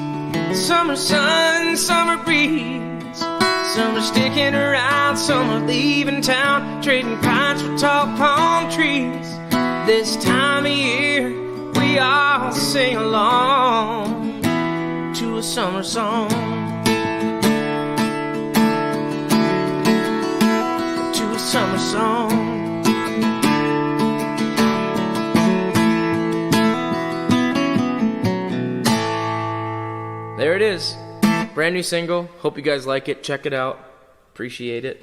summer sun, summer breeze. Some are sticking around, some are leaving town, trading pines for tall palm trees. This time of year, we all sing along to a summer song. Summersong. There it is. Brand new single. Hope you guys like it. Check it out. Appreciate it.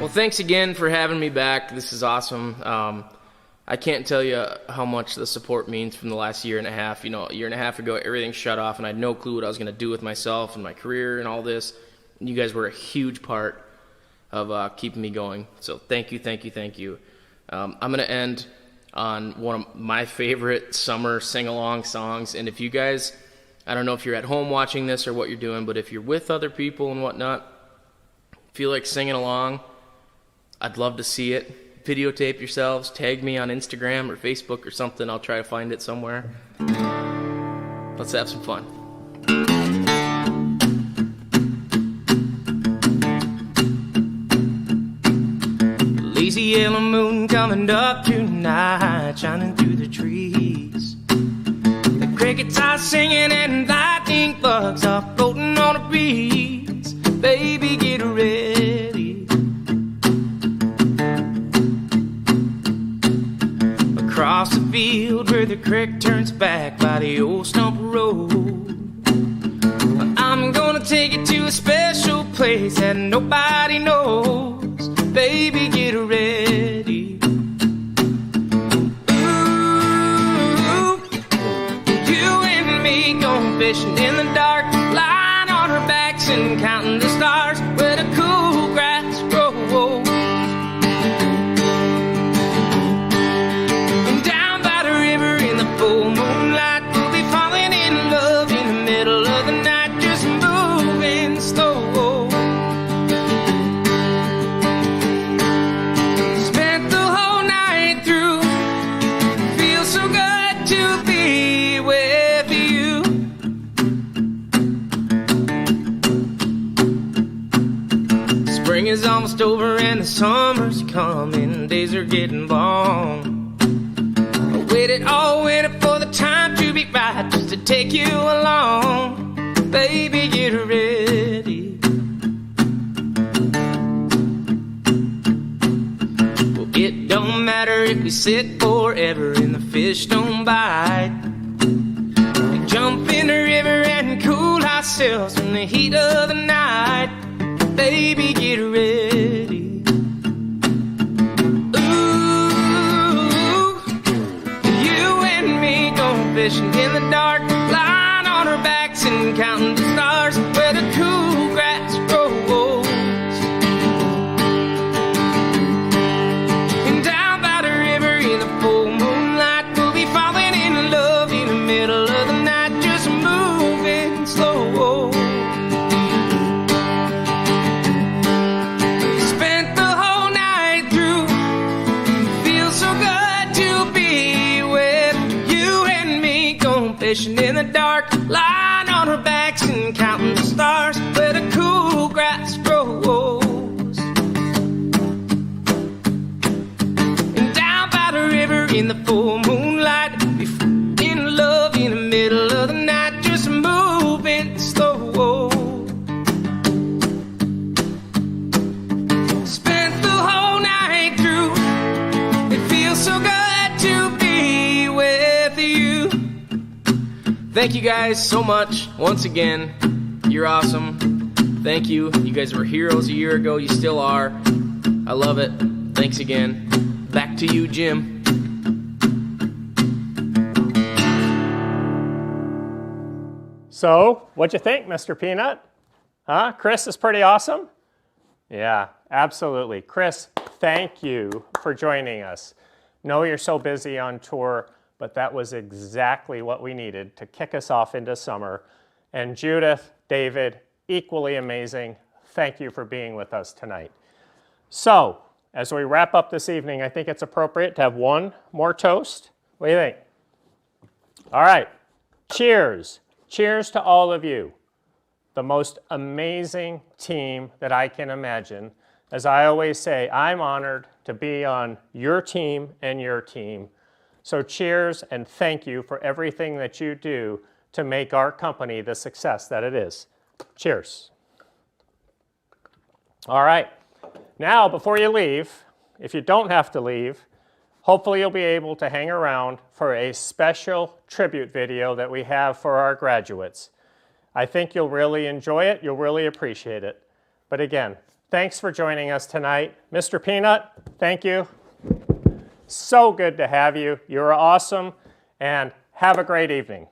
Well, thanks again for having me back. This is awesome. I can't tell you how much the support means from the last year and a half. You know, a year and a half ago, everything shut off, and I had no clue what I was going to do with myself and my career and all this. And you guys were a huge part of keeping me going. So thank you, thank you, thank you. I'm going to end on one of my favorite summer sing-along songs. And if you guys, I don't know if you're at home watching this or what you're doing, but if you're with other people and whatnot, feel like singing along, I'd love to see it. Videotape yourselves, tag me on Instagram or Facebook or something. I'll try to find it somewhere. Let's have some fun. Lazy yellow moon coming up tonight, shining through the trees. The crickets are singing and lightning bugs are floating on the breeze. Baby, get ready. Across the field where the creek turns back by the old stump road, I'm gonna take you to a special place that nobody knows. Baby, get ready. Ooh, you and me going fishing in the dark, lying on our backs and counting the stars where the cool grass grows. And down by the river in the full moonlight, we'll be falling in love in the middle of the night, just moving slow. Spring is almost over and the summer's coming, days are getting long. I waited for the time to be right, just to take you along. Baby, get ready. Well, it don't matter if we sit forever and the fish don't bite. We jump in the river and cool ourselves in the heat of the night. Baby, get ready. Ooh, you and me going fishing in the dark, lying on our backs and counting the stars where the cool grass grows. And down by the river in the full moonlight, we'll be falling in love in the middle of the night, just moving slow. Fishing in the dark, lying on our backs and counting the stars where the cool grass grows. And down by the river in the full moonlight, we in love in the middle of the night, just moving slow. Spent the whole night through, it feels so good to be with you. Thank you guys so much. Once again, you're awesome. Thank you. You guys were heroes a year ago. You still are. I love it. Thanks again. Back to you, Jim. So, what'd you think, Mr. Peanut? Huh? Chris is pretty awesome? Yeah, absolutely. Chris, thank you for joining us. Know you're so busy on tour, but that was exactly what we needed to kick us off into summer. And Judith, David, equally amazing. Thank you for being with us tonight. So, as we wrap up this evening, I think it's appropriate to have one more toast. What do you think? All right. Cheers. Cheers to all of you. The most amazing team that I can imagine. As I always say, I'm honored to be on your team and your team. So cheers and thank you for everything that you do to make our company the success that it is. Cheers. All right. Now, before you leave, if you don't have to leave, hopefully you'll be able to hang around for a special tribute video that we have for our graduates. I think you'll really enjoy it. You'll really appreciate it. But again, thanks for joining us tonight. Mr. Peanut, thank you. So good to have you. You're awesome. And have a great evening.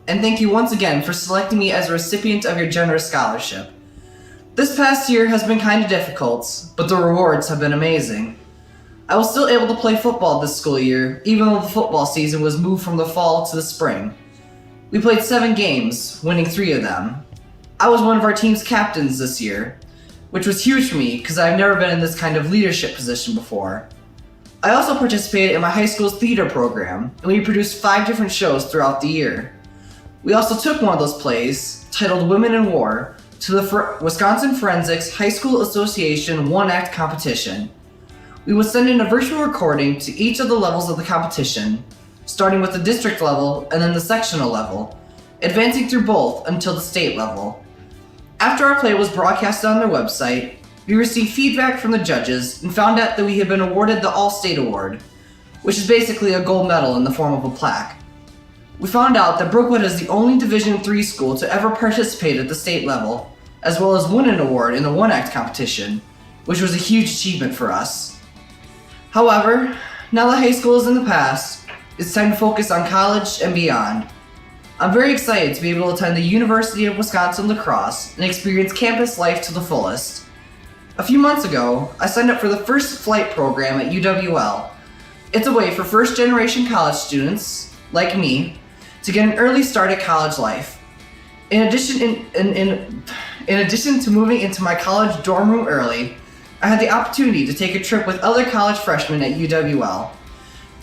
and thank you once again for selecting me as a recipient of your generous scholarship. This past year has been kind of difficult, but the rewards have been amazing. I was still able to play football this school year, even though the football season was moved from the fall to the spring. We played 7 games, winning 3 of them. I was one of our team's captains this year, which was huge for me because I've never been in this kind of leadership position before. I also participated in my high school's theater program, and we produced 5 different shows throughout the year. We also took one of those plays, titled Women in War, to the Wisconsin Forensics High School Association one-act competition. We would send in a virtual recording to each of the levels of the competition, starting with the district level and then the sectional level, advancing through both until the state level. After our play was broadcasted on their website, we received feedback from the judges and found out that we had been awarded the All-State Award, which is basically a gold medal in the form of a plaque. We found out that Brookwood is the only Division III school to ever participate at the state level, as well as win an award in a one-act competition, which was a huge achievement for us. However, now that high school is in the past, it's time to focus on college and beyond. I'm very excited to be able to attend the University of Wisconsin-La Crosse and experience campus life to the fullest. A few months ago, I signed up for the First Flight program at UWL. It's a way for first-generation college students, like me, to get an early start at college life. In addition to moving into my college dorm room early, I had the opportunity to take a trip with other college freshmen at UWL.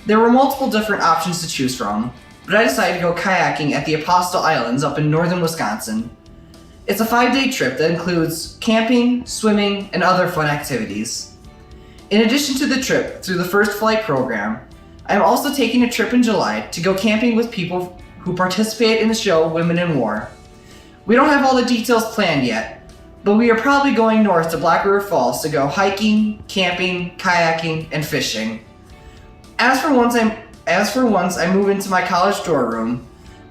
There were multiple different options to choose from, but I decided to go kayaking at the Apostle Islands up in northern Wisconsin. It's a 5-day trip that includes camping, swimming, and other fun activities. In addition to the trip through the First Flight program, I am also taking a trip in July to go camping with people who participate in the show Women in War. We don't have all the details planned yet, but we are probably going north to Black River Falls to go hiking, camping, kayaking, and fishing. As for once I move into my college dorm room,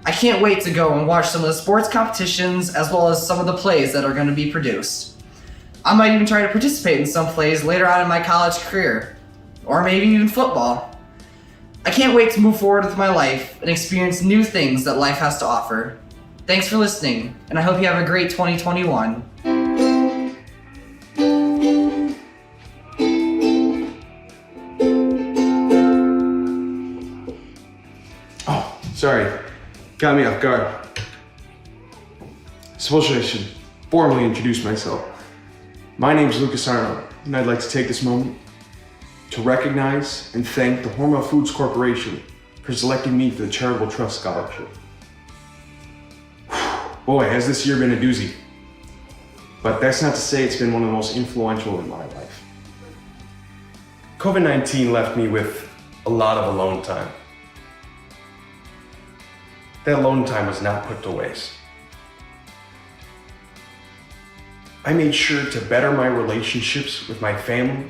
I can't wait to go and watch some of the sports competitions as well as some of the plays that are going to be produced. I might even try to participate in some plays later on in my college career, or maybe even football. I can't wait to move forward with my life and experience new things that life has to offer. Thanks for listening, and I hope you have a great 2021. Oh, sorry. Got me off guard. Suppose I should formally introduce myself. My name's Lucas Arnold, and I'd like to take this moment to recognize and thank the Hormel Foods Corporation for selecting me for the Charitable Trust Scholarship. Boy, has this year been a doozy. But that's not to say it's been one of the most influential in my life. COVID-19 left me with a lot of alone time. That alone time was not put to waste. I made sure to better my relationships with my family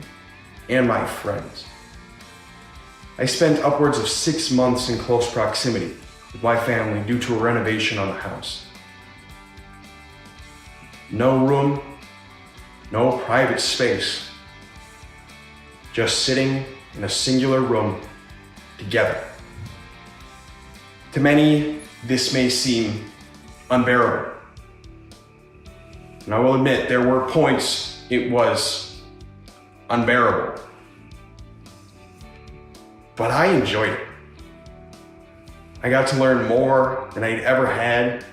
and my friends. I spent upwards of 6 months in close proximity with my family due to a renovation on the house. No room, no private space, just sitting in a singular room together. To many, this may seem unbearable. And I will admit, there were points it was unbearable. But I enjoyed it. I got to learn more than I'd ever had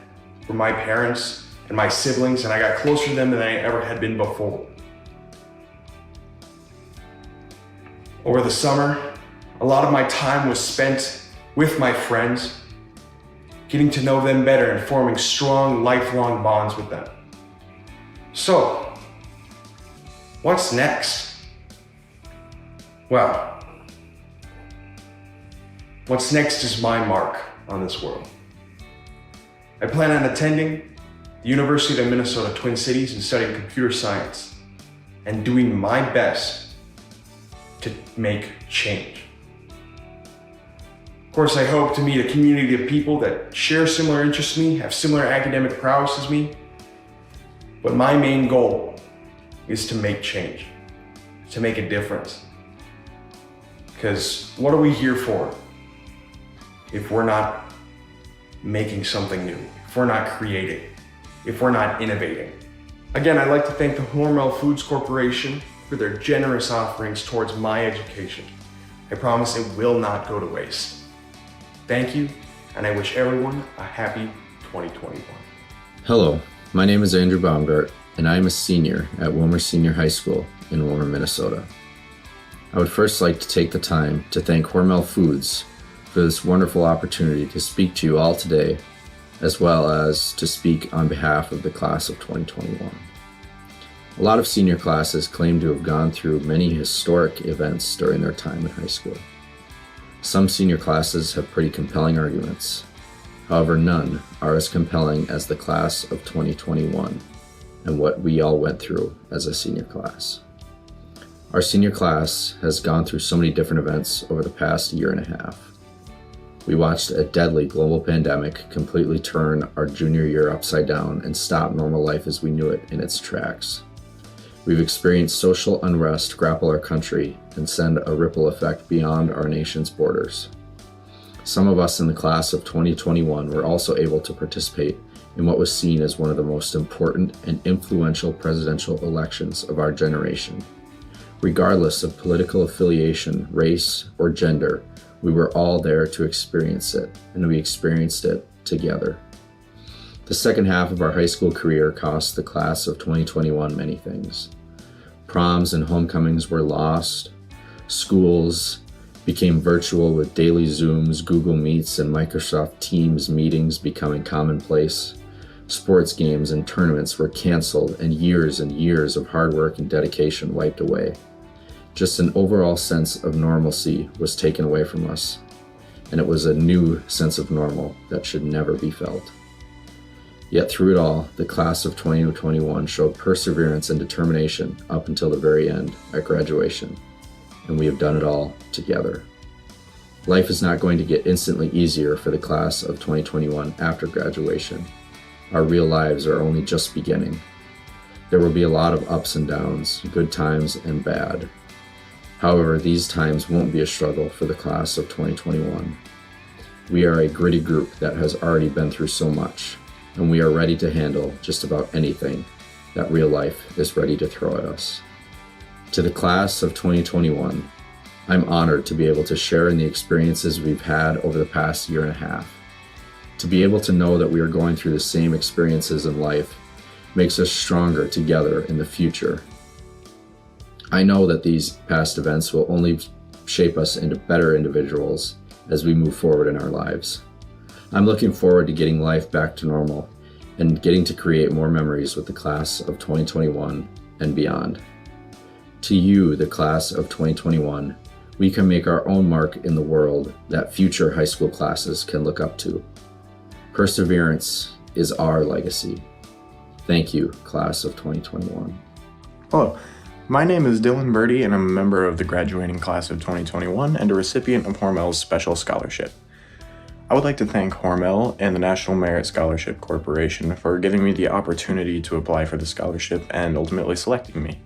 from my parents and my siblings, and I got closer to them than I ever had been before. Over the summer, a lot of my time was spent with my friends, getting to know them better and forming strong, lifelong bonds with them. So, what's next? Well, what's next is my mark on this world. I plan on attending the University of Minnesota Twin Cities and studying computer science and doing my best to make change. Of course, I hope to meet a community of people that share similar interests with me, have similar academic prowess as me, but my main goal is to make change, to make a difference. Because what are we here for if we're not making something new, if we're not creating, if we're not innovating? Again, I'd like to thank the Hormel Foods Corporation for their generous offerings towards my education. I promise it will not go to waste. Thank you, and I wish everyone a happy 2021. Hello, my name is Andrew Baumgart, and I am a senior at Wilmer Senior High School in Wilmer, Minnesota. I would first like to take the time to thank Hormel Foods for this wonderful opportunity to speak to you all today, as well as to speak on behalf of the class of 2021. A lot of senior classes claim to have gone through many historic events during their time in high school. Some senior classes have pretty compelling arguments. However, none are as compelling as the class of 2021 and what we all went through as a senior class. Our senior class has gone through so many different events over the past year and a half. We watched a deadly global pandemic completely turn our junior year upside down and stop normal life as we knew it in its tracks. We've experienced social unrest grapple our country and send a ripple effect beyond our nation's borders. Some of us in the class of 2021 were also able to participate in what was seen as one of the most important and influential presidential elections of our generation. Regardless of political affiliation, race, or gender, we were all there to experience it, and we experienced it together. The second half of our high school career cost the class of 2021 many things. Proms and homecomings were lost. Schools became virtual with daily Zooms, Google Meets, and Microsoft Teams meetings becoming commonplace. Sports games and tournaments were canceled, and years of hard work and dedication wiped away. Just an overall sense of normalcy was taken away from us, and it was a new sense of normal that should never be felt. Yet through it all, the class of 2021 showed perseverance and determination up until the very end at graduation, and we have done it all together. Life is not going to get instantly easier for the class of 2021 after graduation. Our real lives are only just beginning. There will be a lot of ups and downs, good times and bad. However, these times won't be a struggle for the class of 2021. We are a gritty group that has already been through so much, and we are ready to handle just about anything that real life is ready to throw at us. To the class of 2021, I'm honored to be able to share in the experiences we've had over the past year and a half. To be able to know that we are going through the same experiences in life makes us stronger together in the future. I know that these past events will only shape us into better individuals as we move forward in our lives. I'm looking forward to getting life back to normal and getting to create more memories with the class of 2021 and beyond. To you, the class of 2021, we can make our own mark in the world that future high school classes can look up to. Perseverance is our legacy. Thank you, class of 2021. Hello, my name is Dylan Birdie, and I'm a member of the graduating class of 2021 and a recipient of Hormel's Special Scholarship. I would like to thank Hormel and the National Merit Scholarship Corporation for giving me the opportunity to apply for the scholarship and ultimately selecting me.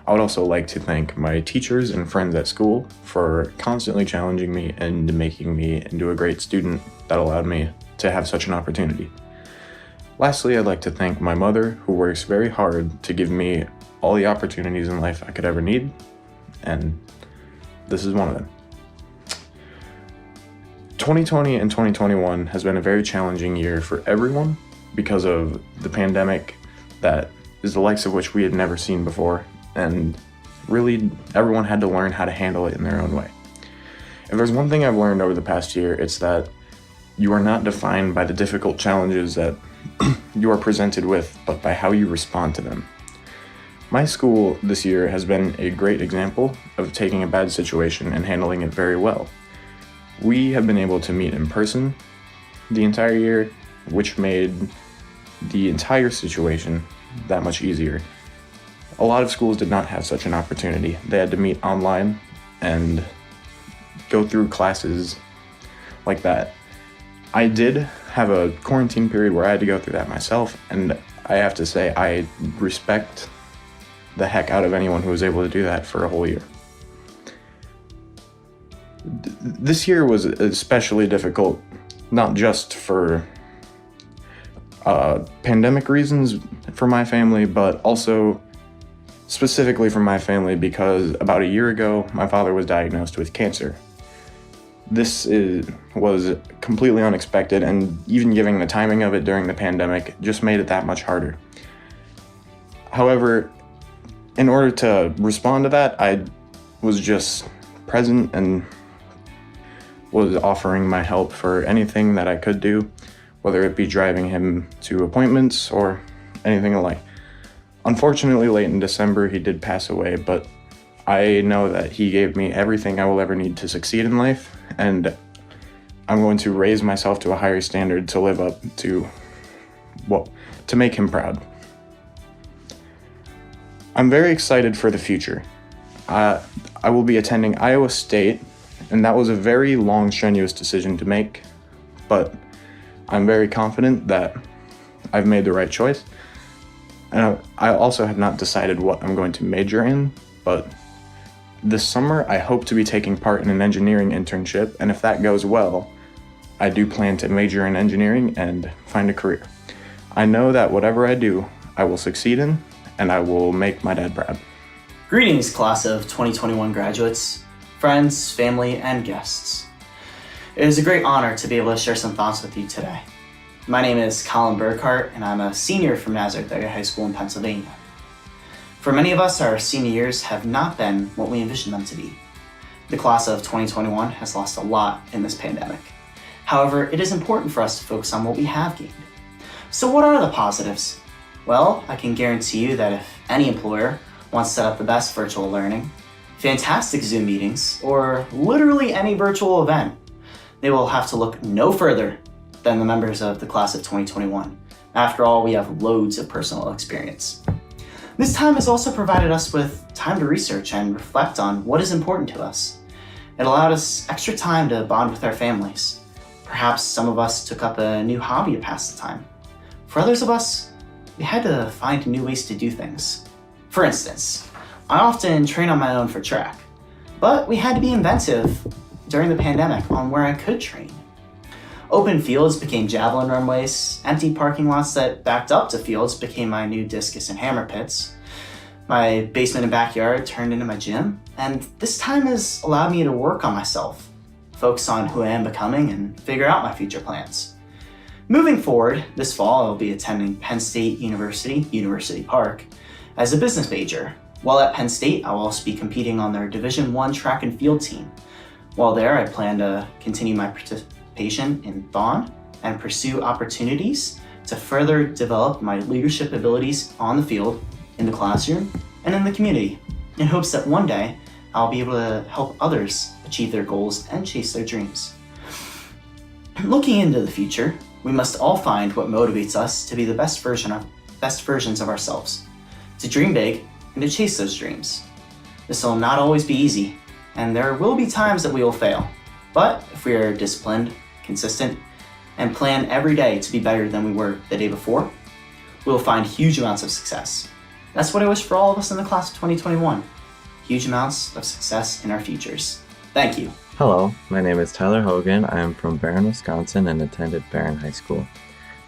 I would also like to thank my teachers and friends at school for constantly challenging me and making me into a great student that allowed me to have such an opportunity. Lastly, I'd like to thank my mother, who works very hard to give me all the opportunities in life I could ever need, and this is one of them. 2020 and 2021 has been a very challenging year for everyone because of the pandemic that is the likes of which we had never seen before, and really everyone had to learn how to handle it in their own way. If there's one thing I've learned over the past year, it's that you are not defined by the difficult challenges that you are presented with, but by how you respond to them. My school this year has been a great example of taking a bad situation and handling it very well. We have been able to meet in person the entire year, which made the entire situation that much easier. A lot of schools did not have such an opportunity. They had to meet online and go through classes like that. I did have a quarantine period where I had to go through that myself, and I have to say I respect the heck out of anyone who was able to do that for a whole year. This year was especially difficult, not just for pandemic reasons for my family, but also specifically for my family because about a year ago, my father was diagnosed with cancer. This was completely unexpected, and even giving the timing of it during the pandemic just made it that much harder. However, in order to respond to that, I was just present and was offering my help for anything that I could do, whether it be driving him to appointments or anything alike. Unfortunately, late in December, he did pass away, but I know that he gave me everything I will ever need to succeed in life, and I'm going to raise myself to a higher standard to live up to, well, to make him proud. I'm very excited for the future. I will be attending Iowa State, and that was a very long, strenuous decision to make, but I'm very confident that I've made the right choice. And I also have not decided what I'm going to major in, but this summer I hope to be taking part in an engineering internship, and if that goes well, I do plan to major in engineering and find a career. I know that whatever I do, I will succeed in, and I will make my dad proud. Greetings, class of 2021 graduates, friends, family, and guests. It is a great honor to be able to share some thoughts with you today. My name is Colin Burkhart, and I'm a senior from Nazareth Area High School in Pennsylvania. For many of us, our senior years have not been what we envisioned them to be. The class of 2021 has lost a lot in this pandemic. However, it is important for us to focus on what we have gained. So what are the positives? Well, I can guarantee you that if any employer wants to set up the best virtual learning, fantastic Zoom meetings, or literally any virtual event, they will have to look no further than the members of the class of 2021 After all, we have loads of personal experience. This time has also provided us with time to research and reflect on what is important to us. It allowed us extra time to bond with our families. Perhaps some of us took up a new hobby to pass the time. For others of us, we had to find new ways to do things. For instance, I often train on my own for track, but we had to be inventive during the pandemic on where I could train. Open fields became javelin runways, empty parking lots that backed up to fields became my new discus and hammer pits. My basement and backyard turned into my gym, and this time has allowed me to work on myself, focus on who I am becoming, and figure out my future plans. Moving forward, this fall I'll be attending Penn State University Park, as a business major. While at Penn State, I'll also be competing on their Division I track and field team. While there, I plan to continue my participation in Thon and pursue opportunities to further develop my leadership abilities on the field, in the classroom, and in the community, in hopes that one day I'll be able to help others achieve their goals and chase their dreams. Looking into the future, we must all find what motivates us to be the best versions of ourselves, to dream big and to chase those dreams. This will not always be easy, and there will be times that we will fail. But if we are disciplined, consistent, and plan every day to be better than we were the day before, we will find huge amounts of success. That's what I wish for all of us in the class of 2021. Huge amounts of success in our futures. Thank you. Hello, my name is Tyler Hogan. I am from Barron, Wisconsin and attended Barron High School.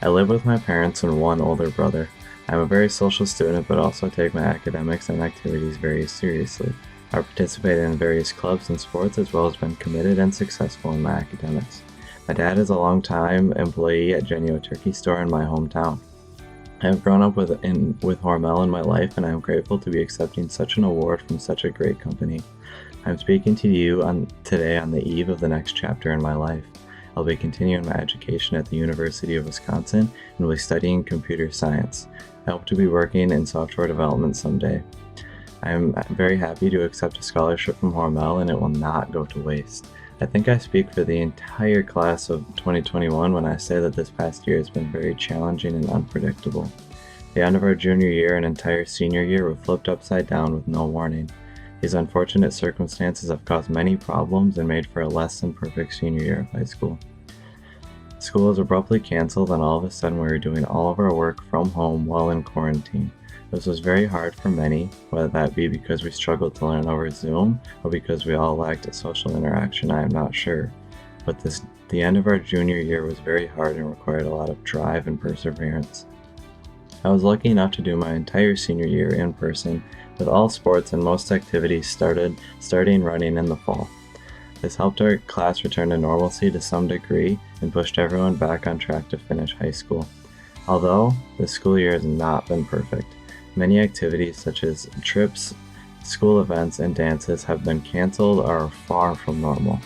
I live with my parents and one older brother. I'm a very social student, but also take my academics and activities very seriously. I participated in various clubs and sports, as well as been committed and successful in my academics. My dad is a long-time employee at Jenio Turkey Store in my hometown. I have grown up with Hormel in my life, and I am grateful to be accepting such an award from such a great company. I'm speaking to you today on the eve of the next chapter in my life. I'll be continuing my education at the University of Wisconsin and will be studying computer science. I hope to be working in software development someday. I am very happy to accept a scholarship from Hormel, and it will not go to waste. I think I speak for the entire class of 2021 when I say that this past year has been very challenging and unpredictable. The end of our junior year and entire senior year were flipped upside down with no warning. These unfortunate circumstances have caused many problems and made for a less than perfect senior year of high school. School was abruptly canceled, and all of a sudden we were doing all of our work from home while in quarantine. This was very hard for many, whether that be because we struggled to learn over Zoom or because we all lacked social interaction, I am not sure. But the end of our junior year was very hard and required a lot of drive and perseverance. I was lucky enough to do my entire senior year in person, with all sports and most activities starting running in the fall. This helped our class return to normalcy to some degree and pushed everyone back on track to finish high school. Although the school year has not been perfect, many activities such as trips, school events, and dances have been canceled or are far from normal.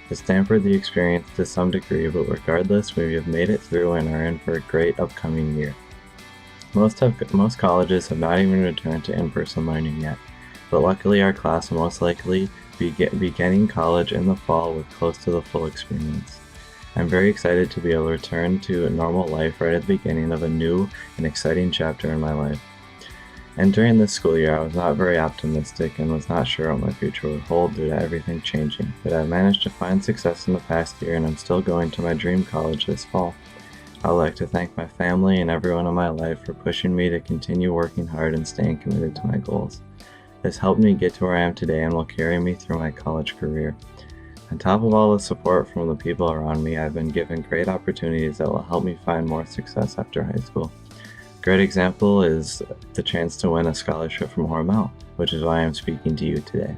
This dampened the experience to some degree, but regardless, we have made it through and are in for a great upcoming year. Most colleges have not even returned to in-person learning yet, but luckily our class will most likely be beginning college in the fall with close to the full experience. I'm very excited to be able to return to a normal life right at the beginning of a new and exciting chapter in my life. And during this school year, I was not very optimistic and was not sure what my future would hold due to everything changing, but I've managed to find success in the past year and I'm still going to my dream college this fall. I would like to thank my family and everyone in my life for pushing me to continue working hard and staying committed to my goals. This helped me get to where I am today and will carry me through my college career. On top of all the support from the people around me, I've been given great opportunities that will help me find more success after high school. A great example is the chance to win a scholarship from Hormel, which is why I'm speaking to you today.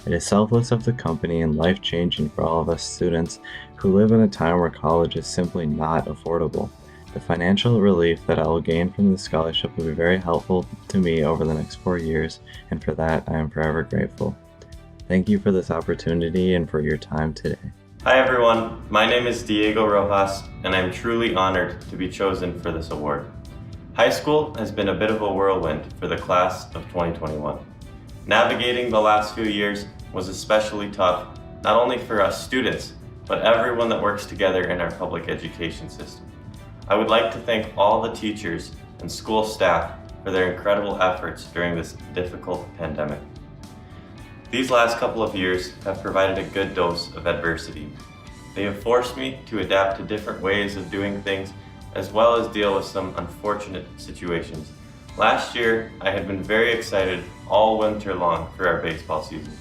It is selfless of the company and life-changing for all of us students who live in a time where college is simply not affordable. The financial relief that I will gain from this scholarship will be very helpful to me over the next 4 years, and for that I am forever grateful. Thank you for this opportunity and for your time today. Hi everyone, my name is Diego Rojas, and I'm truly honored to be chosen for this award. High school has been a bit of a whirlwind for the class of 2021. Navigating the last few years was especially tough, not only for us students, but everyone that works together in our public education system. I would like to thank all the teachers and school staff for their incredible efforts during this difficult pandemic. These last couple of years have provided a good dose of adversity. They have forced me to adapt to different ways of doing things, as well as deal with some unfortunate situations. Last year, I had been very excited all winter long for our baseball season.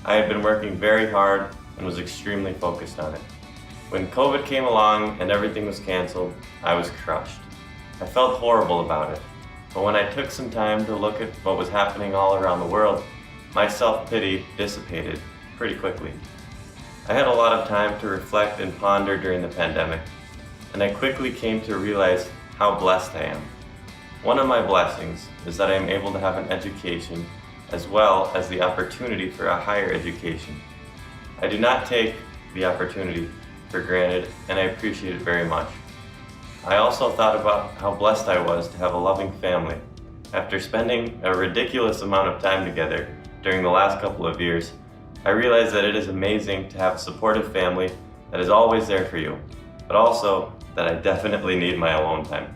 I had been working very hard and was extremely focused on it. When COVID came along and everything was canceled, I was crushed. I felt horrible about it, but when I took some time to look at what was happening all around the world, my self-pity dissipated pretty quickly. I had a lot of time to reflect and ponder during the pandemic, and I quickly came to realize how blessed I am. One of my blessings is that I am able to have an education as well as the opportunity for a higher education. I do not take the opportunity for granted, and I appreciate it very much. I also thought about how blessed I was to have a loving family. After spending a ridiculous amount of time together during the last couple of years, I realized that it is amazing to have a supportive family that is always there for you, but also that I definitely need my alone time.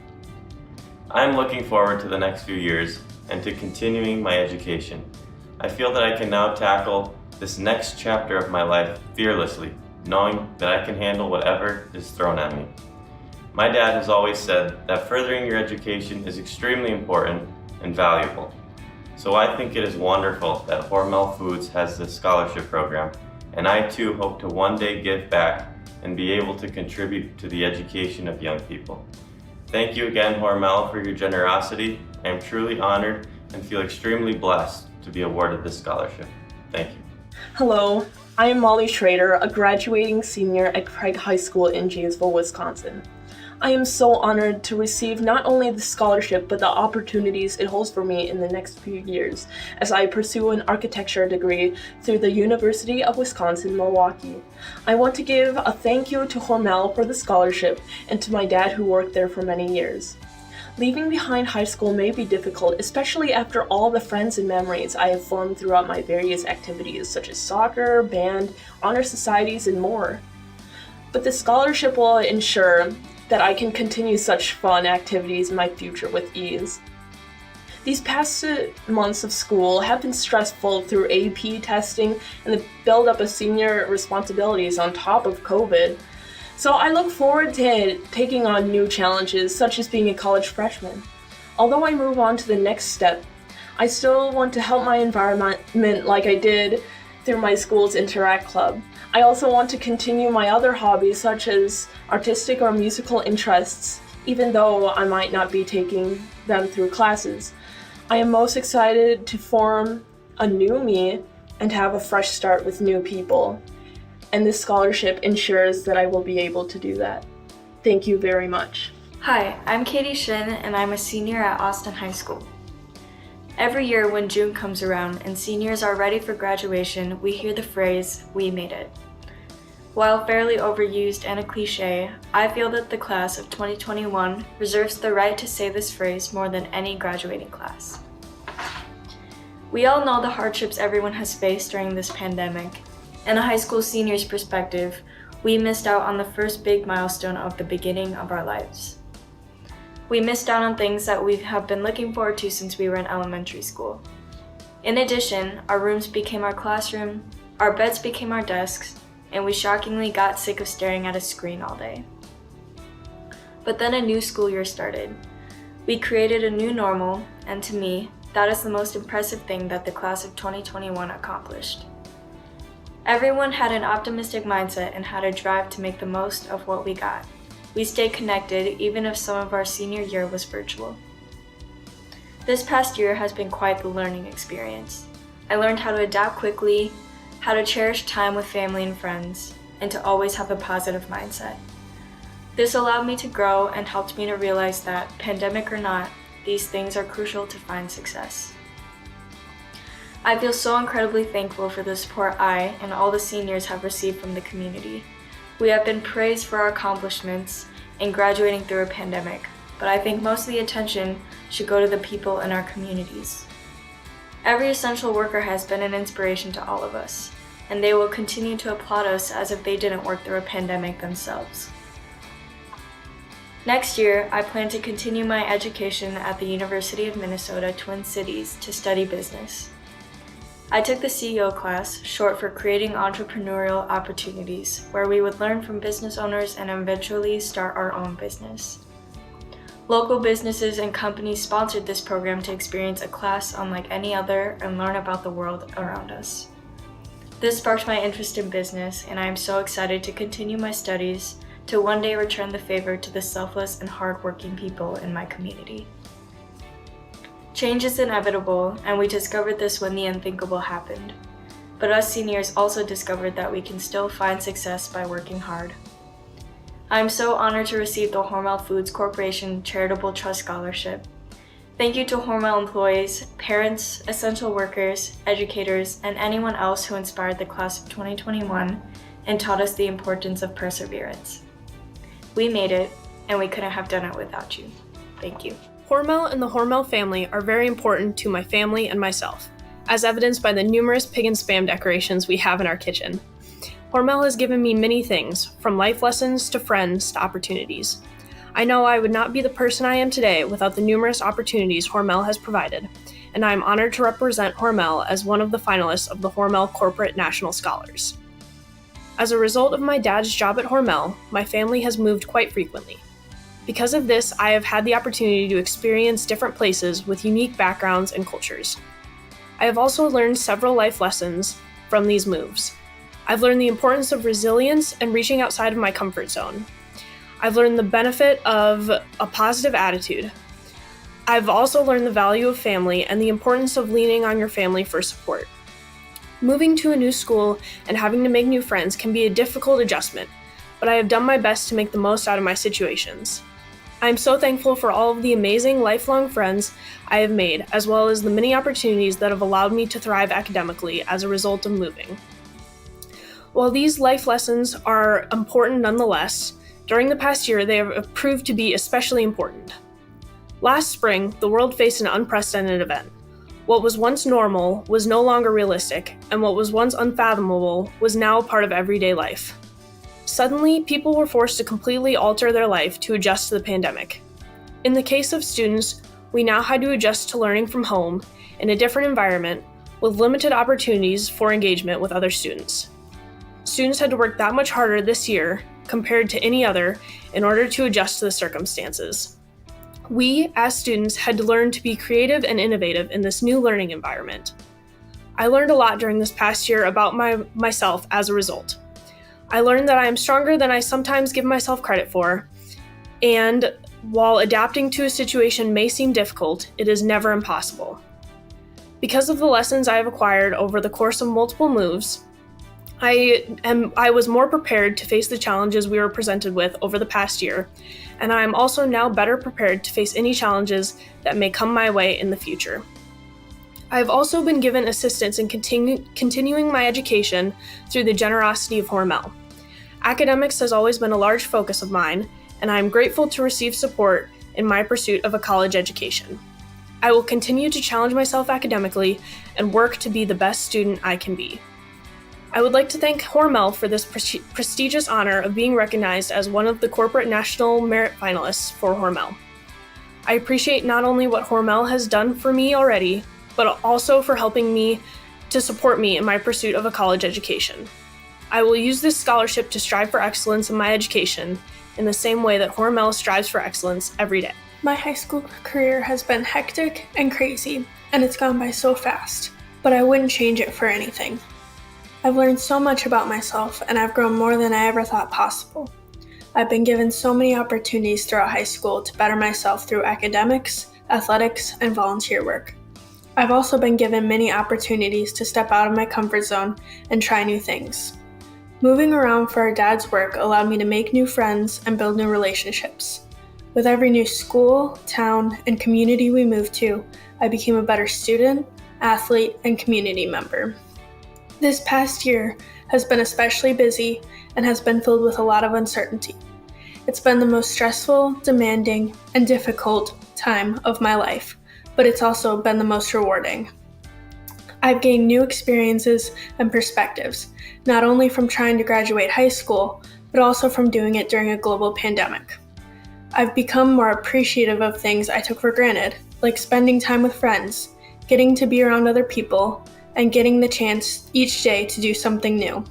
I'm looking forward to the next few years and to continuing my education. I feel that I can now tackle this next chapter of my life fearlessly, knowing that I can handle whatever is thrown at me. My dad has always said that furthering your education is extremely important and valuable. So I think it is wonderful that Hormel Foods has this scholarship program, and I too hope to one day give back and be able to contribute to the education of young people. Thank you again, Hormel, for your generosity. I am truly honored and feel extremely blessed to be awarded this scholarship. Thank you. Hello, I am Molly Schroeder, a graduating senior at Craig High School in Janesville, Wisconsin. I am so honored to receive not only the scholarship, but the opportunities it holds for me in the next few years as I pursue an architecture degree through the University of Wisconsin-Milwaukee. I want to give a thank you to Hormel for the scholarship and to my dad who worked there for many years. Leaving behind high school may be difficult, especially after all the friends and memories I have formed throughout my various activities such as soccer, band, honor societies, and more. But the scholarship will ensure that I can continue such fun activities in my future with ease. These past months of school have been stressful through AP testing and the build-up of senior responsibilities on top of COVID. So I look forward to taking on new challenges, such as being a college freshman. Although I move on to the next step, I still want to help my environment like I did through my school's Interact Club. I also want to continue my other hobbies, such as artistic or musical interests, even though I might not be taking them through classes. I am most excited to form a new me and have a fresh start with new people. And this scholarship ensures that I will be able to do that. Thank you very much. Hi, I'm Katie Shin, and I'm a senior at Austin High School. Every year when June comes around and seniors are ready for graduation, we hear the phrase, "We made it." While fairly overused and a cliche, I feel that the class of 2021 reserves the right to say this phrase more than any graduating class. We all know the hardships everyone has faced during this pandemic. In a high school senior's perspective, we missed out on the first big milestone of the beginning of our lives. We missed out on things that we have been looking forward to since we were in elementary school. In addition, our rooms became our classroom, our beds became our desks, and we shockingly got sick of staring at a screen all day. But then a new school year started. We created a new normal, and to me, that is the most impressive thing that the class of 2021 accomplished. Everyone had an optimistic mindset and had a drive to make the most of what we got. We stayed connected even if some of our senior year was virtual. This past year has been quite the learning experience. I learned how to adapt quickly, how to cherish time with family and friends, and to always have a positive mindset. This allowed me to grow and helped me to realize that, pandemic or not, these things are crucial to find success. I feel so incredibly thankful for the support I and all the seniors have received from the community. We have been praised for our accomplishments in graduating through a pandemic, but I think most of the attention should go to the people in our communities. Every essential worker has been an inspiration to all of us, and they will continue to applaud us as if they didn't work through a pandemic themselves. Next year, I plan to continue my education at the University of Minnesota Twin Cities to study business. I took the CEO class, short for Creating Entrepreneurial Opportunities, where we would learn from business owners and eventually start our own business. Local businesses and companies sponsored this program to experience a class unlike any other and learn about the world around us. This sparked my interest in business, and I am so excited to continue my studies to one day return the favor to the selfless and hardworking people in my community. Change is inevitable, and we discovered this when the unthinkable happened. But us seniors also discovered that we can still find success by working hard. I am so honored to receive the Hormel Foods Corporation Charitable Trust Scholarship. Thank you to Hormel employees, parents, essential workers, educators, and anyone else who inspired the class of 2021 and taught us the importance of perseverance. We made it, and we couldn't have done it without you. Thank you. Hormel and the Hormel family are very important to my family and myself, as evidenced by the numerous pig and spam decorations we have in our kitchen. Hormel has given me many things, from life lessons to friends to opportunities. I know I would not be the person I am today without the numerous opportunities Hormel has provided, and I am honored to represent Hormel as one of the finalists of the Hormel Corporate National Scholars. As a result of my dad's job at Hormel, my family has moved quite frequently. Because of this, I have had the opportunity to experience different places with unique backgrounds and cultures. I have also learned several life lessons from these moves. I've learned the importance of resilience and reaching outside of my comfort zone. I've learned the benefit of a positive attitude. I've also learned the value of family and the importance of leaning on your family for support. Moving to a new school and having to make new friends can be a difficult adjustment, but I have done my best to make the most out of my situations. I am so thankful for all of the amazing lifelong friends I have made, as well as the many opportunities that have allowed me to thrive academically as a result of moving. While these life lessons are important nonetheless, during the past year they have proved to be especially important. Last spring, the world faced an unprecedented event. What was once normal was no longer realistic, and what was once unfathomable was now a part of everyday life. Suddenly, people were forced to completely alter their life to adjust to the pandemic. In the case of students, we now had to adjust to learning from home in a different environment with limited opportunities for engagement with other students. Students had to work that much harder this year compared to any other in order to adjust to the circumstances. We, as students, had to learn to be creative and innovative in this new learning environment. I learned a lot during this past year about myself as a result. I learned that I am stronger than I sometimes give myself credit for, and while adapting to a situation may seem difficult, it is never impossible. Because of the lessons I have acquired over the course of multiple moves, I was more prepared to face the challenges we were presented with over the past year, and I am also now better prepared to face any challenges that may come my way in the future. I have also been given assistance in continuing my education through the generosity of Hormel. Academics has always been a large focus of mine, and I am grateful to receive support in my pursuit of a college education. I will continue to challenge myself academically and work to be the best student I can be. I would like to thank Hormel for this prestigious honor of being recognized as one of the Corporate National Merit Finalists for Hormel. I appreciate not only what Hormel has done for me already, but also for helping me to support me in my pursuit of a college education. I will use this scholarship to strive for excellence in my education in the same way that Hormel strives for excellence every day. My high school career has been hectic and crazy, and it's gone by so fast, but I wouldn't change it for anything. I've learned so much about myself, and I've grown more than I ever thought possible. I've been given so many opportunities throughout high school to better myself through academics, athletics, and volunteer work. I've also been given many opportunities to step out of my comfort zone and try new things. Moving around for our dad's work allowed me to make new friends and build new relationships. With every new school, town, and community we moved to, I became a better student, athlete, and community member. This past year has been especially busy and has been filled with a lot of uncertainty. It's been the most stressful, demanding, and difficult time of my life, but it's also been the most rewarding. I've gained new experiences and perspectives, not only from trying to graduate high school, but also from doing it during a global pandemic. I've become more appreciative of things I took for granted, like spending time with friends, getting to be around other people, and getting the chance each day to do something new.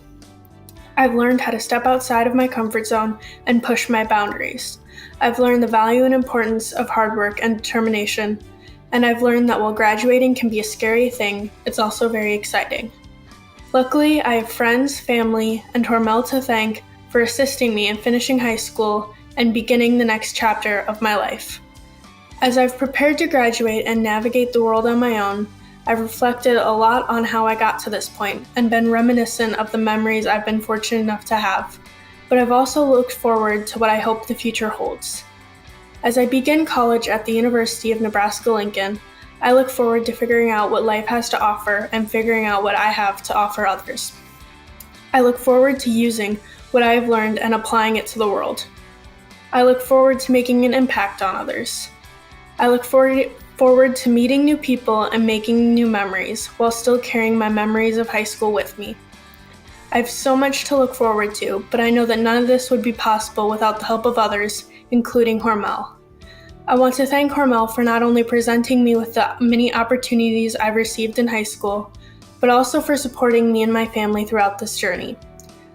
I've learned how to step outside of my comfort zone and push my boundaries. I've learned the value and importance of hard work and determination, and I've learned that while graduating can be a scary thing, it's also very exciting. Luckily, I have friends, family, and Hormel to thank for assisting me in finishing high school and beginning the next chapter of my life. As I've prepared to graduate and navigate the world on my own, I've reflected a lot on how I got to this point and been reminiscent of the memories I've been fortunate enough to have, but I've also looked forward to what I hope the future holds. As I begin college at the University of Nebraska-Lincoln, I look forward to figuring out what life has to offer and figuring out what I have to offer others. I look forward to using what I have learned and applying it to the world. I look forward to making an impact on others. I look forward to meeting new people and making new memories while still carrying my memories of high school with me. I have so much to look forward to, but I know that none of this would be possible without the help of others, including Hormel. I want to thank Hormel for not only presenting me with the many opportunities I've received in high school, but also for supporting me and my family throughout this journey.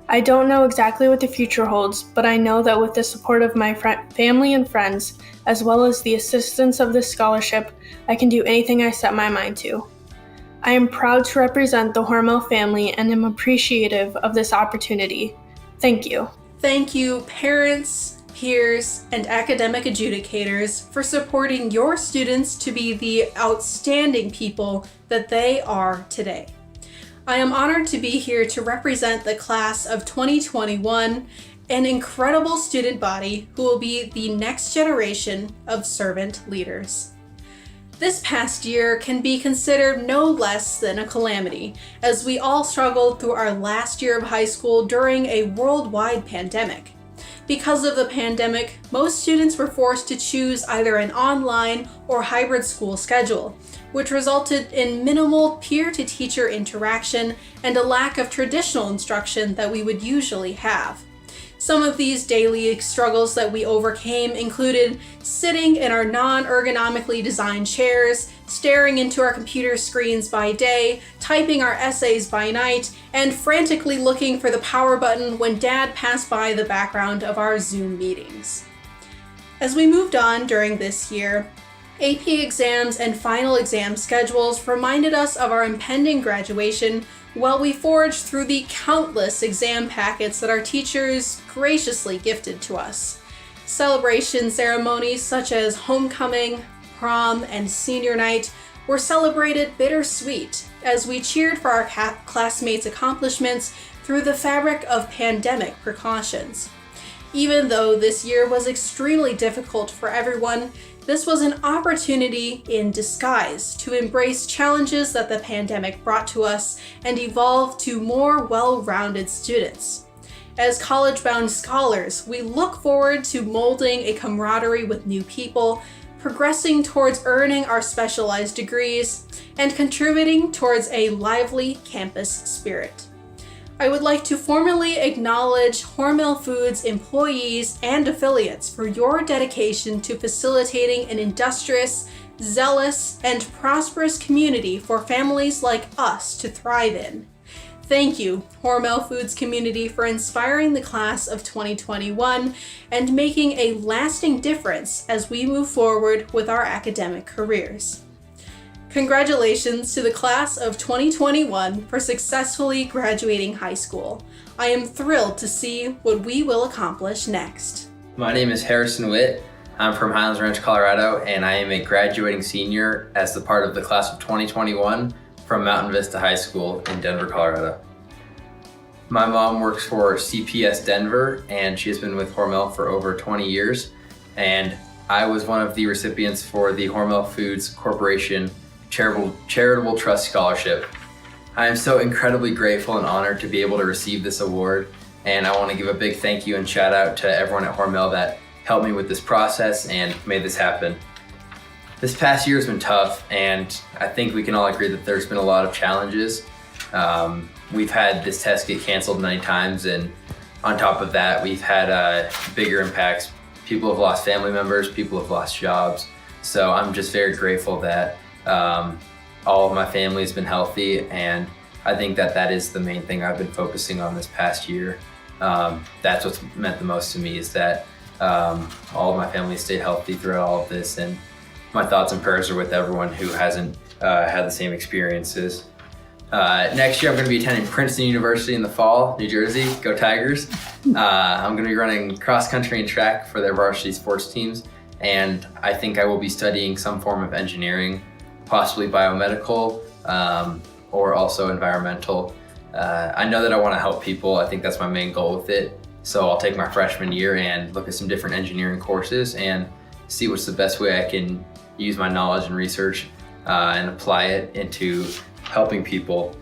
I don't know exactly what the future holds, but I know that with the support of my family and friends, as well as the assistance of this scholarship, I can do anything I set my mind to. I am proud to represent the Hormel family and am appreciative of this opportunity. Thank you. Thank you, parents, peers, and academic adjudicators for supporting your students to be the outstanding people that they are today. I am honored to be here to represent the class of 2021, an incredible student body who will be the next generation of servant leaders. This past year can be considered no less than a calamity, as we all struggled through our last year of high school during a worldwide pandemic. Because of the pandemic, most students were forced to choose either an online or hybrid school schedule, which resulted in minimal peer-to-teacher interaction and a lack of traditional instruction that we would usually have. Some of these daily struggles that we overcame included sitting in our non-ergonomically designed chairs, staring into our computer screens by day, typing our essays by night, and frantically looking for the power button when Dad passed by the background of our Zoom meetings. As we moved on during this year, AP exams and final exam schedules reminded us of our impending graduation while we forged through the countless exam packets that our teachers graciously gifted to us. Celebration ceremonies such as homecoming, prom, and senior night were celebrated bittersweet as we cheered for our classmates' accomplishments through the fabric of pandemic precautions. Even though this year was extremely difficult for everyone, this was an opportunity in disguise to embrace challenges that the pandemic brought to us and evolve to more well-rounded students. As college-bound scholars, we look forward to molding a camaraderie with new people, progressing towards earning our specialized degrees, and contributing towards a lively campus spirit. I would like to formally acknowledge Hormel Foods employees and affiliates for your dedication to facilitating an industrious, zealous, and prosperous community for families like us to thrive in. Thank you, Hormel Foods community, for inspiring the class of 2021 and making a lasting difference as we move forward with our academic careers. Congratulations to the class of 2021 for successfully graduating high school. I am thrilled to see what we will accomplish next. My name is Harrison Witt. I'm from Highlands Ranch, Colorado, and I am a graduating senior as the part of the class of 2021 from Mountain Vista High School in Denver, Colorado. My mom works for CPS Denver, and she has been with Hormel for over 20 years, and I was one of the recipients for the Hormel Foods Corporation Charitable Trust Scholarship. I am so incredibly grateful and honored to be able to receive this award, and I want to give a big thank you and shout out to everyone at Hormel that helped me with this process and made this happen. This past year has been tough, and I think we can all agree that there's been a lot of challenges. We've had this test get canceled many times, and on top of that, we've had bigger impacts People have lost family members, people have lost jobs. So I'm just very grateful that all of my family has been healthy, and I think that is the main thing I've been focusing on this past year. That's what's meant the most to me, is that all of my family stayed healthy throughout all of this, and my thoughts and prayers are with everyone who hasn't had the same experiences. Next year I'm going to be attending Princeton University in the fall, New Jersey. Go Tigers. I'm going to be running cross country and track for their varsity sports teams, and I think I will be studying some form of engineering, possibly biomedical, or also environmental. I know that I want to help people. I think that's my main goal with it. So I'll take my freshman year and look at some different engineering courses and see what's the best way I can use my knowledge and research and apply it into helping people.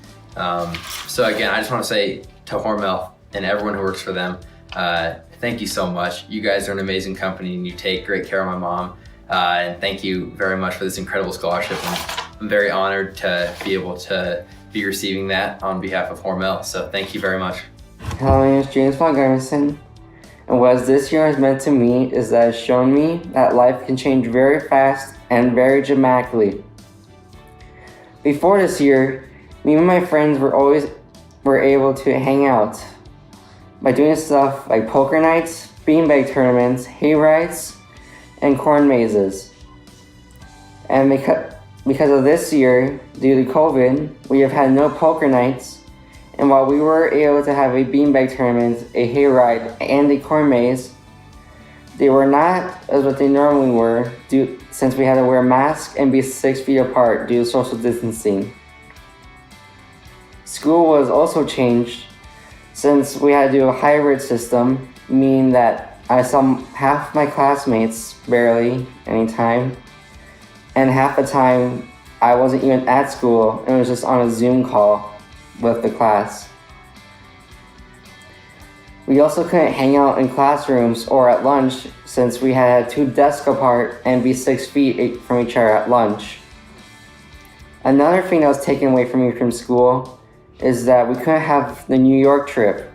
So again, I just want to say to Hormel and everyone who works for them, thank you so much. You guys are an amazing company and you take great care of my mom. And thank you very much for this incredible scholarship. And I'm very honored to be able to be receiving that on behalf of Hormel. So thank you very much. Hello, my name is James von Garrison, and what this year has meant to me is that it's shown me that life can change very fast and very dramatically. Before this year, me and my friends were able to hang out by doing stuff like poker nights, beanbag tournaments, hay rides, and corn mazes. And because of this year, due to COVID, we have had no poker nights. And while we were able to have a beanbag tournament, a hayride, and a corn maze, they were not as what they normally were, since we had to wear masks and be 6 feet apart due to social distancing. School was also changed since we had to do a hybrid system, meaning that I saw half my classmates barely anytime, and half the time I wasn't even at school and was just on a Zoom call with the class. We also couldn't hang out in classrooms or at lunch since we had 2 desks apart and be 6 feet from each other at lunch. Another thing that was taken away from me from school is that we couldn't have the New York trip.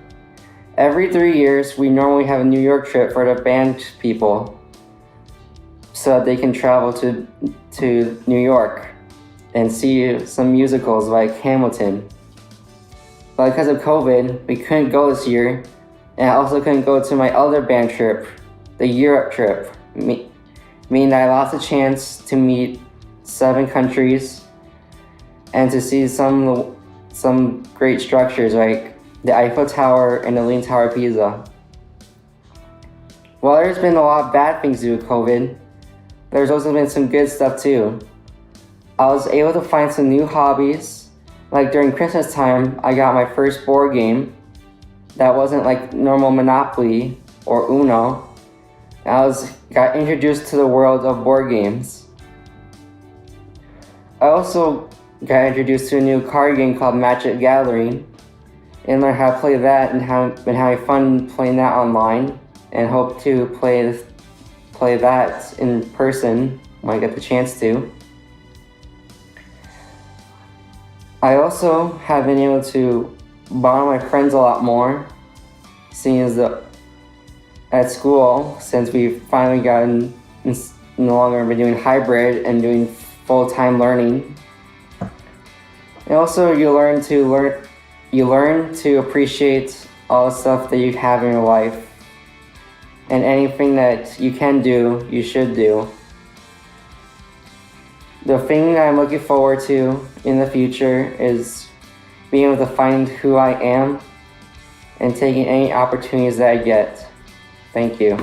Every 3 years, we normally have a New York trip for the band people so that they can travel to New York and see some musicals like Hamilton. But because of COVID, we couldn't go this year, and I also couldn't go to my other band trip, the Europe trip, meaning that I lost a chance to meet 7 countries and to see some great structures like the Eiffel Tower and the Leaning Tower of Pisa. While there's been a lot of bad things due to COVID, there's also been some good stuff too. I was able to find some new hobbies. Like during Christmas time, I got my first board game that wasn't like normal Monopoly or Uno. I got introduced to the world of board games. I also got introduced to a new card game called Magic Gathering and learned how to play that and been having fun playing that online and hope to play that in person when I get the chance to. I also have been able to bond with my friends a lot more, seeing as at school, since we've finally gotten no longer been doing hybrid and doing full-time learning. And also you learn to appreciate all the stuff that you have in your life, and anything that you can do, you should do. The thing that I'm looking forward to in the future is being able to find who I am and taking any opportunities that I get. Thank you.